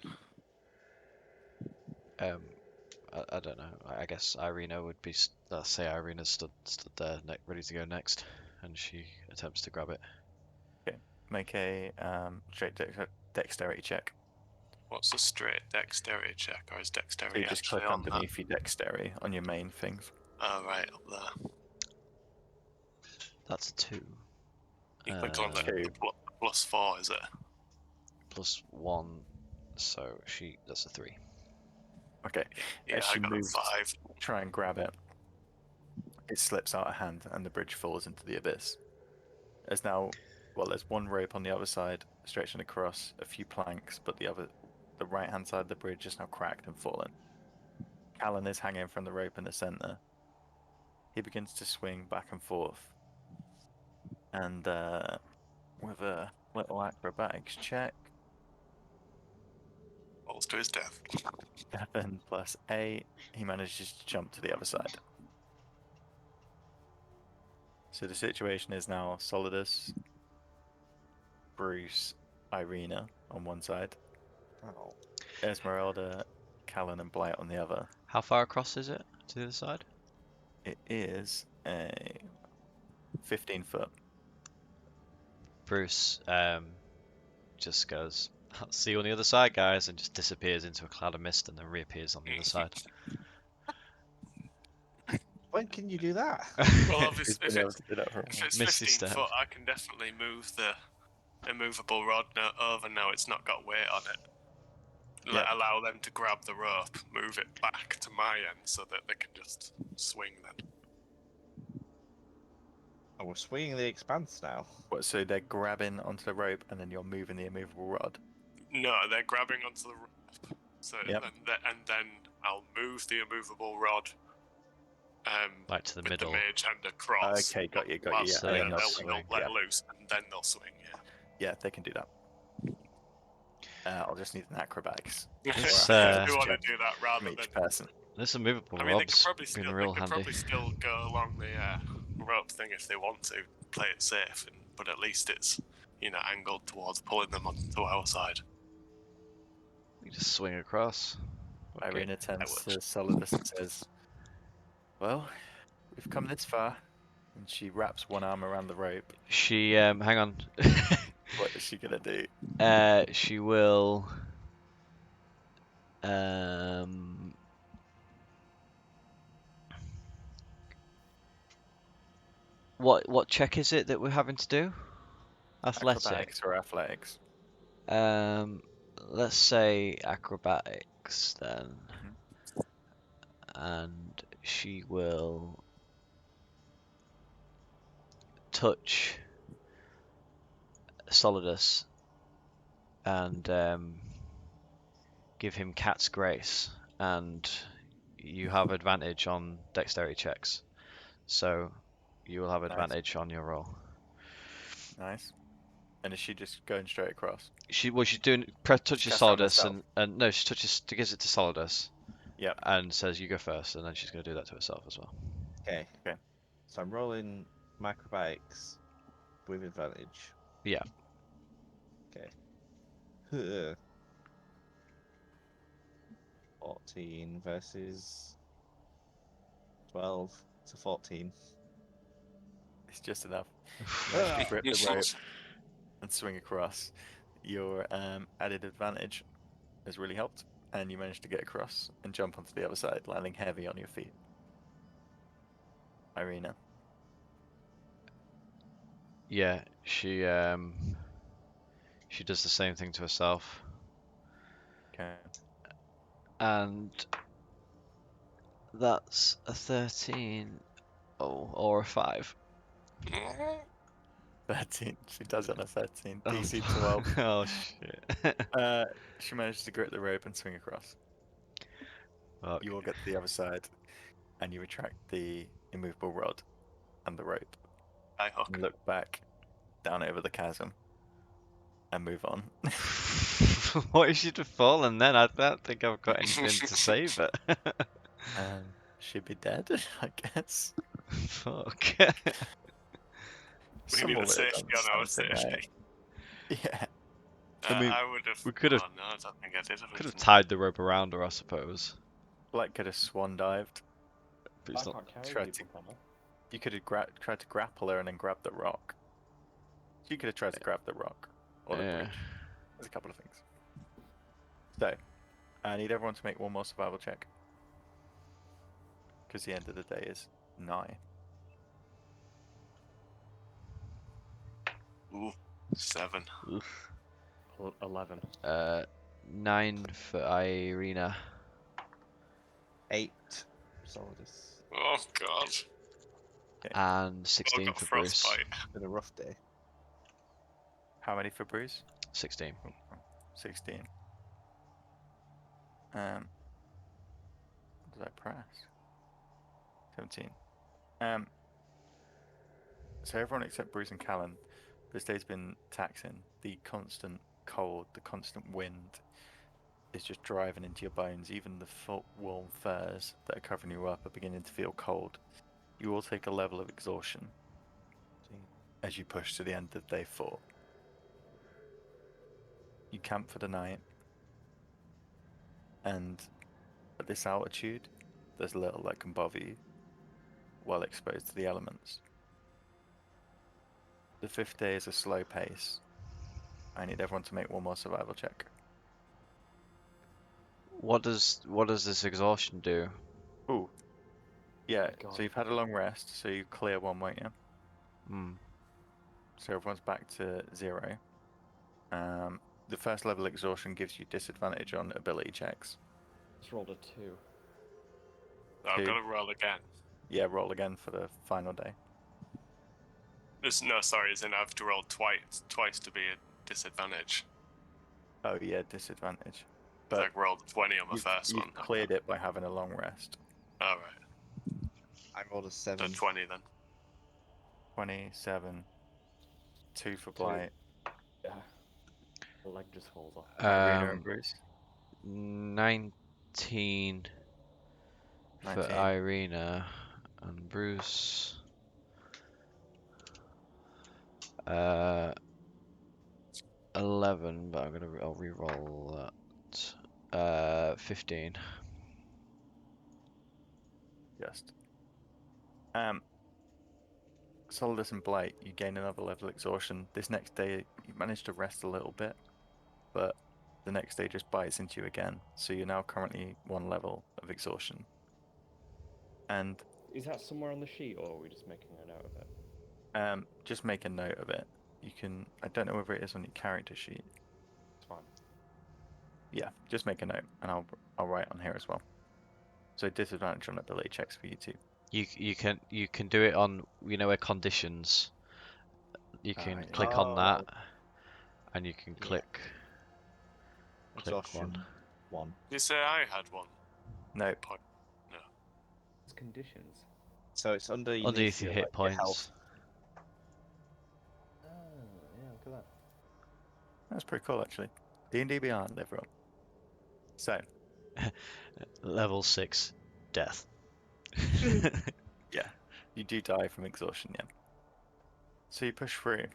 I don't know. I guess Irina would be. Let's say Irina stood there, ready to go next, and she attempts to grab it. Okay, make a straight dexterity check. What's a straight dexterity check, or is So dexterity you just actually click on that? underneath your dexterity on your main things. Oh, right, up there. That's a 2. You clicked on the Two. +4, is it? +1, so that's a 3. Okay, Yeah, as I she got a moves, 5. try and grab it. It slips out of hand, and the bridge falls into the abyss. There's now, well, there's one rope on the other side, stretching across a few planks, but the right hand side of the bridge is now cracked and fallen. Callan is hanging from the rope in the center. He begins to swing back and forth, and with a little acrobatics check, Falls to his death. 7 plus 8, he manages to jump to the other side. So the situation is now Solidus, Bruce, Irina on one side, Oh, Esmeralda, Callan, and Blight on the other. How far across is it to the other side? It is a 15 foot. Bruce just goes, "I'll see you on the other side, guys," and just disappears into a cloud of mist and then reappears on the other side. when can you do that? Well, He's obviously, been able to do that for a if while. it's Misty 15 step. foot, I can definitely move the immovable rod over now. It's not got weight on it. Yep. Allow them to grab the rope, move it back to my end so that they can just swing then. Oh, we're swinging the expanse now. What, so they're grabbing onto the rope and then you're moving the immovable rod? No, they're grabbing onto the rope. So Yep. and then I'll move the immovable rod Like to the with middle. the mage hand across. Okay, got you. Whilst So then they'll they'll swing, let yeah. loose and then they'll swing. Yeah, they can do that. I'll just need an acrobatics. This, I do want to do that from rather each than. person. This immovable I mean, they could rob's probably been still real handy. go along the rope thing if they want to play it safe, but at least it's angled towards pulling them onto our side. You just swing across. Okay. Irina turns works. to Solidus and says, "Well, we've come this far." And she wraps one arm around the rope. She hang on. What is she gonna do? She will um What check is it that we're having to do? Athletic. Acrobatics or athletics? Let's say acrobatics then, Mhm. and she will touch Solidus and give him cat's grace, and you have advantage on dexterity checks, so you will have Nice. advantage on your roll. Nice. And is she just going straight across? She's doing touches cast it on Solidus herself. and no, she gives it to Solidus. Yep. And says you go first, and then she's going to do that to herself as well. Okay. Okay. So I'm rolling my acrobatics with advantage. Yeah. Okay. Huh. 14 versus 12 to 14. It's just enough. You manage to grip the rope and swing across. Your added advantage has really helped, and you managed to get across and jump onto the other side, landing heavy on your feet. Irina. Yeah, she does the same thing to herself, Okay. and that's a 13, or a 5. 13. She does it on a 13. DC 12. Oh shit. She managed to grip the rope and swing across. Fuck. You all get to the other side, and you retract the immovable rod and the rope. I hook. And look back down over the chasm and move on. What if she'd have fallen then? I don't think I've got anything to save it. She'd be dead, I guess. Fuck. We Some need a of it safety done on our something, safety. right? Yeah. I mean, I would have. we could have- Oh no, I don't think I did. Could have originally. tied the rope around her, I suppose. Black could have swan dived. But I it's not. can't carry tried people, can I? You could have tried to grapple her and then grab the rock. You could have tried to grab the rock or the Yeah. bridge. There's a couple of things. So, I need everyone to make one more survival check. Because the end of the day is nigh. Ooh, 7. 11. 9 for Irina. 8. Solidus. Oh god. And Oh, 16 got for Bruce. frostbite. Been a rough day. How many for Bruce? 16. 16. What did I press? 17. So everyone except Bruce and Callan, this day's been taxing. The constant cold, the constant wind is just driving into your bones. Even the warm furs that are covering you up are beginning to feel cold. You all take a level of exhaustion as you push to the end of day 4. You camp for the night, and at this altitude, there's little that can bother you while exposed to the elements. The 5th day is a slow pace. I need everyone to make one more survival check. What does this exhaustion do? Ooh. Yeah, God. so you've had a long rest, so you clear 1, won't you? Hmm. So everyone's back to 0. The first level exhaustion gives you disadvantage on ability checks. Just rolled a 2. I've 2. got to roll again. Yeah, roll again for the final day. No, sorry, as in I have to roll twice to be a disadvantage. Oh yeah, disadvantage. So I But rolled 20 on my you've, first you've one. cleared it by having a long rest. Alright, I rolled a so 7. 20 then. 27. 2 for 2. Blight. Yeah. The leg just falls off. Irina and Bruce. 19 for 19. Irina and Bruce. 11, but I'll re-roll that. 15. Just. Solidus and Blight, you gain another level of exhaustion. This next day, you manage to rest a little bit, but the next day just bites into you again. So you're now currently 1 level of exhaustion. And Is that somewhere on the sheet, or are we just making a note of it? Just make a note of it. You can. I don't know whether it is on your character sheet. It's fine. Yeah, just make a note, and I'll write on here as well. So disadvantage on ability checks for you too. You can do it on where conditions. You can yeah. click on Oh, that, and you can Yeah. click exhaustion one. 1. Did you say I had one? No, Point. No. It's conditions. So it's underneath Underneath your hit like, your health. points. Oh, yeah, look at that. that's pretty cool actually. D&D Beyond, everyone. So Level 6, death. yeah, you do die from exhaustion. Yeah. So you push through,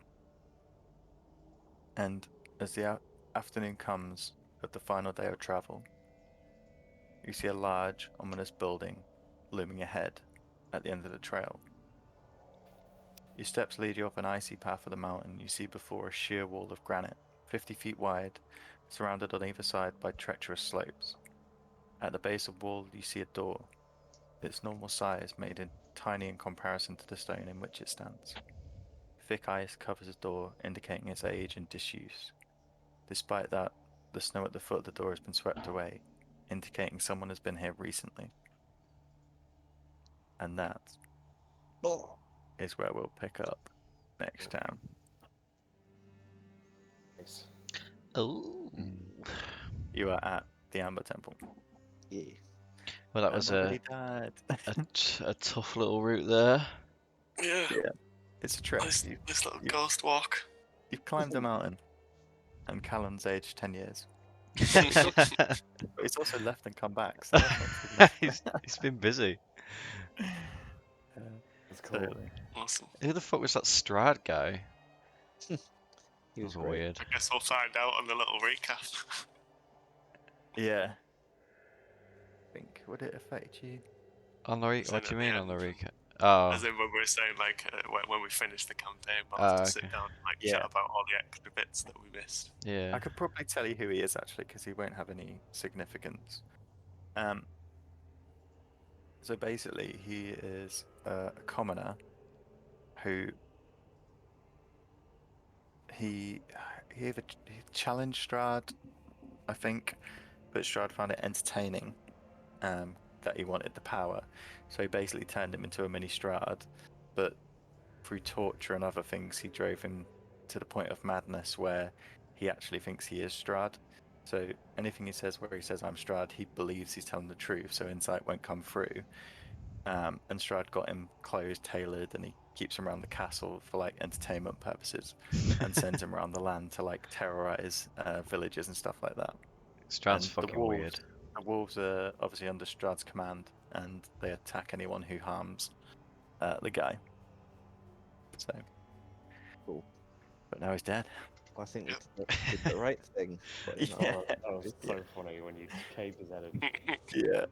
and as the afternoon comes of the final day of travel, you see a large, ominous building looming ahead at the end of the trail. Your steps lead you up an icy path of the mountain. You see before a sheer wall of granite, 50 feet wide, surrounded on either side by treacherous slopes. At the base of the wall, you see a door, its normal size made tiny in comparison to the stone in which it stands. Thick ice covers the door, indicating its age and disuse. Despite that, the snow at the foot of the door has been swept away, indicating someone has been here recently. And that is where we'll pick up next time. Nice. Oh. You are at the Amber Temple. Yeah. Well, that was Nobody died. a tough little route there. Yeah. Yeah, it's a trek. This little ghost walk. You've climbed a mountain, and Callum's aged 10 years. But he's also left and come back, so that's not too bad. he's been busy. That's cool. Totally. Awesome. Who the fuck was that Strahd guy? He was That great. weird. I guess we'll find out on the little recap. Yeah. I think, would it affect you? On the It's what in do you at the mean on the end. recap? Oh, As in when we were saying, like, when we finish the campaign, we'll Ah, have to okay. sit down and like, Yeah. chat about all the extra bits that we missed. yeah. I could probably tell you who he is actually, because he won't have any significance. So basically, he is a commoner who he challenged Strahd, I think, but Strahd found it entertaining that he wanted the power, so he basically turned him into a mini Strahd, but through torture and other things, he drove him to the point of madness where he actually thinks he is Strahd. So anything he says where he says I'm Strahd, he believes he's telling the truth, so insight won't come through. And Strahd got him clothes tailored, and he keeps him around the castle for like entertainment purposes, and sends him around the land to like terrorize villages and stuff like that. Strahd's And fucking the wolves, weird. The wolves are obviously under Strahd's command, and they attack anyone who harms the guy. So, Cool. but now he's dead. I think we did the right thing. But, you know, Yeah. Oh, that was so funny when you caved his head in. Yeah,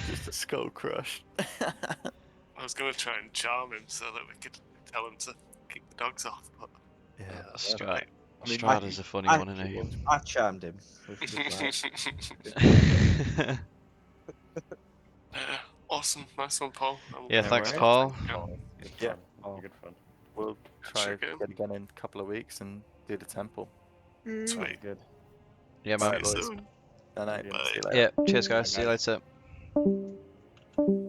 just a skull crush. I was going to try and charm him so that we could tell him to keep the dogs off, but Yeah, Strahd, right. I mean, Strahd is a funny one, isn't he? I charmed him. With that. Awesome, nice one, Paul. Yeah, No thanks, worries. Paul. Oh, good Yeah. fun. Oh, good fun. We'll try Sure can. it again in a couple of weeks and do the temple. Sounds Sweet. good. Yeah, See man. you boys. soon. No, Bye. see you later. Yeah, cheers, guys. Bye, See you later.